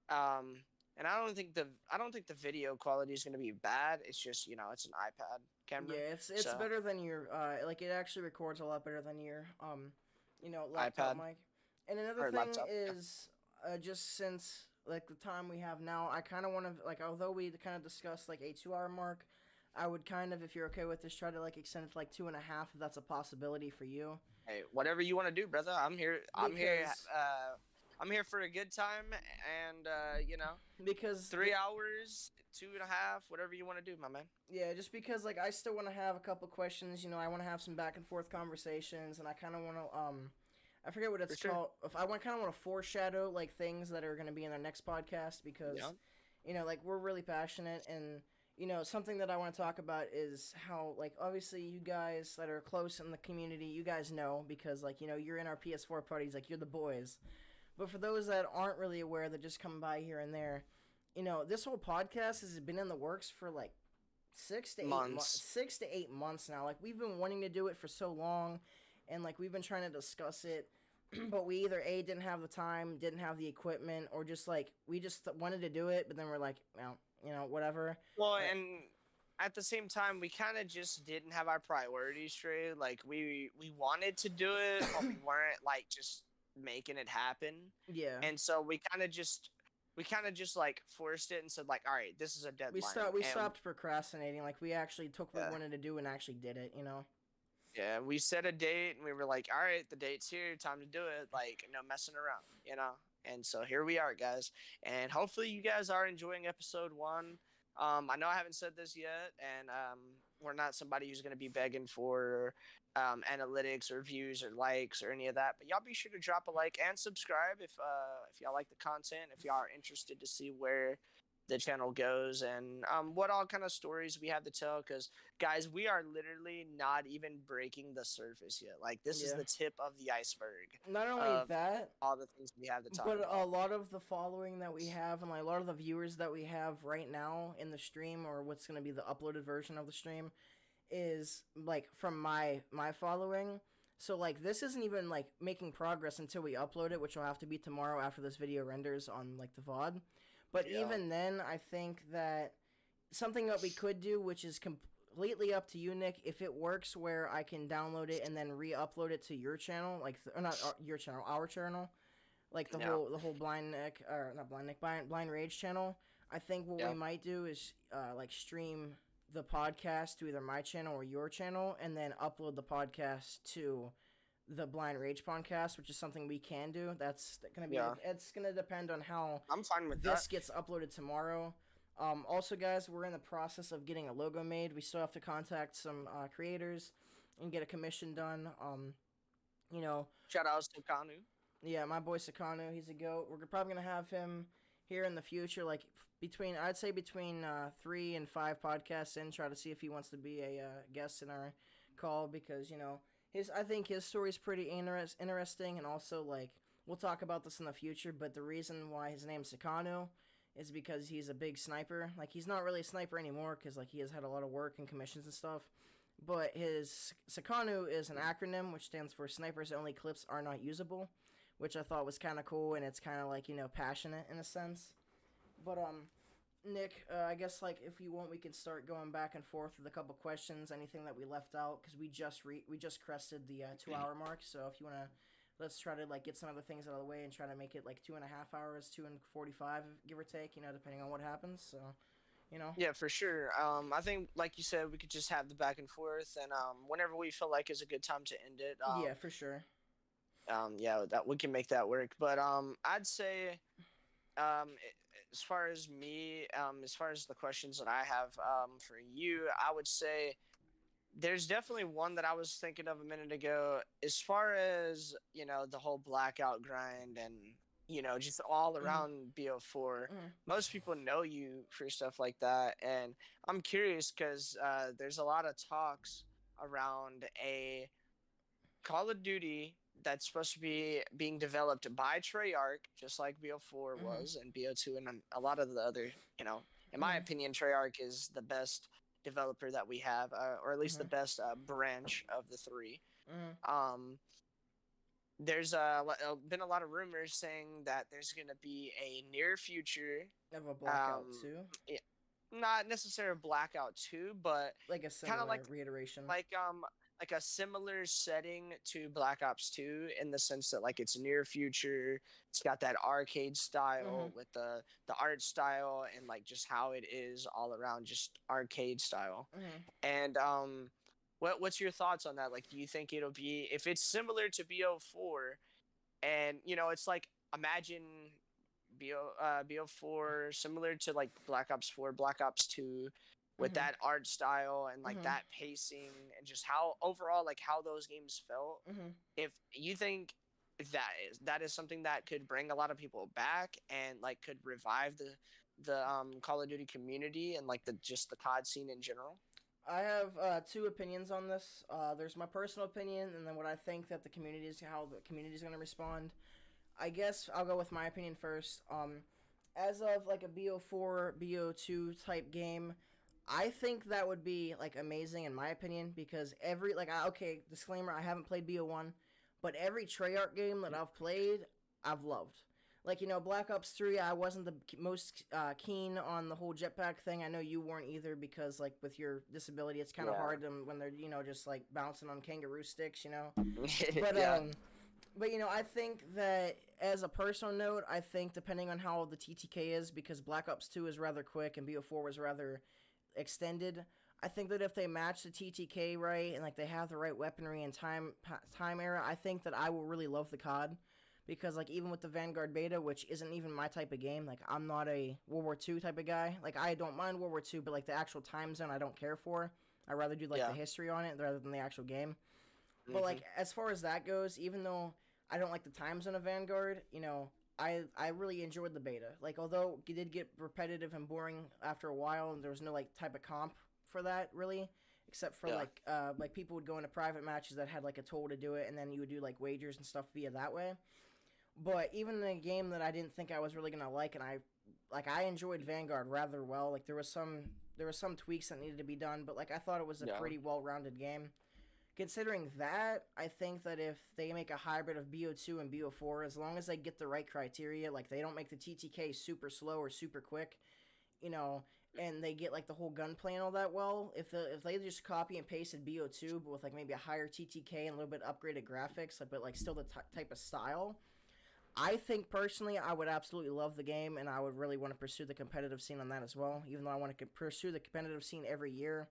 And I don't think the video quality is going to be bad. It's just it's an iPad camera.
Yeah, it's better than your like it actually records a lot better than your laptop
iPad.
mic. And another thing
laptop,
is just since like the time we have now, I kind of want to like, although we kind of discussed like a 2 hour mark, I would kind of, if you're okay with this, try to like extend it to like 2.5 if that's a possibility for you.
Hey, whatever you want to do, brother. I'm here. I'm here. I'm here for a good time, and
because
3 hours, 2.5, whatever you want to do, my man.
Yeah, just because like I still want to have a couple questions. I want to have some back and forth conversations, and I kind of want to I forget what it's called. If I kind of want to foreshadow like things that are going to be in our next podcast, because like we're really passionate, and something that I want to talk about is how, like, obviously you guys that are close in the community, you guys know, because like you're in our PS4 parties, like you're the boys. But for those that aren't really aware, that just come by here and there, this whole podcast has been in the works for like 6 to 8 months now. Like we've been wanting to do it for so long, and like we've been trying to discuss it, but we either didn't have the time, didn't have the equipment, or just like we just wanted to do it, but then we're like, well, whatever.
Well, and at the same time, we kind of just didn't have our priorities straight. Like we wanted to do it, but we weren't like just making it happen.
Yeah.
And so we kind of just like forced it and said like, all right, this is a deadline.
We stopped procrastinating. Like we actually took what we wanted to do and actually did it.
Yeah, we set a date and we were like, all right, the date's here, time to do it. Like, no messing around. And so here we are, guys. And hopefully you guys are enjoying episode 1. I know I haven't said this yet, and we're not somebody who's going to be begging for analytics or views or likes or any of that. But y'all be sure to drop a like and subscribe if y'all like the content, if y'all are interested to see where the channel goes and what all kind of stories we have to tell. Because guys, we are literally not even breaking the surface yet. Like this is
Yeah.
the tip of the iceberg
Not only
of
that,
all the things we have to talk
but a
about.
lot of the following that we have and like a lot of the viewers that we have right now in the stream, or what's going to be the uploaded version of the stream, is like from my following. So like this isn't even like making progress until we upload it, which will have to be tomorrow after this video renders on like the VOD. But
Yeah.
even then, I think that something that we could do, which is completely up to you, Nick, if it works, where I can download it and then re-upload it to your channel, like or not your channel, our channel, like
Yeah.
the whole blind Nick or not blind Nick, blind Rage channel. I think what
Yeah.
we might do is like stream the podcast to either my channel or your channel, and then upload the podcast to the Blind Rage podcast, which is something we can do. That's gonna be
Yeah.
it's gonna depend on how
I'm fine with that.
this gets uploaded tomorrow. Also, guys, we're in the process of getting a logo made. We still have to contact some creators and get a commission done. You know,
Shout outs to Kanu.
yeah, my boy Sakano, he's a goat. We're probably gonna have him here in the future, like between I'd say between 3 and 5 podcasts in, try to see if he wants to be a guest in our call, because his I think his story is pretty interesting, and also like we'll talk about this in the future. But the reason why his name's Sakano is because he's a big sniper. Like he's not really a sniper anymore because like he has had a lot of work and commissions and stuff. But his Sakanu is an acronym which stands for Snipers Only Clips Are Not Usable, which I thought was kind of cool, and it's kind of like passionate in a sense. But Nick, I guess like if you want, we can start going back and forth with a couple questions, anything that we left out, because we just crested the 2 hour mark. So if you wanna, let's try to like get some other things out of the way and try to make it like 2.5 hours, 2 and 45, give or take, depending on what happens. So, you know.
Yeah, for sure. I think, like you said, we could just have the back and forth, and whenever we feel like is a good time to end it.
Yeah, for sure.
Yeah, that we can make that work. But I'd say, um, as far as me, as far as the questions that I have for you, I would say there's definitely one that I was thinking of a minute ago. As far as the whole blackout grind and just all
Mm-hmm.
around BO4,
Mm-hmm.
most people know you for stuff like that, and I'm curious because there's a lot of talks around a Call of Duty that's supposed to be being developed by Treyarch, just like BO4
Mm-hmm.
was, and BO2, and a lot of the other, in my
Mm-hmm.
opinion, Treyarch is the best developer that we have, or at least the
Mm-hmm.
best branch of the three.
Mm-hmm.
Um, there's been a lot of rumors saying that there's going to be a near future,
Have a blackout
um,
too,
yeah, not necessarily Blackout 2, but
like a
kind of
similar reiteration.
like um like a similar setting to Black Ops 2 in the sense that like it's near future. It's got that arcade
Mm-hmm.
style with the art style and like just how it is all around just arcade style.
Mm-hmm.
And what's your thoughts on that? Like do you think it'll be if it's similar to BO4 and it's like imagine BO4 similar to like Black Ops 4, Black Ops 2 with
Mm-hmm.
that art style and like
Mm-hmm.
that pacing and just how overall like how those games felt.
Mm-hmm.
If you think that is something that could bring a lot of people back and like could revive the Call of Duty community and like the just the COD scene in general.
I have two opinions on this. There's my personal opinion, and then what I think that how the community is going to respond. I guess I'll go with my opinion first. As of like a BO4, BO2 type game, I think that would be like amazing in my opinion, because okay, disclaimer, I haven't played BO1, but every Treyarch game that I've played, I've loved. Like Black Ops 3, I wasn't the most keen on the whole jetpack thing. I know you weren't either, because like with your disability, it's kind of
Yeah.
hard when they're just like bouncing on kangaroo sticks. But
Yeah.
but I think that as a personal note, I think depending on how the TTK is, because Black Ops 2 is rather quick and BO4 was rather extended. I think that if they match the TTK right and like they have the right weaponry and time era, I think that I will really love the COD, because like even with the Vanguard beta, which isn't even my type of game, like I'm not a World War II type of guy. Like I don't mind World War II, but like the actual time zone I don't care for. I rather do like the
Yeah.
history on it rather than the actual game. But
Hmm.
like as far as that goes, even though I don't like the time zone of Vanguard, I really enjoyed the beta. Like although it did get repetitive and boring after a while, and there was no like type of comp for that really, except for
Yeah.
like people would go into private matches that had like a tool to do it, and then you would do like wagers and stuff via that way. But even in a game that I didn't think I was really gonna like, and I enjoyed Vanguard rather well. Like there was some tweaks that needed to be done, but like I thought it was a
Yeah.
pretty well rounded game. Considering that, I think that if they make a hybrid of BO2 and BO4, as long as they get the right criteria, like they don't make the TTK super slow or super quick, you know, and they get like the whole gunplay and all that well, if they just copy and pasted BO2 but with like maybe a higher TTK and a little bit upgraded graphics, but like still the type of style, I think personally I would absolutely love the game, and I would really want to pursue the competitive scene on that as well, even though I want to pursue the competitive scene every year.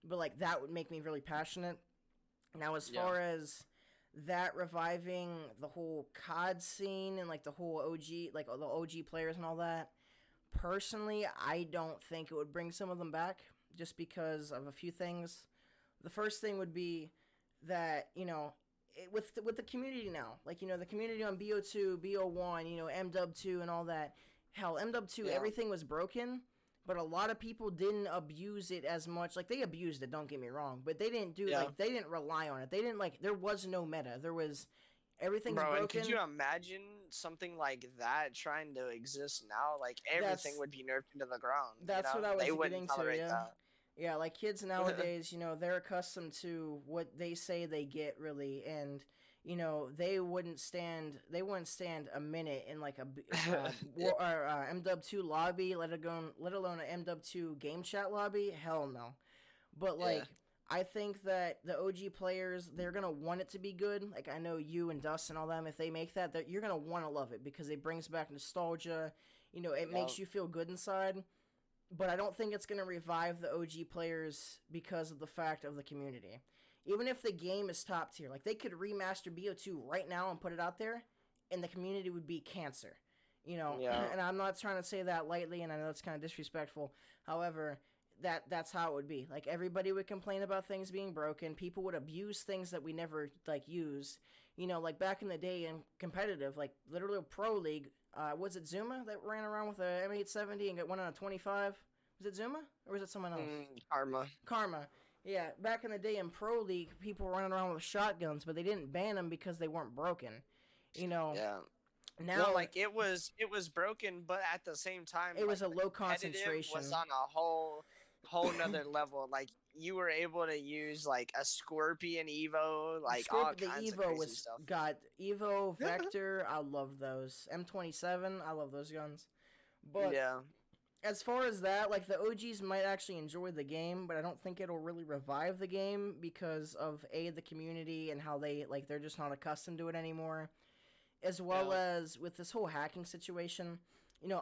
But like that would make me really passionate. Now, as
Yeah.
far as that reviving the whole COD scene and like the whole OG, like the OG players and all that, personally, I don't think it would bring some of them back just because of a few things. The first thing would be that with the community now, like the community on BO2, BO1, MW2 and all that. Hell, MW2,
Yeah.
everything was broken, but a lot of people didn't abuse it as much. Like they abused it, don't get me wrong, but
Yeah.
they didn't rely on it. They didn't like there was no meta. There was everything's
Bro, and could
broken.
you imagine something like that trying to exist now? Like everything
That's
would be nerfed into the ground.
that's what I
They
was
wouldn't
getting to.
tolerate
Yeah.
that.
Yeah, like kids nowadays, they're accustomed to what they say they get really, and they wouldn't stand a minute in like a
Yeah.
MW2 lobby, let alone an MW2 game chat lobby. Hell no. But
Yeah.
like I think that the OG players, they're gonna want it to be good. Like I know you and Dust and all them, if they make that you're gonna want to love it because it brings back nostalgia. It
Yeah.
makes you feel good inside, but I don't think it's going to revive the OG players because of the fact of the community. Even if the game is top tier, like they could remaster BO2 right now and put it out there, and the community would be cancer.
Yeah.
And I'm not trying to say that lightly, and I know it's kind of disrespectful. However, that's how it would be. Like everybody would complain about things being broken. People would abuse things that we never like used. Like back in the day in competitive, like literally Pro League, was it Zuma that ran around with a M870 and went on a 25? Was it Zuma or was it someone else?
Karma.
Karma. Yeah, back in the day in Pro League, people were running around with shotguns, but they didn't ban them because they weren't broken. You know,
Yeah.
now
Well, like it was broken, but at the same time,
it was
like
a
the
low
competitive
concentration.
was on a whole nother level. Like you were able to use like a Scorpion Evo, like all
The
kinds of
Evo
crazy
was
stuff.
got Evo Vector. I love those M27. I love those guns. But
Yeah.
as far as that, like the OGs might actually enjoy the game, but I don't think it'll really revive the game because of the community and how they're just not accustomed to it anymore, as well
Yeah.
as with this whole hacking situation.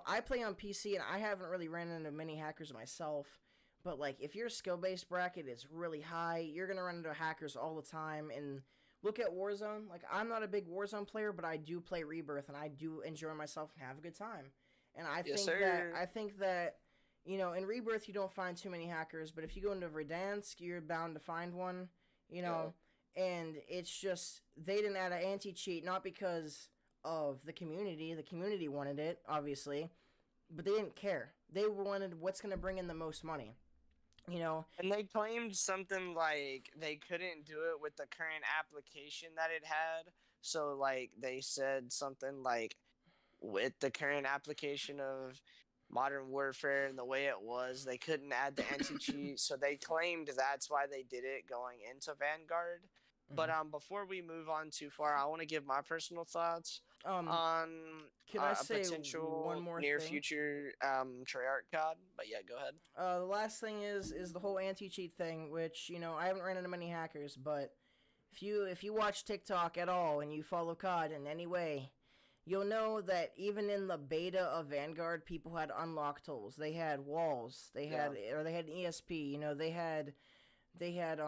I play on PC and I haven't really ran into many hackers myself, but like if your skill based bracket is really high, you're gonna run into hackers all the time. And look at Warzone. Like I'm not a big Warzone player, but I do play Rebirth and I do enjoy myself and have a good time. And I
Yes,
think that
sir.
I think that in Rebirth you don't find too many hackers, but if you go into Verdansk, you're bound to find one. You
Yeah.
know, and it's just they didn't add an anti cheat not because of the community. The community wanted it, obviously, but they didn't care. They wanted what's going to bring in the most money. You know,
And they claimed something like they couldn't do it with the current application that it had. So like they said something like with the current application of Modern Warfare and the way it was, they couldn't add the anti cheat. So they claimed that's why they did it going into Vanguard. But
Mhm.
before we move on too far, I want to give my personal thoughts
um,
on
can I
a
say one
potential
more
near
thing?
future Treyarch COD. But yeah, go ahead.
The last thing is the whole anti cheat thing, which I haven't ran into many hackers, but if you watch TikTok at all and you follow COD in any way, you'll know that even in the beta of Vanguard, people had unlock tools. They had walls. They
Yeah.
had an ESP. They had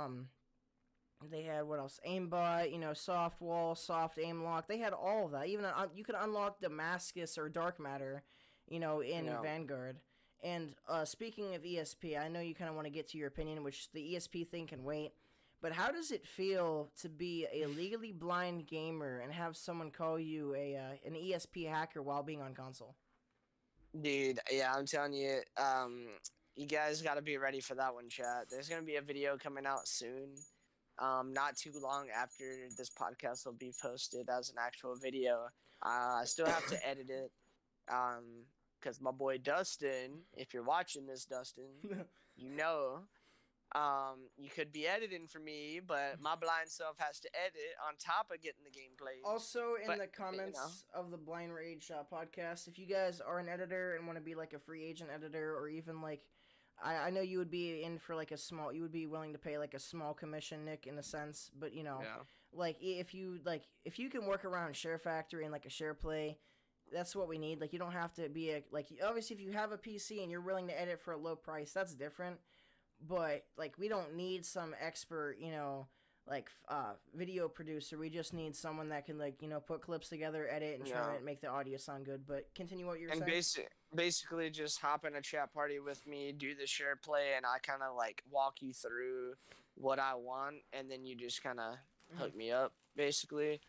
They had what else? Aimbot, soft wall, soft aim lock. They had all of that. Even you could unlock Damascus or Dark Matter, in
Yeah.
Vanguard. And speaking of ESP, I know you kind of want to get to your opinion, which the ESP thing can wait. But how does it feel to be a legally blind gamer and have someone call you an ESP hacker while being on console?
Dude, yeah, I'm telling you, you guys got to be ready for that one, chat. There's gonna be a video coming out soon, not too long after this podcast will be posted as an actual video. I still have to edit it, because my boy Dustin, if you're watching this, Dustin, you know, you could be editing for me, but my blind self has to edit on top of getting the gameplays.
Also, in
But
the
you know,
comments of the Blind Rage podcast, if you guys are an editor and want to be like a free agent editor, or even like, I know you would be in for like you would be willing to pay like a small commission, Nick, in a sense, but
yeah,
like if you can work around Share Factory and like a Share Play, that's what we need. Like, you don't have to be like, obviously if you have a PC and you're willing to edit for a low price, that's different. But like, we don't need some expert, like video producer. We just need someone that can, like, put clips together, edit, and trim
yeah.
it and make the audio sound good. But continue what you were
And
saying.
basically just hop in a chat party with me, do the share play, and I kind of like walk you through what I want, and then you just kind of
Mm-hmm.
hook me up, basically.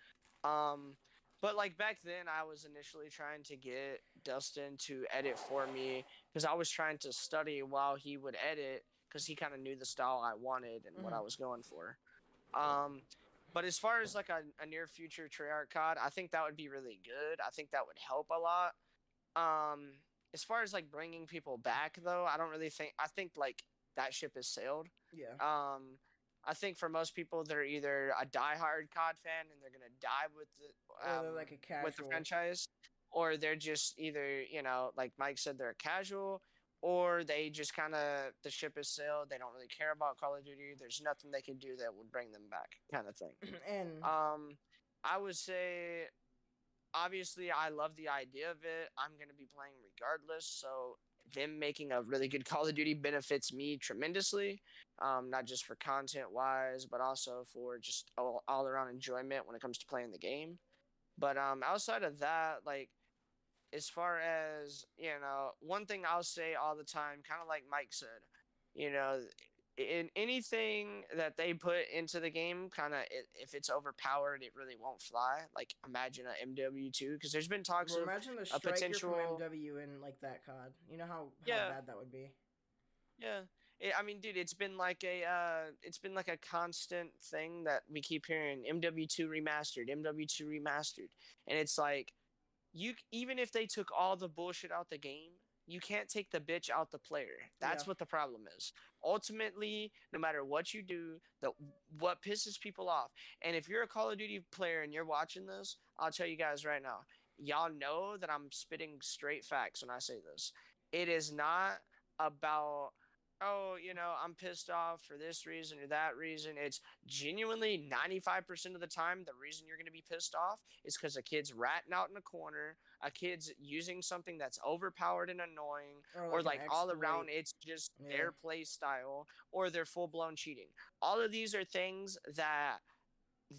Um, but like back then, I was initially trying to get Dustin to edit for me because I was trying to study while he would edit because he kind of knew the style I wanted and what
Mm-hmm.
I was going for. Um, but as far as like a near future Treyarch COD, I think that would be really good. I think that would help a lot. Um, as far as like bringing people back though, I don't really think. I think like that ship has sailed.
Yeah.
I think for most people, they're either a diehard COD fan and they're gonna die
Or they're like a
with the
casual.
franchise, or they're just either like Mike said, they're a casual, or they just kind of the ship has sailed. They don't really care about Call of Duty. There's nothing they can do that would bring them back, kind of thing.
And
Um, I would say obviously I love the idea of it. I'm going to be playing regardless, so them making a really good Call of Duty benefits me tremendously, not just for content wise, but also for just all around enjoyment when it comes to playing the game. But outside of that, like as far as one thing I'll say all the time, kind of like Mike said, you know, in anything that they put into the game, kind of if it's overpowered, it really won't fly. Like imagine a MW2, because there's been talks
bro,
of
imagine the
a
striker from
potential.
MW in like that COD. You know how
Yeah,
bad that would be.
yeah. I mean, dude, it's been like a constant thing that we keep hearing MW2 remastered, MW2 remastered, and it's like you even if they took all the bullshit out the game, you can't take the bitch out the player.
Yeah.
That's what the problem is. Ultimately, no matter what you do, what pisses people off. And if you're a Call of Duty player and you're watching this, I'll tell you guys right now. Y'all know that I'm spitting straight facts when I say this. It is not about I'm pissed off for this reason or that reason. It's genuinely 95% of the time, the reason you're going to be pissed off is because a kid's ratting out in a corner, a kid's using something that's overpowered and annoying,
Or
or
like an
like all
exploit.
around it's just
Yeah.
their play style, or they're full blown cheating. All of these are things that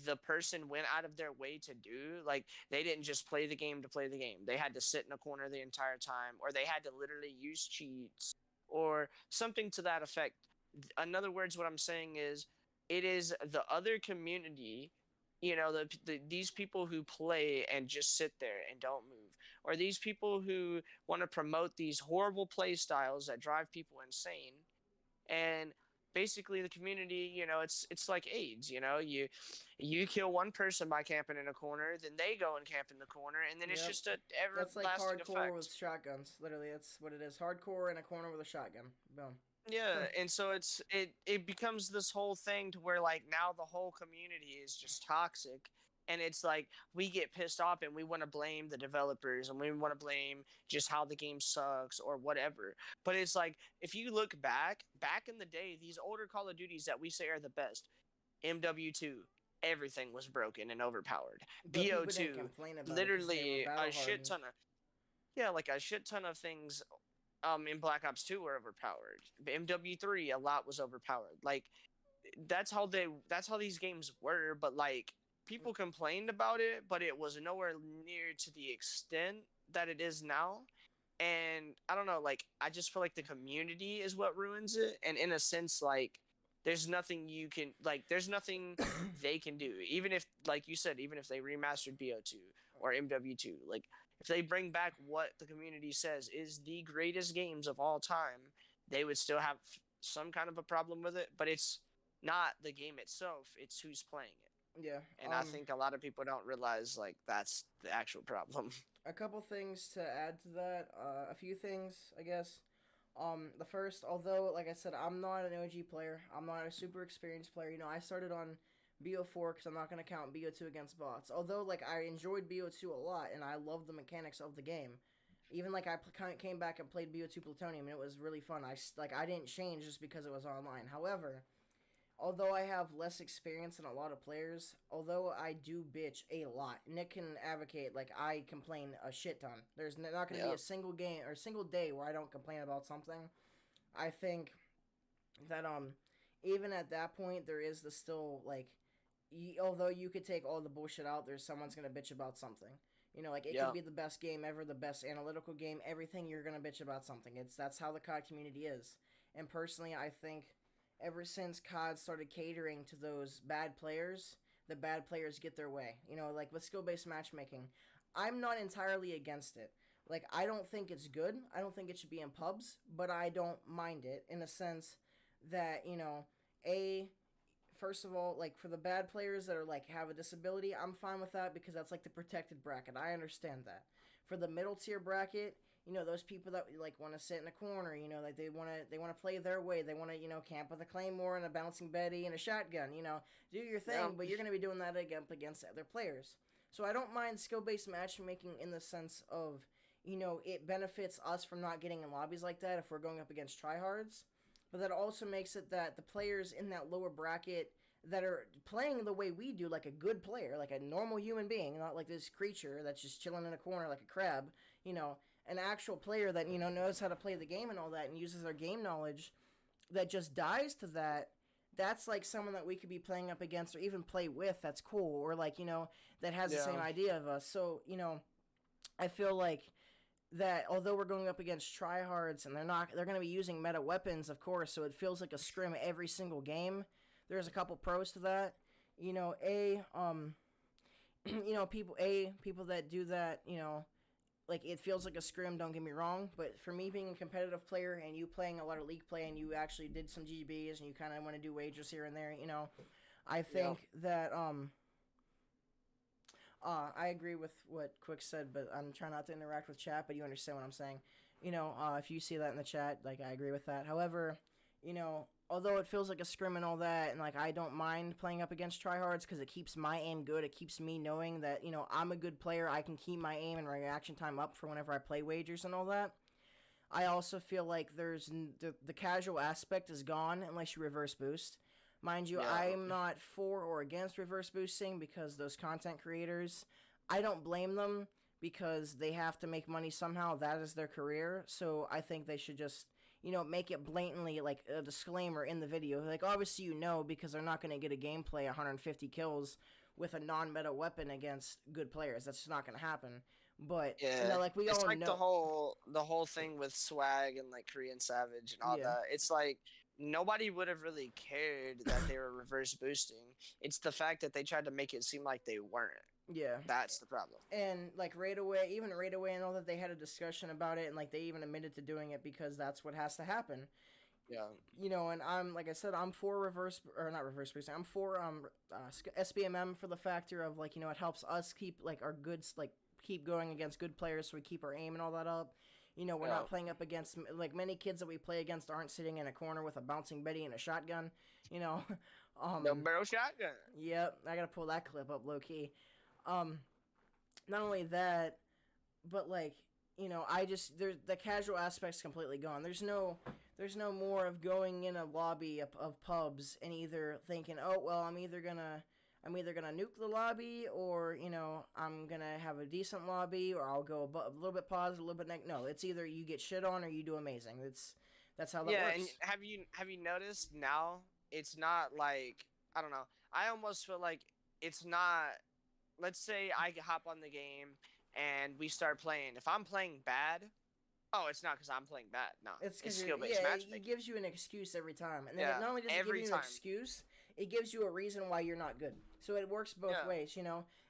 the person went out of their way to do. Like they didn't just play the game to play the game. They had to sit in a corner the entire time, or they had to literally use cheats or something to that effect. In other words, what I'm saying is it is the other community, these people who play and just sit there and don't move, or these people who want to promote these horrible play styles that drive people insane. And basically the community, it's like AIDS. You kill one person by camping in a corner, then they go and camp in the corner, and then it's
Yep.
just a
That's like
everlasting
hardcore with
effect.
shotguns. Literally, that's what it is. Hardcore in a corner with a shotgun. Boom.
Yeah, and so it becomes this whole thing to where like now the whole community is just toxic, and it's like we get pissed off and we want to blame the developers and we want to blame just how the game sucks or whatever. But it's like if you look back in the day, these older Call of Duties that we say are the best, MW2, everything was broken and overpowered.
But people didn't
BO2,
complain about it because they were
literally
battle
a shit
hardened.
ton of like a shit ton of things in Black Ops 2 were overpowered. MW3 a lot was overpowered. Like that's how these games were, but like people complained about it, but it was nowhere near to the extent that it is now. And I don't know, like I just feel like the community is what ruins it, and in a sense, like there's nothing they can do, even if, like you said, even if they remastered BO2 or MW2, like if they bring back what the community says is the greatest games of all time, they would still have some kind of a problem with it. But it's not the game itself, it's who's playing it.
Yeah.
And I think a lot of people don't realize like that's the actual problem.
A couple things to add to that. A few things, I guess. The first, although, like I said, I'm not an OG player. I'm not a super experienced player. You know, I started on BO4 because I'm not going to count BO2 against bots. Although, like, I enjoyed BO2 a lot, and I love the mechanics of the game. Even, like, I came back and played BO2 Plutonium, and it was really fun. I didn't change just because it was online. However, although I have less experience than a lot of players, although I do bitch a lot, Nick can advocate, like, I complain a shit ton. There's not going to be a single game or a single day where I don't complain about something. I think that, even at that point, there is the still, like, although you could take all the bullshit out, there's someone's going to bitch about something. You know, like, it could be the best game ever, the best analytical game, everything, you're going to bitch about something. That's how the COD community is. And personally, I think ever since COD started catering to those bad players, the bad players get their way. You know, like with skill-based matchmaking, I'm not entirely against it. Like, I don't think it's good. I don't think it should be in pubs, but I don't mind it in a sense that, you know, first of all, like for the bad players that are like have a disability, I'm fine with that because that's like the protected bracket. I understand that. For the middle tier bracket, you know, those people that like want to sit in a corner, you know, like they want to play their way. They want to, you know, camp with a claymore and a bouncing Betty and a shotgun, you know, do your thing, but you're going to be doing that against other players. So I don't mind skill-based matchmaking in the sense of, you know, it benefits us from not getting in lobbies like that if we're going up against tryhards. But that also makes it that the players in that lower bracket that are playing the way we do, like a good player, like a normal human being, not like this creature that's just chilling in a corner like a crab, you know, an actual player that, you know, knows how to play the game and all that and uses their game knowledge that just dies to that, that's like someone that we could be playing up against or even play with that's cool, or like, you know, that has the same idea of us. So, you know, I feel like that although we're going up against tryhards and they're going to be using meta weapons, of course, so it feels like a scrim every single game. There's a couple pros to that. You know, you know, people that do that, you know, like it feels like a scrim, don't get me wrong, but for me being a competitive player and you playing a lot of league play and you actually did some GBs and you kind of want to do wagers here and there, you know, I think that I agree with what Quick said, but I'm trying not to interact with chat, but you understand what I'm saying. You know, if you see that in the chat, like I agree with that. However, you know, although it feels like a scrim and all that, and like I don't mind playing up against tryhards because it keeps my aim good. It keeps me knowing that, you know, I'm a good player. I can keep my aim and reaction time up for whenever I play wagers and all that. I also feel like there's the casual aspect is gone unless you reverse boost. Mind you, I'm not for or against reverse boosting because those content creators, I don't blame them because they have to make money somehow. That is their career. So I think they should just, you know, make it blatantly like a disclaimer in the video. Like, obviously, you know, because they're not going to get a gameplay 150 kills with a non-meta weapon against good players. That's just not going to happen. But, you know, like we all know.
It's like the whole thing with Swag and like Korean Savage and all that. It's like nobody would have really cared that they were reverse boosting. It's the fact that they tried to make it seem like they weren't.
Yeah.
That's the problem.
And like Raid Away and all that, they had a discussion about it and like they even admitted to doing it because that's what has to happen.
Yeah.
You know, and I'm, like I said, I'm for not reverse boosting. I'm for SBMM for the factor of like, you know, it helps us keep like our goods, like keep going against good players so we keep our aim and all that up. You know, we're not playing up against, like, many kids that we play against aren't sitting in a corner with a bouncing Betty and a shotgun, you know.
No barrel shotgun.
Yep, I gotta pull that clip up low-key. Not only that, but, like, you know, the casual aspect's completely gone. There's no more of going in a lobby of pubs and either thinking, oh, well, I'm either gonna nuke the lobby, or, you know, I'm gonna have a decent lobby, or I'll go a little bit positive, a little bit negative. No, it's either you get shit on or you do amazing. That's how that works.
And have you noticed now it's not like, I don't know. I almost feel like it's not. Let's say I hop on the game and we start playing. If I'm playing bad, oh, it's not because I'm playing bad. No,
It's
it's
because
skill based
it
matchmaking.
gives you an excuse every time, and then it
Yeah,
not only does it give
every
you an
time.
excuse, it gives you a reason why you're not good. So it works both
Yeah,
ways.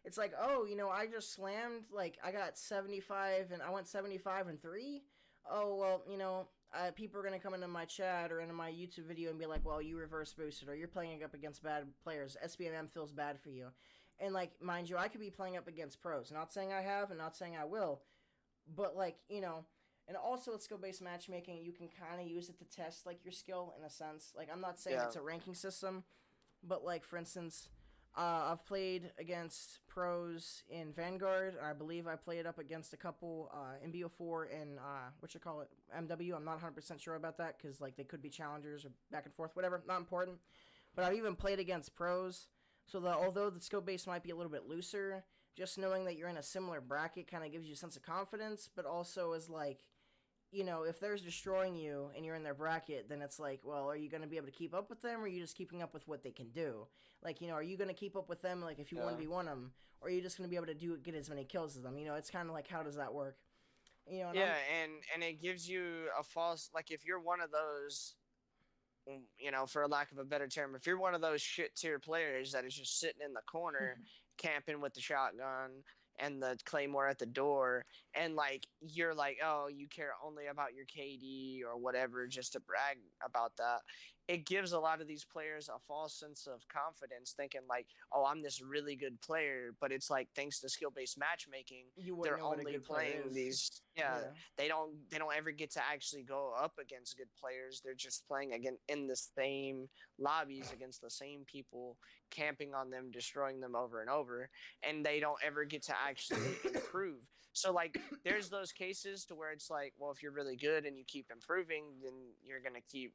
It's like, oh, I just slammed, like I got 75 and I went 75-3. Oh well, people are gonna come into my chat or into my YouTube video and be like, well, you reverse boosted or you're playing up against bad players. SBMM feels bad for you, and like mind you, I could be playing up against pros. Not saying I have, and not saying I will, but like and also with skill based matchmaking, you can kind of use it to test like your skill in a sense. Like I'm not saying
yeah,
it's a ranking system, but like for instance, I've played against pros in Vanguard. I believe I played up against a couple in BO4 and what you call it MW. I'm not 100% sure about that because like they could be challengers or back and forth, whatever. Not important. But I've even played against pros. So that although the skill base might be a little bit looser, just knowing that you're in a similar bracket kind of gives you a sense of confidence, but also is like, if they're destroying you and you're in their bracket, then it's like, well, are you going to be able to keep up with them, or are you just keeping up with what they can do? Like, are you going to keep up with them, like, if you
yeah.
1v1 them, or are you just going to be able to get as many kills as them? It's kind of like, how does that work? And
Yeah, and it gives you a false, like, if you're one of those, for a lack of a better term, if you're one of those shit tier players that is just sitting in the corner camping with the shotgun and the claymore at the door, and like you're like, oh, you care only about your KD or whatever just to brag about that, it gives a lot of these players a false sense of confidence, thinking like, oh, I'm this really good player. But it's like, thanks to skill based matchmaking,
you wouldn't
they're
know what a
only
good player
playing
is.
these. Yeah,
Yeah.
they don't ever get to actually go up against good players. They're just playing again in the same lobbies against the same people, camping on them, destroying them over and over, and they don't ever get to actually improve. So like there's those cases to where it's like, well, if you're really good and you keep improving, then you're going to keep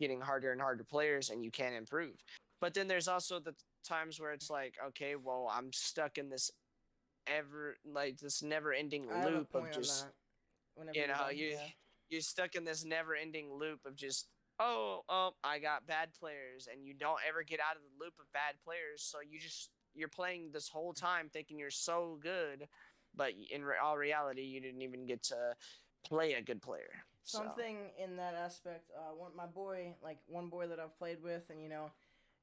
getting harder and harder players and you can't improve. But then there's also the times where it's like, okay, well, I'm stuck in this never ending
I have a
loop of
point on
just,
that whenever you're done.
you
Yeah.
you're stuck in this never ending loop of just, oh, I got bad players, and you don't ever get out of the loop of bad players. So you're playing this whole time thinking you're so good, but in all reality, you didn't even get to play a good player. So
Something in that aspect, one boy that I've played with, and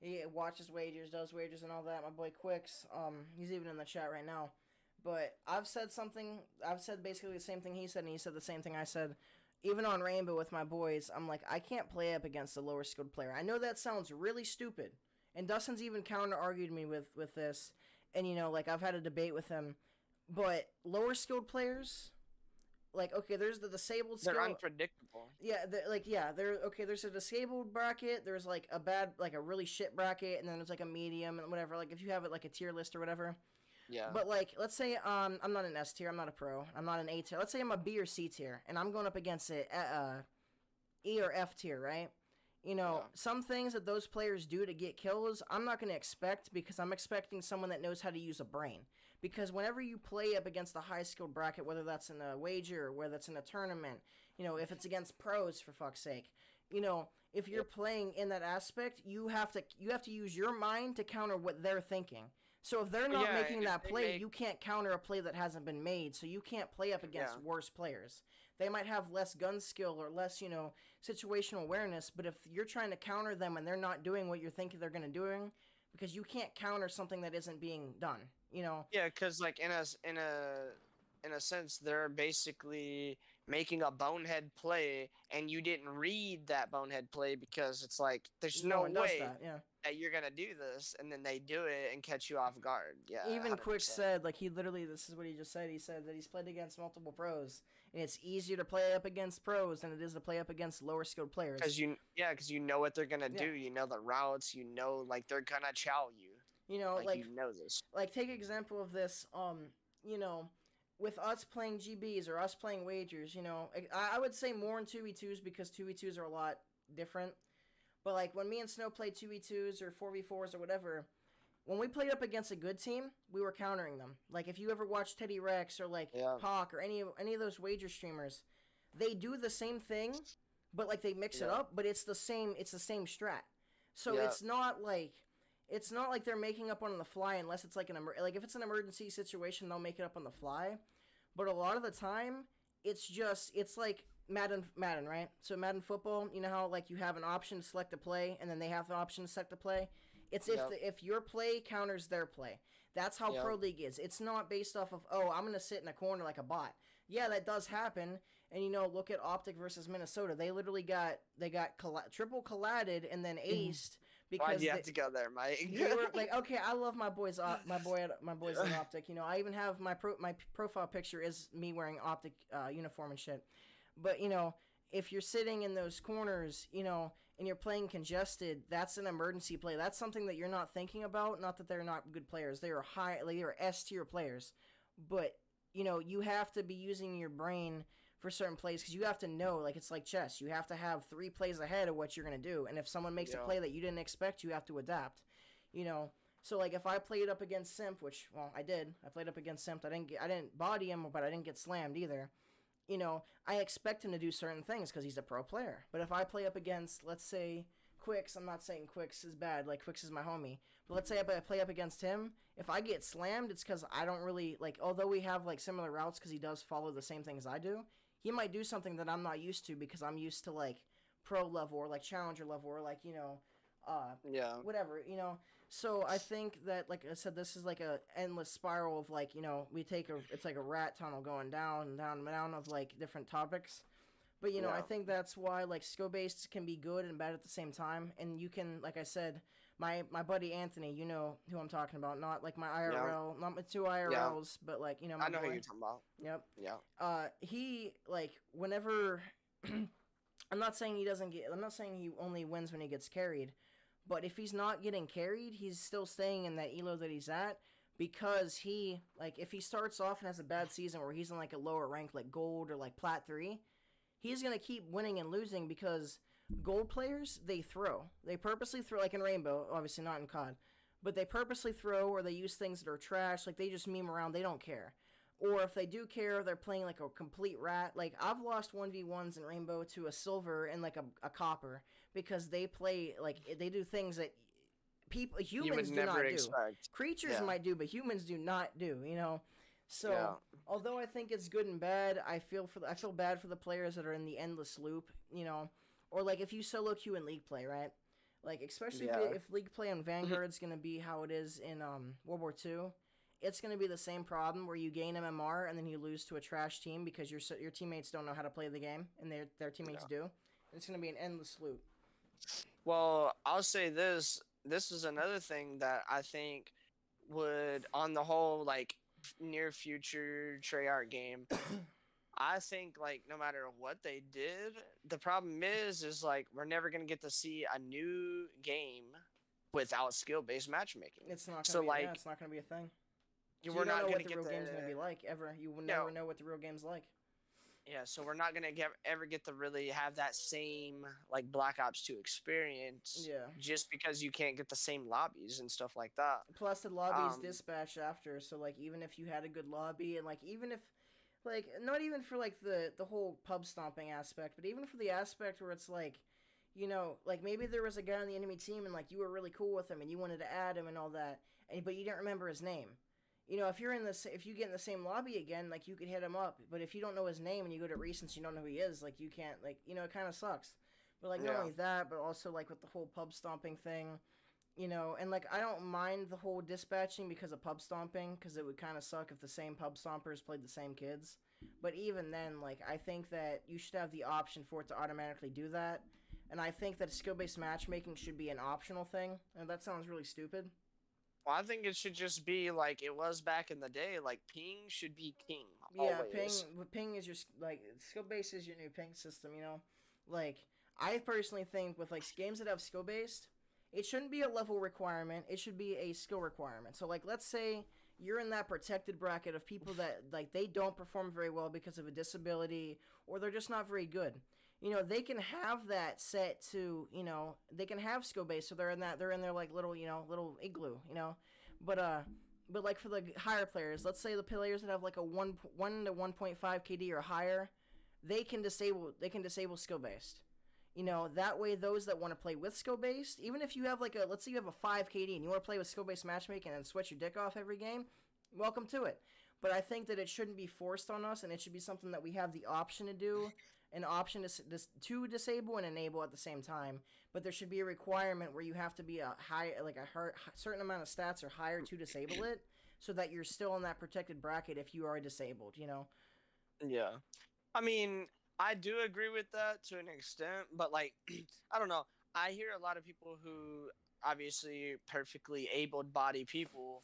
he watches wagers, does wagers, and all that. My boy Quicks, he's even in the chat right now. But I've said basically the same thing he said, and he said the same thing I said. Even on Rainbow with my boys, I'm like, I can't play up against a lower skilled player. I know that sounds really stupid, and Dustin's even counter argued me with this, and like I've had a debate with him, but lower skilled players, like, okay, there's the disabled
they're
skill.
unpredictable.
Yeah, there. Okay, there's a disabled bracket. There's like a bad, like a really shit bracket, and then there's like a medium and whatever. Like if you have it like a tier list or whatever.
Yeah.
But like, let's say I'm not an S tier. I'm not a pro. I'm not an A tier. Let's say I'm a B or C tier, and I'm going up against it E or F tier, right? Some things that those players do to get kills, I'm not going to expect, because I'm expecting someone that knows how to use a brain. Because whenever you play up against a high skilled bracket, whether that's in a wager or whether that's in a tournament, if it's against pros, for fuck's sake, if you're playing in that aspect, you have to use your mind to counter what they're thinking. So if they're not making that play, you can't counter a play that hasn't been made. So you can't play up against worse players. They might have less gun skill or less, situational awareness. But if you're trying to counter them and they're not doing what you're thinking they're going to do, because you can't counter something that isn't being done.
Yeah, because like in a sense, they're basically making a bonehead play, and you didn't read that bonehead play, because it's like there's
No
no
one does
way
that. Yeah.
that you're gonna do this, and then they do it and catch you off guard. Yeah,
Even
100%.
Quick said, like, this is what he just said. He said that he's played against multiple pros, and it's easier to play up against pros than it is to play up against lower skilled players.
Because you know what they're gonna do. You know the routes. Like they're gonna chow you. Like you know this.
Like, take example of this. With us playing GBs or us playing wagers, I would say more in 2v2s, because 2v2s are a lot different. But like when me and Snow played 2v2s or 4v4s or whatever, when we played up against a good team, we were countering them. Like if you ever watch Teddy Rex or like Pac or any of those wager streamers, they do the same thing, but like they mix it up, but it's the same strat. So
Yeah.
it's not like they're making up on the fly unless it's like like if it's an emergency situation, they'll make it up on the fly. But a lot of the time, it's like Madden, right? So Madden football, you know how like you have an option to select a play, and then they have the option to select a play. It's
Yep.
if your play counters their play. That's how
Yep.
Pro League is. It's not based off of, oh, I'm gonna sit in a corner like a bot. Yeah, that does happen. And look at Optic versus Minnesota. They literally got triple collided and then aced
Why do
because
you have to go there, Mike?
they were like, okay, I love my boys, my boys at Optic. I even have my profile picture is me wearing Optic uniform and shit. But if you're sitting in those corners, and you're playing congested, that's an emergency play. That's something that you're not thinking about. Not that they're not good players; they are they are S tier players. But you have to be using your brain for certain plays because you have to know, like it's like chess. You have to have 3 plays ahead of what you're gonna do, and if someone makes a play that you didn't expect, you have to adapt. So like if I played up against Simp, which I did, I played up against Simp. I didn't body him, but I didn't get slammed either. I expect him to do certain things because he's a pro player. But if I play up against, let's say, Quicks, I'm not saying Quicks is bad, like Quicks is my homie. But let's say I play up against him, if I get slammed, it's because I don't really, like, although we have, like, similar routes because he does follow the same things I do, he might do something that I'm not used to because I'm used to, like, pro level or, like, challenger level or, like,
Yeah.
whatever, So I think that, like I said, this is like a endless spiral of like, it's like a rat tunnel going down and down and down of like different topics. But I think that's why like skill based can be good and bad at the same time. And you can, like I said, my buddy Anthony, you know who I'm talking about, not like my IRL, not my 2 IRLs, but like my
I know
boy.
who you're talking about.
Yep.
Yeah.
He like whenever. I'm not saying he only wins when he gets carried. But if he's not getting carried, he's still staying in that elo that he's at because if he starts off and has a bad season where he's in like a lower rank like gold or like plat 3, he's going to keep winning and losing because gold players, they throw. They purposely throw, like in Rainbow, obviously not in COD, but they purposely throw or they use things that are trash, like they just meme around, they don't care. Or if they do care, they're playing like a complete rat. Like, I've lost 1v1s in Rainbow to a silver and like a copper because they play, like, they do things that humans do not
expect.
do. Creatures might do, but humans do not do, So, although I think it's good and bad, I feel bad for the players that are in the endless loop, Or like if you solo queue in League play, right? Like, especially if League play on Vanguard's going to be how it is in World War II. It's going to be the same problem where you gain MMR and then you lose to a trash team because your teammates don't know how to play the game and their teammates do. It's going to be an endless loop.
Well, I'll say this. This is another thing that I think would, on the whole, like, near future Treyarch game, I think, like, no matter what they did, the problem is like, we're never going to get to see a new game without skill-based matchmaking.
It's not going to be, it's not going to be a thing.
So
we're not going to get the real game's going to be like ever. You will never know what the real game's like.
Yeah, so we're not going to ever get to really have that same like Black Ops 2 experience.
Yeah.
Just because you can't get the same lobbies and stuff like that.
Plus the lobbies dispatch after, so like even if you had a good lobby and like even if like not even for like the whole pub stomping aspect, but even for the aspect where it's like like maybe there was a guy on the enemy team and like you were really cool with him and you wanted to add him and all that, but you didn't remember his name. If you get in the same lobby again, like you could hit him up, but if you don't know his name and you go to recents, you don't know who he is, like you can't, like it kind of sucks. But like not only that, but also like with the whole pub stomping thing, and like I don't mind the whole dispatching because of pub stomping, because it would kind of suck if the same pub stompers played the same kids. But even then, like I think that you should have the option for it to automatically do that, and I think that skill-based matchmaking should be an optional thing. And that sounds really stupid.
Well, I think it should just be like it was back in the day. Like ping should be king.
Yeah,
always.
ping is your like skill base is your new ping system. Like I personally think with like games that have skill based, it shouldn't be a level requirement. It should be a skill requirement. So like let's say you're in that protected bracket of people that like they don't perform very well because of a disability or they're just not very good. They can have that set to, they can have skill base, so they're in their like little, little igloo, but like for the higher players, let's say the players that have like a 1 to 1.5 KD or higher, they can disable skill based. That way those that want to play with skill based, even if you have let's say you have a 5 KD and you want to play with skill based matchmaking and sweat your dick off every game, welcome to it. But I think that it shouldn't be forced on us, and it should be something that we have the option to do, an option to disable and enable at the same time. But there should be a requirement where you have to be a certain amount of stats or higher to disable it, so that you're still in that protected bracket if you are disabled.
Yeah. I mean, I do agree with that to an extent, but like, I don't know. I hear a lot of people who obviously perfectly able-bodied people,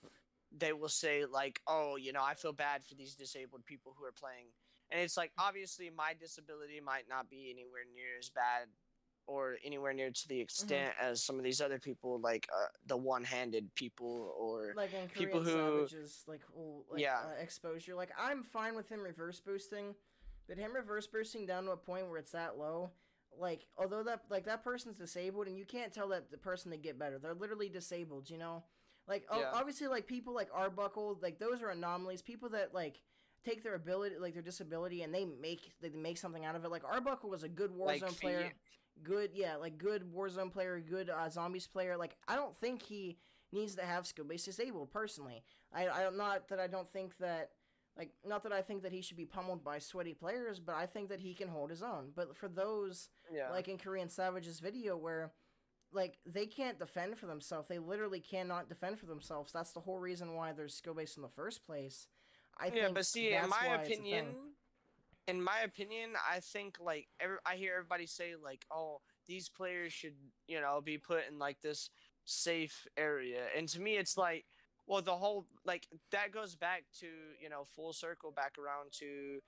they will say like, "Oh, I feel bad for these disabled people who are playing." And it's like, obviously my disability might not be anywhere near as bad or anywhere near to the
Mm-hmm.
extent as some of these other people, like the one-handed people or
Like in
people
Korean
who,
Savages,
yeah,
exposure. Like I'm fine with him reverse boosting, but him reverse boosting down to a point where it's that low. Like although that person's disabled and you can't tell that the person they get better. They're literally disabled. Like
yeah,
obviously like people like Arbuckle, like those are anomalies. People that like take their ability, like their disability, and they make something out of it. Like Arbuckle was a good
like
Warzone player, good Warzone player, good zombies player. Like I don't think he needs to have skill based disabled personally. I not that I don't think that not that I think that he should be pummeled by sweaty players, but I think that he can hold his own. But for those
yeah.
like in Korean Savage's video where like they can't defend for themselves, they literally cannot defend for themselves. That's the whole reason why there's skill based in the first place. I
Yeah,
think
but see,
that's why it's a thing.
in my opinion, I think like I hear everybody say like, "Oh, these players should, be put in like this safe area." And to me, it's like, well, the whole like that goes back to full circle back around to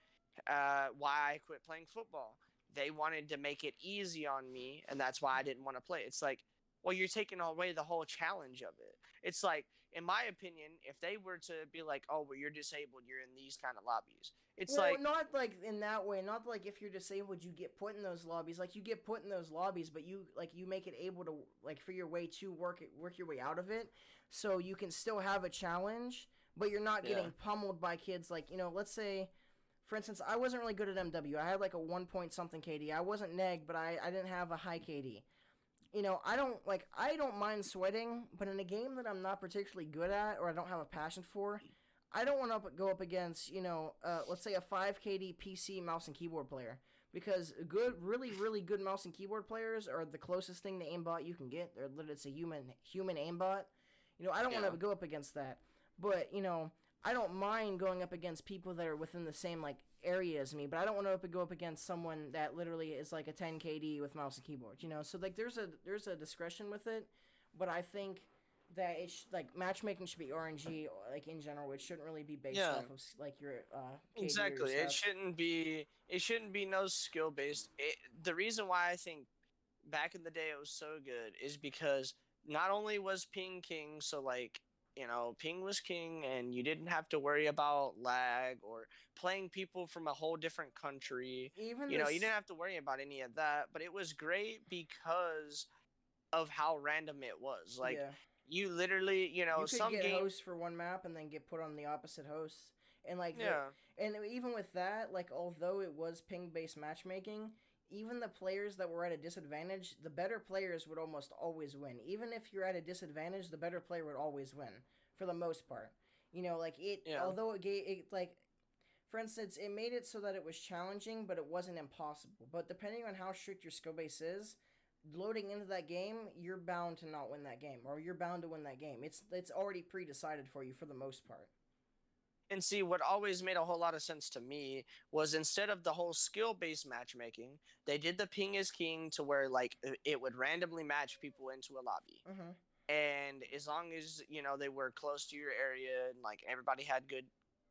why I quit playing football. They wanted to make it easy on me, and that's why I didn't want to play. It's like, well, you're taking away the whole challenge of it. It's like, in my opinion, if they were to be like, "Oh, well, you're disabled, you're in these kind of lobbies," it's
Well,
like,
not like in that way. Not like if you're disabled, you get put in those lobbies. Like you get put in those lobbies, but you make it able to like for your way to work your way out of it, so you can still have a challenge, but you're not
yeah,
getting pummeled by kids. Like let's say, for instance, I wasn't really good at MW. I had like a 1 point something KD. I wasn't neg, but I didn't have a high KD. I don't mind sweating, but in a game that I'm not particularly good at or I don't have a passion for, I don't want to go up against let's say a 5 KD PC mouse and keyboard player because really really good mouse and keyboard players are the closest thing to aimbot you can get. It's a human aimbot. I don't want
yeah.
to go up against that, but I don't mind going up against people that are within the same like area as me, but I don't want to go up against someone that literally is like a 10 KD with mouse and keyboard. So like there's a discretion with it, but I think that like matchmaking should be RNG like in general. It shouldn't really be based
Yeah,
off of like your KD or your
exactly. It
stats.
shouldn't be. It shouldn't be no skill based. The reason why I think back in the day it was so good is because not only was ping king, so like ping was king, and you didn't have to worry about lag or playing people from a whole different country.
Even
You
this,
didn't have to worry about any of that. But it was great because of how random it was. Like
yeah,
you literally,
you could
some
get
game.
hosts for one map and then get put on the opposite hosts, and
Yeah,
even with that, like although it was ping based matchmaking, even the players that were at a disadvantage, the better players would almost always win. Even if you're at a disadvantage, the better player would always win for the most part. Like it,
yeah.
although it gave it like. For instance, it made it so that it was challenging, but it wasn't impossible. But depending on how strict your skill base is, loading into that game, you're bound to not win that game, or you're bound to win that game. It's already pre-decided for you for the most part.
And see, what always made a whole lot of sense to me was instead of the whole skill based matchmaking, they did the ping is king to where like it would randomly match people into a lobby.
Mm-hmm.
And as long as, they were close to your area and like everybody had good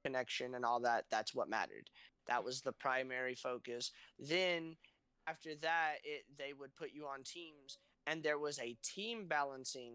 connection and all that, that's what mattered. That was the primary focus. Then after that, they would put you on teams and there was a team balancing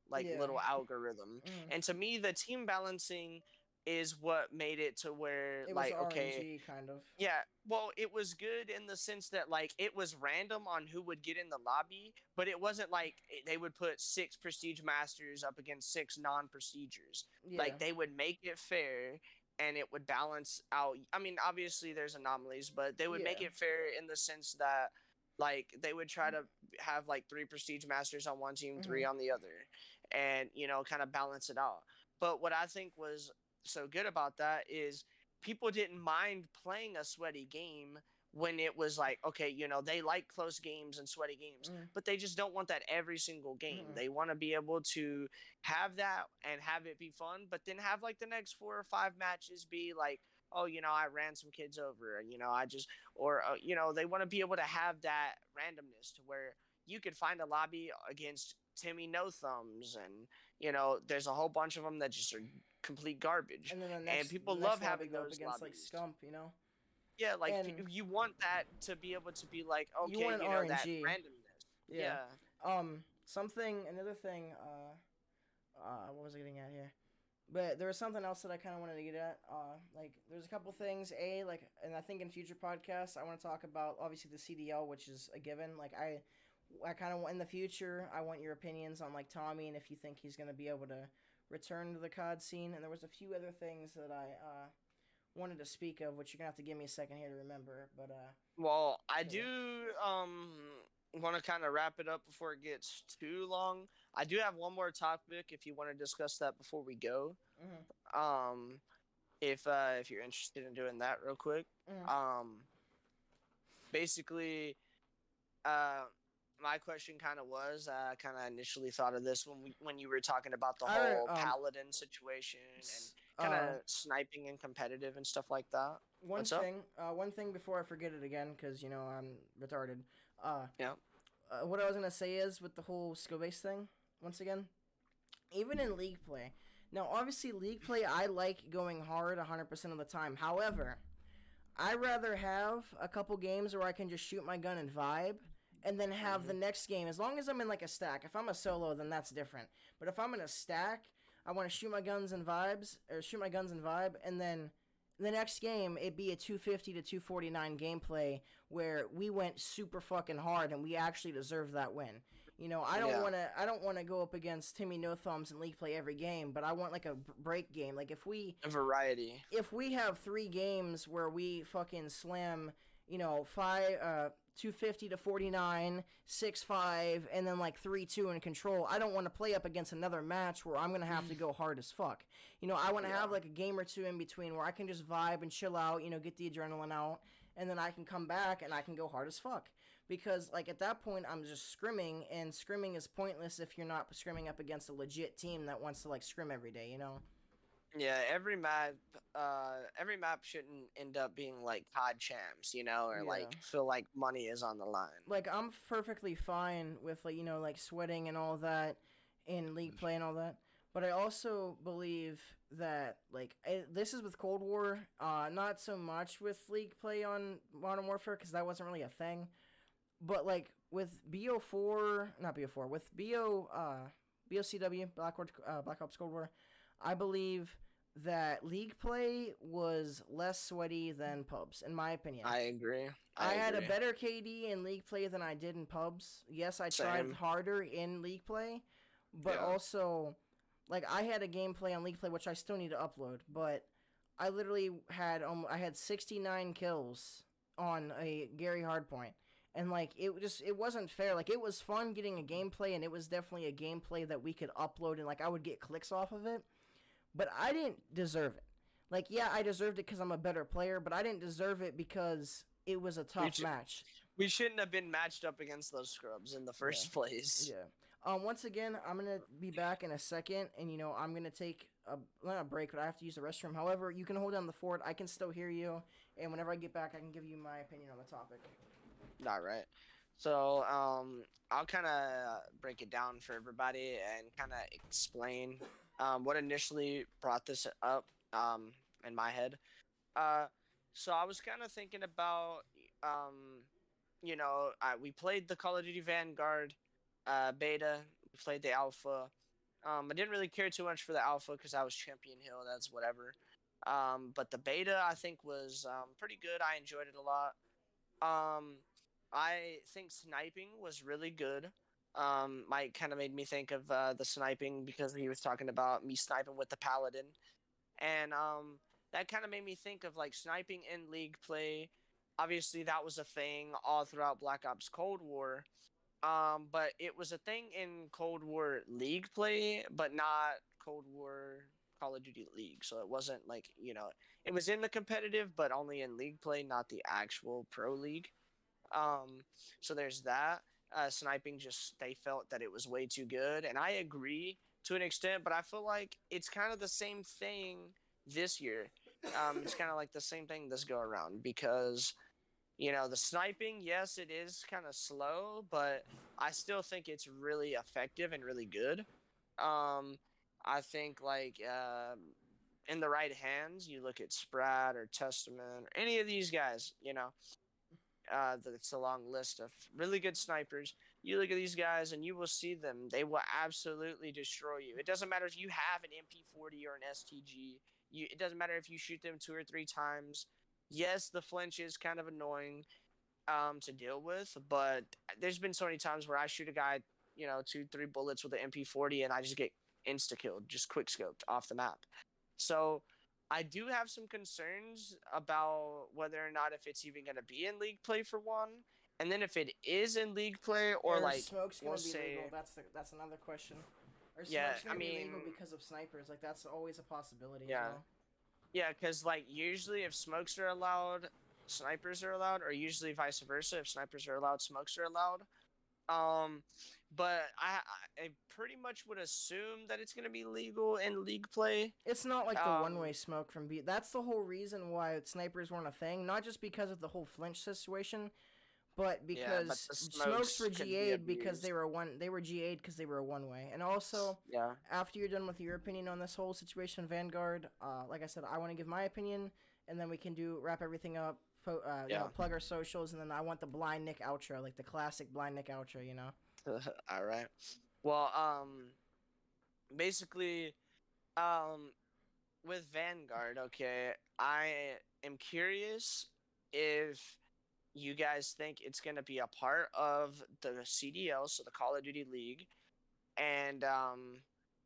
like
Yeah.
little algorithm.
Mm-hmm.
And to me, the team balancing is what made it to where
It was
like, okay,
RNG kind of.
yeah, well, it was good in the sense that like it was random on who would get in the lobby, but it wasn't like they would put 6 prestige masters up against 6 non-prestigers.
Yeah.
Like they would make it fair and it would balance out. I mean, obviously there's anomalies, but they would make
Yeah.
it fair in the sense that Like they would try to have like 3 prestige masters on one team, 3
Mhm.
on the other, and kind of balance it out. But what I think was so good about that is people didn't mind playing a sweaty game when it was like, okay, they like close games and sweaty games,
Mhm.
but they just don't want that every single game.
Mhm.
They want to be able to have that and have it be fun, but then have like the next 4 or 5 matches be like, oh, I ran some kids over, and I just, or they want to be able to have that randomness to where you could find a lobby against Timmy No Thumbs, and there's a whole bunch of them that just are complete garbage,
And then
and
the
people love
next lobby
having
go up
those
against like
lobbies.
Scump, you know.
Yeah, like
And
you want that to be able to be like,
you
okay,
want an
that
RNG.
randomness.
Yeah.
Yeah.
Another thing. What was I getting at here? But there was something else that I kind of wanted to get at. Like there's a couple things. And I think in future podcasts I want to talk about obviously the CDL, which is a given. Like I kind of in the future I want your opinions on like Tommy and if you think he's gonna be able to return to the COD scene. And there was a few other things that I wanted to speak of, which you're gonna have to give me a second here to remember. But
Well, I do
yeah.
want to kind of wrap it up before it gets too long. I do have one more topic if you want to discuss that before we go.
Mm-hmm.
Um, if you're interested in doing that real quick.
Mm-hmm.
Um, Basically, uh, my question kind of was, kind of initially thought of this when you were talking about the
I
whole paladin situation and kind
uh
of sniping and competitive and stuff like that. What's up?
one thing before I forget it again, because I'm retarded. Uh,
Yeah.
what I was gonna say is with the whole skill based thing. Once again, even in league play. Now, obviously, league play I like going hard 100% of the time. However, I rather have a couple games where I can just shoot my gun and vibe, and then have the
Hmm.
next game. As long as I'm in like a stack. If I'm a solo, then that's different. But if I'm in a stack, I want to shoot my guns and vibes, or shoot my guns and vibe, and then the next game it be a 250 to 249 gameplay where we went super fucking hard and we actually deserve that win. I don't
Yeah.
want to. I don't want to go up against Timmy No Thumbs in league play every game, but I want like a break game. Like
A variety.
if we have 3 games where we fucking slam, five 250 to 49, 6-5, and then like 3-2 in control. I don't want to play up against another match where I'm going to have to go hard as fuck. I want to
Yeah.
have like a game or two in between where I can just vibe and chill out, get the adrenaline out, and then I can come back and I can go hard as fuck. Because like at that point I'm just scrimming, and scrimming is pointless if you're not scrimming up against a legit team that wants to like scrim every day.
Yeah, every map shouldn't end up being like COD champs, or
Yeah.
like feel like money is on the line.
Like I'm perfectly fine with like like sweating and all that in league play and all that, but I also believe that like this is with Cold War, not so much with league play on Modern Warfare because that wasn't really a thing, but like with BO4, not BO4, with BOCW Black Ops Cold War, I believe that league play was less sweaty than pubs in my opinion.
I agree. I
I had a
agree.
better KD in league play than I did in pubs. Yes, I tried
Same.
harder in league play, but
Yeah.
also, like I had a gameplay on league play which I still need to upload. But I literally had 69 kills on a Gary Hardpoint, and like it wasn't fair. Like it was fun getting a gameplay, and it was definitely a gameplay that we could upload, and like I would get clicks off of it. But I didn't deserve it. Like yeah, I deserved it because I'm a better player, but I didn't deserve it because it was a
We
tough
should
match.
we shouldn't have been matched up against those scrubs in the
Yeah.
first place.
Yeah. Once again, I'm gonna be back in a second, and I'm gonna take not a break, but I have to use the restroom. However, you can hold down the fort. I can still hear you, and whenever I get back, I can give you my opinion on the topic.
Not right. So I'll kind of break it down for everybody and kind of explain what initially brought this up in my head. Uh, so I was kind of thinking about, um, we played the Call of Duty Vanguard beta. We played the alpha. I didn't really care too much for the alpha because I was Champion Hill. That's whatever. But the beta I think was pretty good. I enjoyed it a lot. Um, I think sniping was really good. Mike kind of made me think of the sniping because he was talking about me sniping with the paladin, and that kind of made me think of like sniping in league play. obviously that was a thing all throughout Black Ops Cold War. But it was a thing in Cold War League play, but not Cold War Call of Duty League. So it wasn't like, it was in the competitive, but only in League play, not the actual Pro League. Um, so there's that. Sniping, just they felt that it was way too good, and I agree to an extent, but I feel like it's kind of the same thing this year. It's kind of like the same thing this go around because the sniping, yes, it is kind of slow, but I still think it's really effective and really good. Um, I think like in the right hands, you look at Sprat or Testament or any of these guys, that's a long list of really good snipers. You look at these guys and you will see them. They will absolutely destroy you. It doesn't matter if you have an MP40 or an STG. It doesn't matter if you shoot them 2 or 3 times. Yes, the flinch is kind of annoying to deal with, but there's been so many times where I shoot a guy, 2, 3 bullets with an MP40 and I just get insta killed, just quick scoped off the map. So I do have some concerns about whether or not if it's even going to be in league play for one, and then if it is in league play or
Or
like
smoke's
we'll
gonna be
say,
legal. That's another question. Or
yeah,
smoke's
I
gonna be
mean,
legal because of snipers. Like that's always a possibility as
yeah,
well.
yeah, because like usually if smokes are allowed, snipers are allowed, or usually vice versa. If snipers are allowed, smokes are allowed. Um, but I pretty much would assume that it's gonna be legal in league play.
It's not like the
Um,
one-way smoke from B. That's the whole reason why snipers weren't a thing. Not just because of the whole flinch situation, but
yeah, but
because
the
smokes
smokes
were
could be
GA'd because
abused.
they were GA'd because they were a one-way. And also,
Yeah,
after you're done with your opinion on this whole situation, Vanguard, like I said, I want to give my opinion, and then we can wrap everything up.
yeah.
Plug our socials, and then I want the blind Nick outro, like the classic blind Nick outro.
All right. Well, basically, um, with Vanguard, okay, I am curious if you guys think it's gonna be a part of the CDL, so the Call of Duty League, and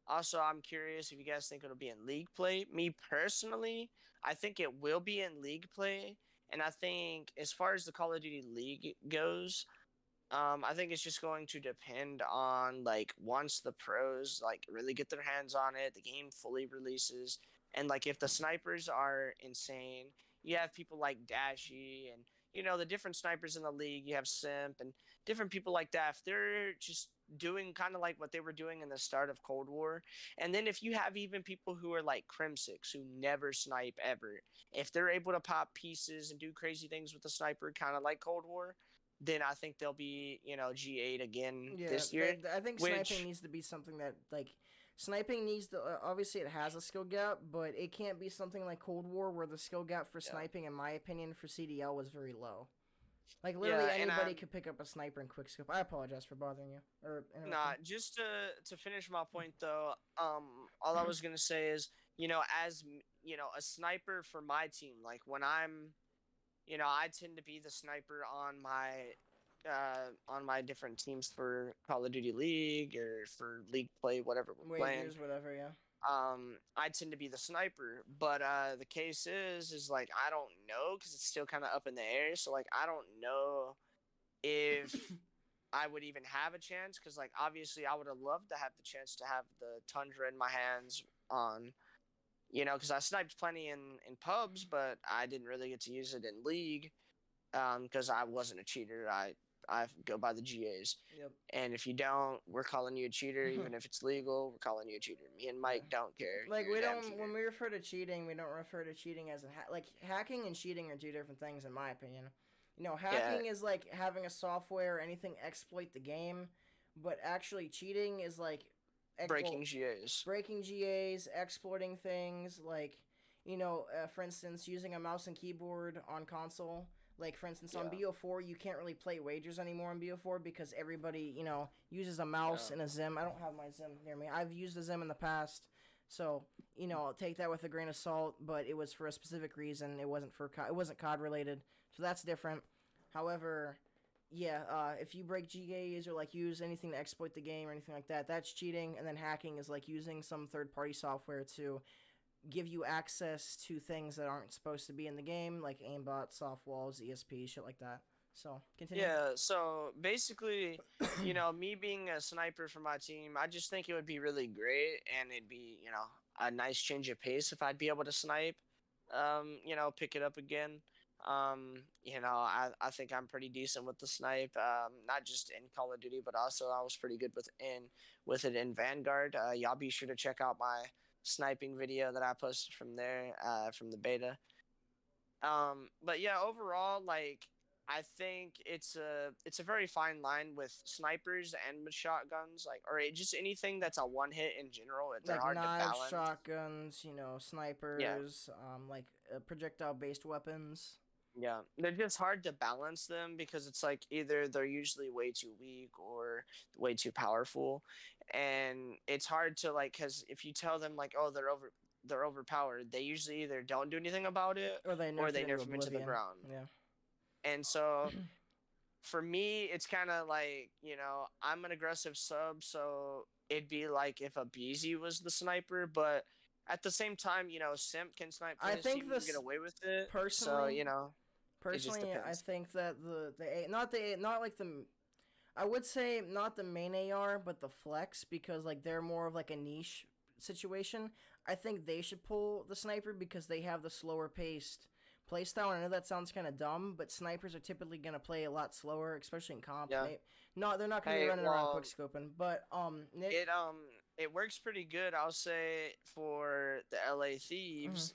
also I'm curious if you guys think it'll be in league play. Me personally, I think it will be in league play, and I think as far as the Call of Duty League goes, I think it's just going to depend on like once the pros like really get their hands on it, the game fully releases, and like if the snipers are insane, you have people like Dashy and the different snipers in the league. You have Simp and different people like that. If they're just doing kind of like what they were doing in the start of Cold War, and then if you have even people who are like Crimsix who never snipe ever, if they're able to pop pieces and do crazy things with the sniper, kind of like Cold War, then I think they'll be, G8 again
Yeah,
this year.
I think sniping
Which,
needs to be something that sniping needs to obviously it has a skill gap, but it can't be something like Cold War where the skill gap for
yeah,
sniping, in my opinion, for CDL was very low. Like literally
yeah, and
anybody could pick up a sniper and quick scope. I apologize for bothering you or interrupting.
nah. Just to finish my point though, all I was gonna say is, as a sniper for my team, like when I'm, I tend to be the sniper on my different teams for Call of Duty League or for league play, whatever we're playing.
Wagers, whatever, yeah.
I tend to be the sniper, but the case is like I don't know because it's still kind of up in the air. So like I don't know if I would even have a chance because like obviously I would have loved to have the chance to have the Tundra in my hands on, because I sniped plenty in pubs, but I didn't really get to use it in league because I wasn't a cheater. I go by the GAs.
Yep.
And if you don't, we're calling you a cheater. Even if it's legal, we're calling you a cheater. Me and Mike don't care.
Like
You're
we
a damn
don't
cheater.
when we refer to cheating, we don't refer to cheating as like hacking and cheating are two different things in my opinion. Hacking is like having a software or anything exploit the game, but actually cheating is like
Breaking GAs.
breaking GAs, exploiting things like for instance, using a mouse and keyboard on console. Like for instance, on BO4, you can't really play wagers anymore on BO4 because everybody uses a mouse and a Zim. I don't have my Zim near me. I've used a Zim in the past, so I'll take that with a grain of salt. But it was for a specific reason. It wasn't it wasn't COD related, so that's different. However, yeah, if you break GAs or like use anything to exploit the game or anything like that, that's cheating. And then hacking is like using some third party software to give you access to things that aren't supposed to be in the game, like aimbot, soft walls, ESP, shit like that. So continue.
Yeah, so basically, me being a sniper for my team, I just think it would be really great and it'd be, a nice change of pace if I'd be able to snipe, pick it up again. I think I'm pretty decent with the snipe, not just in Call of Duty, but also I was pretty good with it in Vanguard. Y'all be sure to check out my sniping video that I posted from there, from the beta. But yeah, overall, like I think it's a very fine line with snipers and with shotguns, like just anything that's a one hit in general. They're
Like
hard to
knives,
balance.
shotguns,
Yeah,
snipers, like projectile-based weapons.
yeah, they're just hard to balance them because it's like either they're usually way too weak or way too powerful, and it's hard to like because if you tell them like oh they're overpowered, they usually either don't do anything about it
Or they
or
nerf it
they
into
nerf them into the
oblivion.
ground.
Yeah.
And so for me, it's kind of like, I'm an aggressive sub, so it'd be like if a BZ was the sniper, but at the same time, Simp can snipe for
I
his team
think
and get
this
away with it. So,
personally,
it just
I
depends.
think that not like the I would say not the main AR, but the flex because like they're more of like a niche situation. I think they should pull the sniper because they have the slower paced playstyle. I know that sounds kind of dumb, but snipers are typically gonna play a lot slower, especially in comp.
Yeah.
They're not gonna be
Hey,
running around
well,
quick scoping. But Nick,
it works pretty good, I'll say, for the LA
mm-hmm.
Thieves.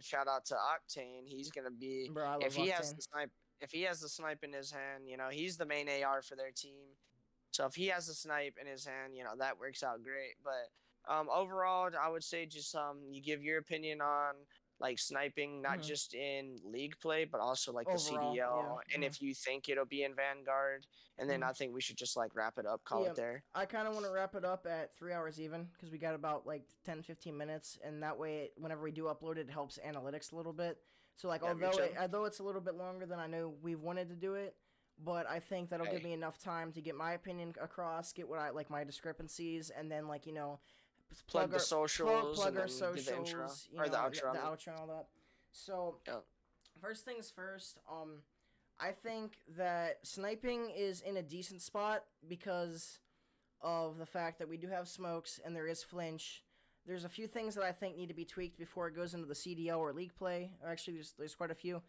Shout out to Octane. He's gonna be
Bro, I
if
love
he has
Octane.
the snipe if he has the snipe in his hand. He's the main AR for their team. So if he has a snipe in his hand, that works out great. But overall, I would say just you give your opinion on like sniping, not
Mm-hmm.
just in league play, but also like the
Overall, yeah.
CDL, and
Mm-hmm.
if you think it'll be in Vanguard, and then
Mm-hmm.
I think we should just like wrap it up, call
Yeah,
it there.
I kind of want to wrap it up at 3 hours even because we got about like 10, 15 minutes, and that way, whenever we do upload it, it helps analytics a little bit. So like,
Yeah, me too.
although it's a little bit longer than I know we've wanted to do it, but I think that'll give
Hey,
me enough time to get my opinion across, get what I like my discrepancies, and then like
plug the socials
plug
and
our
then do the intro
socials,
or the outro. I
the
mean,
outro and all that. So
yeah,
first things first, I think that sniping is in a decent spot because of the fact that we do have smokes and there is flinch. There's a few things that I think need to be tweaked before it goes into the CDL or league play. Or actually, there's quite a few.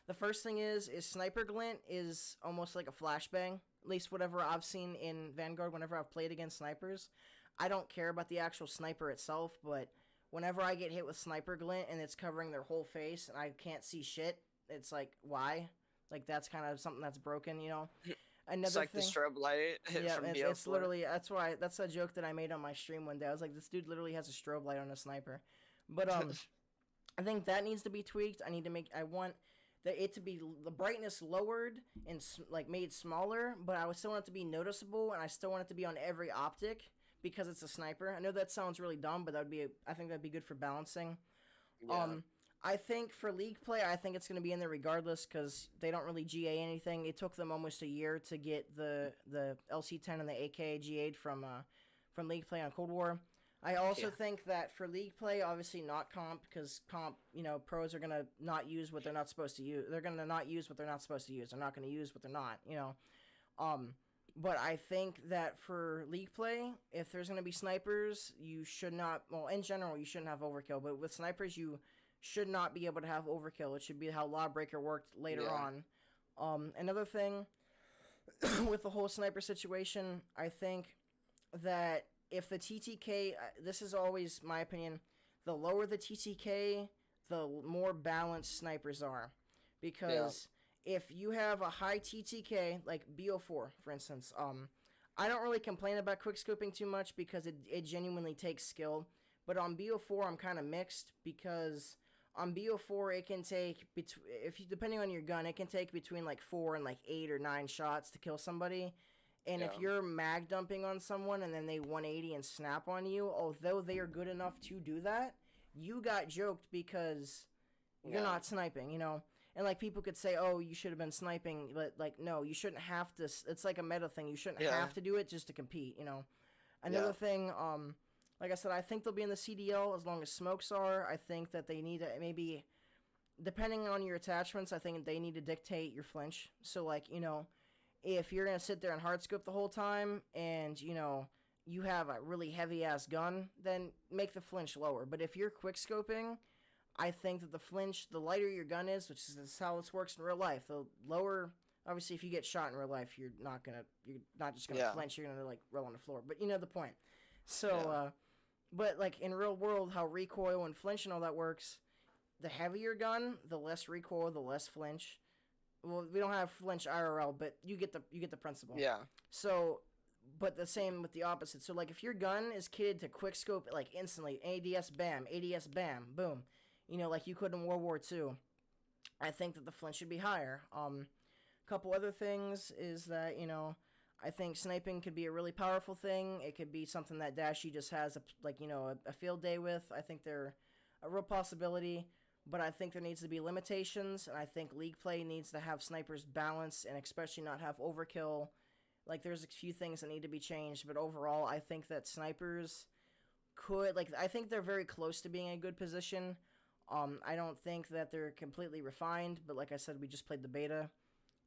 The first thing is sniper glint is almost like a flashbang. At least whatever I've seen in Vanguard, whenever I've played against snipers, I don't care about the actual sniper itself, but whenever I get hit with sniper glint and it's covering their whole face and I can't see shit, it's like why? Like that's kind of something that's broken.
it's
Another
like the
thing,
strobe light
yeah,
from
it's
BO4.
literally that's a joke that I made on my stream one day. I was like, this dude literally has a strobe light on a sniper, but I think that needs to be tweaked. I want it to be the brightness lowered and like made smaller, but I would still want it to be noticeable, and I still want it to be on every optic because it's a sniper. I know that sounds really dumb, but I think that'd be good for balancing.
Yeah,
I think for league play, I think it's going to be in there regardless because they don't really GA anything. It took them almost a year to get the LC10 and the AK GA'd from league play on Cold War. I also think that for league play, obviously not comp because comp, pros are going to not use what they're not supposed to use. They're going to not use what they're not supposed to use. They're not going to use what they're not. But I think that for league play, if there's going to be snipers, you should not. Well, in general, you shouldn't have overkill. But with snipers, you should not be able to have overkill. It should be how Lawbreaker worked later on. Another thing with the whole sniper situation, I think that if the TTK, this is always my opinion, the lower the TTK, the more balanced snipers are. Because if you have a high TTK, like BO4, for instance, I don't really complain about quickscoping too much because it genuinely takes skill. But on BO4, I'm kind of mixed because on BO4 it can take depending on your gun, it can take between like 4 and like 8 or 9 shots to kill somebody. And if you're mag dumping on someone and then they 180 and snap on you, although they are good enough to do that, you got joked because you're not sniping, And like people could say, "Oh, you should have been sniping," but like no, you shouldn't have to. It's like a meta thing. You shouldn't have to do it just to compete, Another thing, Like I said, I think they'll be in the CDL as long as smokes are. I think that they need to maybe, depending on your attachments, I think they need to dictate your flinch. So, like, if you're going to sit there and hardscope the whole time and, you have a really heavy ass gun, then make the flinch lower. But if you're quick scoping, I think that the flinch, the lighter your gun is, which is how this works in real life, the lower. Obviously, if you get shot in real life, you're not just gonna flinch. You're gonna like roll on the floor. But you know the point. So, but like in real world, how recoil and flinch and all that works, the heavier gun, the less recoil, the less flinch. Well, we don't have flinch IRL, but you get the principle.
Yeah.
So, but the same with the opposite. So, like if your gun is kitted to quick scope like instantly, ADS bam, boom, like you could in World War II, I think that the flinch should be higher. Couple other things is that, I think sniping could be a really powerful thing. It could be something that Dashie just has a field day with. I think they're a real possibility, but I think there needs to be limitations, and I think League play needs to have snipers balance and especially not have overkill. Like there's a few things that need to be changed, but overall I think that snipers I think they're very close to being in a good position. I don't think that they're completely refined, but like I said, we just played the beta.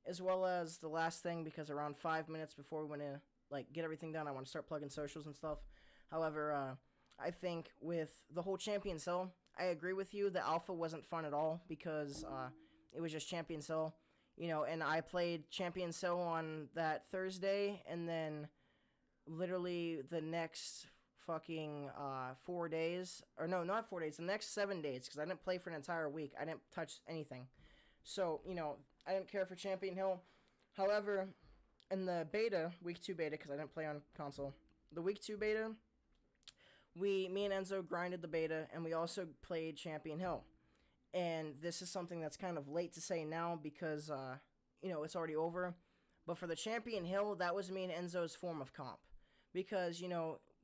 As well as the last thing, because around 5 minutes before we want to get everything done, I want to start plugging socials and stuff. However, I think with the whole Champions Hill, I agree with you. The alpha wasn't fun at all because it was just Champions Hill, and I played Champions Hill on that Thursday, and then literally the next fucking 4 days, or no, not 4 days, the next 7 days, because I didn't play for an entire week. I didn't touch anything. So, I didn't care for Champion Hill. However, in the beta, week 2 beta, because I didn't play on console, the week 2 beta, me and Enzo grinded the beta, and we also played Champion Hill. And this is something that's kind of late to say now because, it's already over. But for the Champion Hill, that was me and Enzo's form of comp. Because,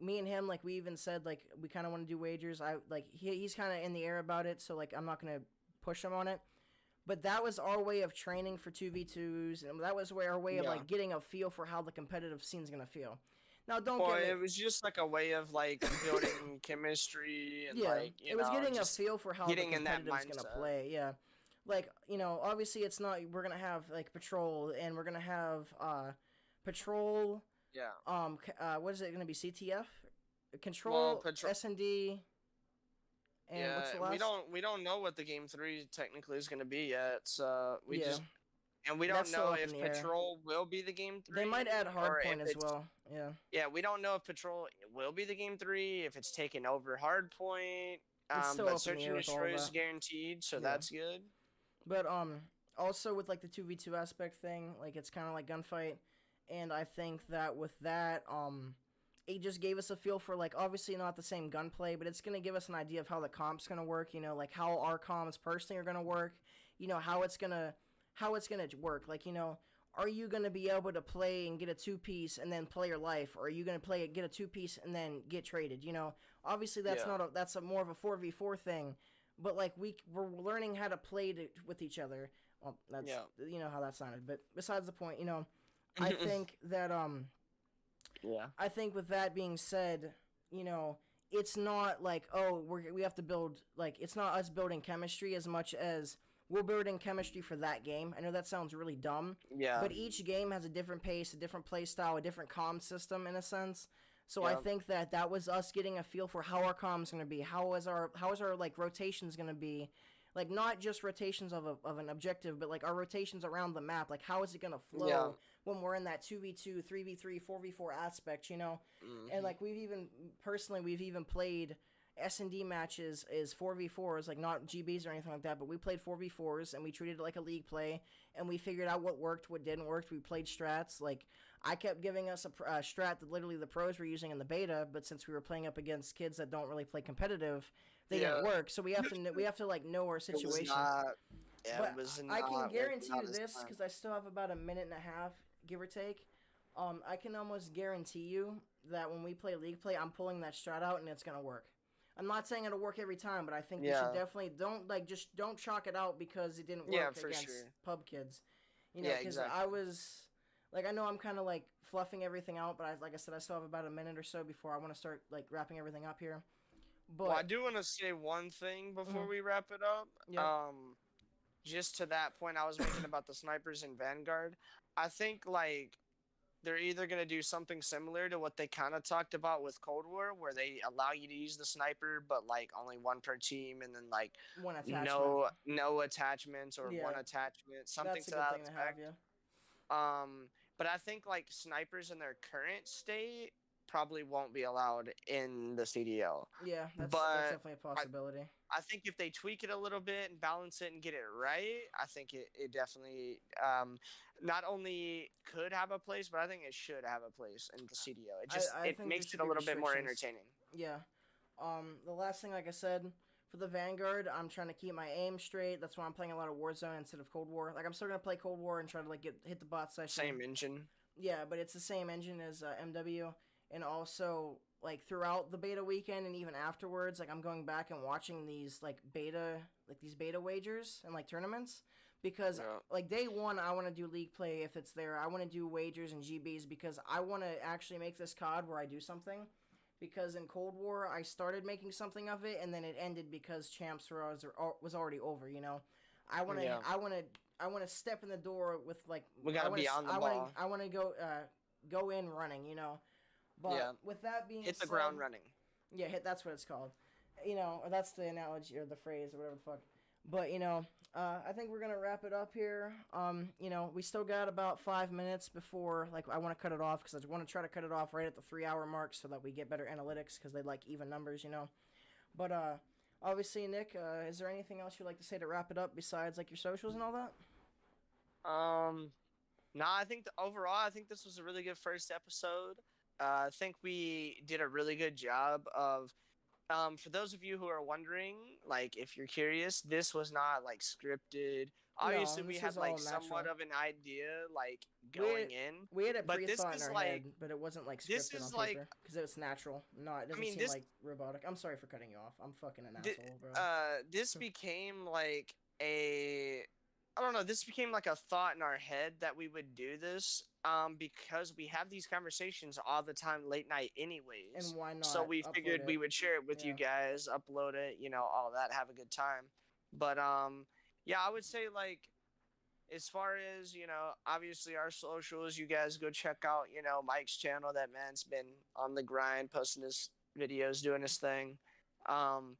me and him, we even said, we kind of want to do wagers. He's kind of in the air about it, so, I'm not going to push him on it. But that was our way of training for 2v2s, and that was our way of getting a feel for how the competitive scene's gonna feel. Now,
it was just a way of building chemistry and
it was getting a feel for how the competitive's gonna play. Yeah, obviously it's not. We're gonna have patrol, and we're gonna have patrol.
Yeah.
What is it gonna be? CTF, control, S&D. And what's the last?
We don't know what the game 3 technically is going to be yet. So we don't
That's
know if Patrol will be the game 3.
They might add Hardpoint as well. Yeah.
Yeah, we don't know if Patrol will be the game 3, if it's taken over Hardpoint. But Search and Destroy is guaranteed, so that's good.
But also with the 2v2 aspect thing, it's kind of like gunfight, and I think that with that it just gave us a feel for obviously not the same gunplay, but it's gonna give us an idea of how the comp's gonna work. How our comms personally are gonna work. How it's gonna work. Are you gonna be able to play and get a 2-piece and then play your life, or are you gonna get a 2-piece and then get traded? Obviously that's that's more of a 4v4 thing, but we're learning how to play with each other. Well, that's how that sounded. But besides the point, I think that I think with that being said, it's not we have to build, it's not us building chemistry as much as we're building chemistry for that game. I know that sounds really dumb.
Yeah.
But each game has a different pace, a different play style, a different comm system in a sense. So I think that was us getting a feel for how our comm's going to be, how is our rotations going to be. Not just rotations of an objective, but our rotations around the map. How is it going to flow when we're in that 2v2, 3v3, 4v4 aspect,
Mm-hmm.
And we've even played S&D matches is 4v4s, not GBs or anything like that, but we played 4v4s and we treated it like a league play, and we figured out what worked, what didn't work. We played strats. I kept giving us a strat that literally the pros were using in the beta, but since we were playing up against kids that don't really play competitive, they didn't work. So we have to know our situation. I can guarantee you this, because I still have about a minute and a half, give or take. I can almost guarantee you that when we play league play, I'm pulling that strat out and it's gonna work. I'm not saying it'll work every time, but I think we should definitely don't chalk it out because it didn't work against pub kids. Because I was like I know I'm kind of like fluffing everything out, but like I said, I still have about a minute or so before I want to start like wrapping everything up here.
Well, I
But
do want to say one thing before
mhm,
we wrap it up.
yep,
Just to that point I was making about the snipers in Vanguard, I think like they're either going to do something similar to what they kind of talked about with Cold War, where they allow you to use the sniper, but like only one per team, and then like
one attachment.
no attachments or one
Yeah,
attachment, something
that's a
to
good
that
thing to have.
effect.
Yeah,
But I think like snipers in their current state probably won't be allowed in the CDL.
yeah, that's
But
definitely a
I,
possibility.
I think if they tweak it a little bit and balance it and get it right, I think it definitely not only could have a place, but I think it should have a place in the CDO.
I
It
think there
makes
should
it a
be
little bit more
restrictions.
entertaining.
Yeah. The last thing, like I said, for the Vanguard, I'm trying to keep my aim straight. That's why I'm playing a lot of Warzone instead of Cold War. Like I'm still gonna play Cold War and try to like hit the bot session.
Same engine.
Yeah, but it's the same engine as MW, and also like throughout the beta weekend and even afterwards, like I'm going back and watching these beta wagers and like tournaments because
Yeah.
like day one I want to do league play if it's there. I want to do wagers and GBs because I want to actually make this COD where I do something. Because in Cold War I started making something of it and then it ended because Champs was already over. You know, I want to
Yeah.
I want to I want to step in the door with like
We gotta be on the ball.
I want to go in running, you know. But
Yeah.
with that being
Hit the
said,
ground running.
yeah, that's what it's called. You know, or that's the analogy or the phrase or whatever the fuck. But you know, I think we're gonna wrap it up here. You know, we still got about 5 minutes before like I want to cut it off because I want to try to cut it off right at the 3 hour mark so that we get better analytics because they like even numbers, you know. But obviously, Nick, is there anything else you'd like to say to wrap it up besides like your socials and all that?
Um, Nah, I think overall, I think this was a really good first episode. I think we did a really good job of. For those of you who are wondering, like if you're curious, this was not like scripted.
No,
Obviously, we
this
had
was all
like somewhat
natural.
of an idea, like
We had,
going in,
we had it
but
pre-thought in our head, but it wasn't like
this
scripted on
is like,
paper because it was natural. No, it
I
doesn't
mean,
seem like robotic. I'm sorry for cutting you off. I'm fucking an
th-
asshole, bro.
this became like a I don't know, this became like a thought in our head that we would do this because we have these conversations all the time late night
And
anyways.
why
So
not
we
upload
figured we
it?
would share it with you
Yeah.
guys, upload it, all that, have a good time. But yeah, I would say like as far as, obviously our socials, you guys go check out, Mike's channel. That man's been on the grind, posting his videos, doing his thing. Um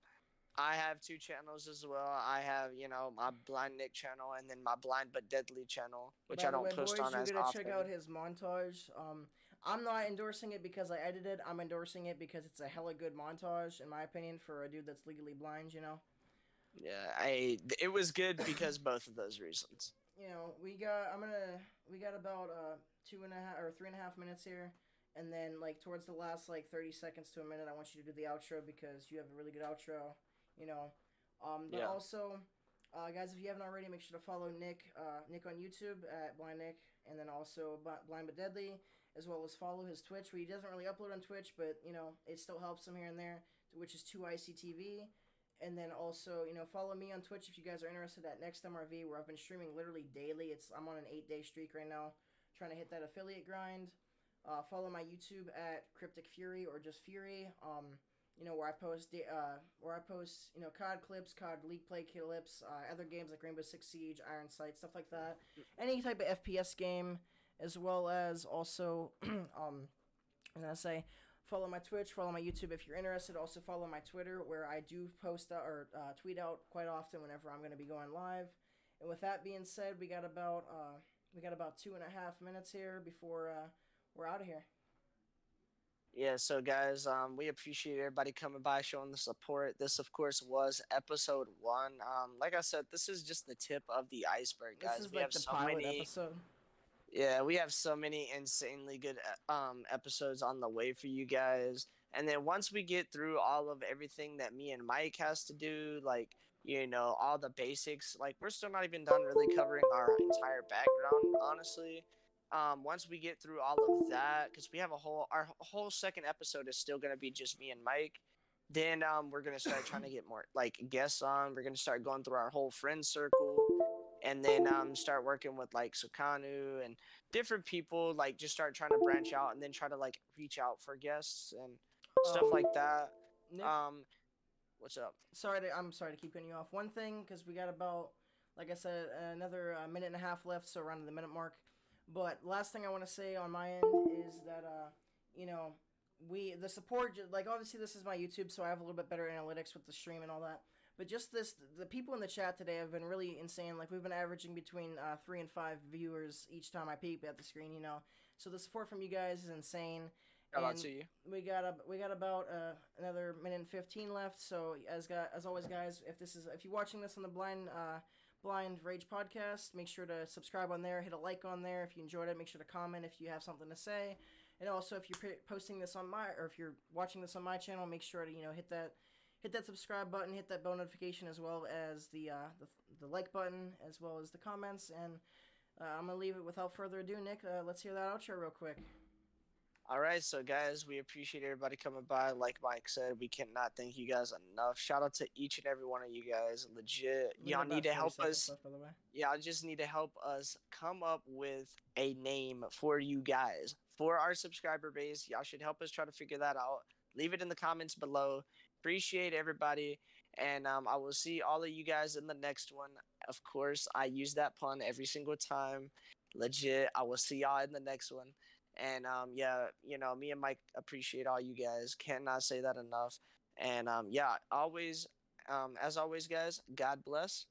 I have two channels as well. I have, my Blind Nick channel and then my Blind but Deadly channel, which
By
I
the
don't
way,
post
boys,
on
you
as
gotta check
often.
out his montage. I'm not endorsing it because I edited. I'm endorsing it because it's a hella good montage, in my opinion, for a dude that's legally blind. You know.
Yeah, it was good because both of those reasons.
You know, we got about 2.5 or 3.5 minutes here, and then like towards the last like 30 seconds to a minute, I want you to do the outro because you have a really good outro. You know, but
Yeah.
also, guys, if you haven't already, make sure to follow Nick on YouTube at Blind Nick, and then also Blind but Deadly, as well as follow his Twitch, where he doesn't really upload on Twitch, but you know it still helps him here and there, which is 2ICTV. And then also, you know, follow me on Twitch if you guys are interested at Next MRV, where I've been streaming literally daily. I'm on an 8-day streak right now, trying to hit that affiliate grind. Follow my YouTube at Cryptic Fury or just Fury. You know, where I post you know COD clips, COD League play clips, other games like Rainbow Six Siege, Iron Sight, stuff like that. Any type of FPS game, as well as also I'm gonna say follow my Twitch, follow my YouTube if you're interested. Also follow my Twitter where I do post or tweet out quite often whenever I'm gonna be going live. And with that being said, we got about 2.5 minutes here before we're out of here.
Yeah, so guys, we appreciate everybody coming by, showing the support. This, of course, was episode 1. Like I said, this is just the tip of the iceberg,
This
guys.
is like the pilot episode.
Yeah, we have so many insanely good episodes on the way for you guys. And then once we get through all of everything that me and Mike has to do, like, all the basics, like we're still not even done really covering our entire background, honestly. Once we get through all of that, because we have our whole second episode is still gonna be just me and Mike. Then we're gonna start trying to get more like guests on. We're gonna start going through our whole friend circle, and then start working with like Sukanu and different people. Like just start trying to branch out, and then try to like reach out for guests and stuff
Um,
like that.
Nick,
Um, what's up?
I'm sorry to keep cutting you off. One thing, because we got about, like I said, another minute and a half left, so around the minute mark. But last thing I want to say on my end is that, you know, the support, like obviously this is my YouTube, so I have a little bit better analytics with the stream and all that. But just this, the people in the chat today have been really insane. Like we've been averaging between 3 and 5 viewers each time I peep at the screen. So the support from you guys is insane.
Shout out
And
to you.
we got about another minute and 15 left. So as always, guys, if you're watching this on the Blind Rage podcast, make sure to subscribe on there, hit a like on there if you enjoyed it. Make sure to comment if you have something to say, and also if you're posting this on if you're watching this on my channel, make sure to hit that subscribe button, hit that bell notification, as well as the like button, as well as the comments. And I'm gonna leave it without further ado. Nick, let's hear that outro real quick.
All right, so guys, we appreciate everybody coming by. Like Mike said, we cannot thank you guys enough. Shout out to each and every one of you guys. Legit,
We got
y'all need
about
to
40
help
seconds
us.
left, by the way.
Y'all just need to help us come up with a name for you guys. For our subscriber base, y'all should help us try to figure that out. Leave it in the comments below. Appreciate everybody. And I will see all of you guys in the next one. Of course, I use that pun every single time. Legit, I will see y'all in the next one. And yeah, me and Mike appreciate all you guys. Cannot say that enough. And yeah, always, as always, guys, God bless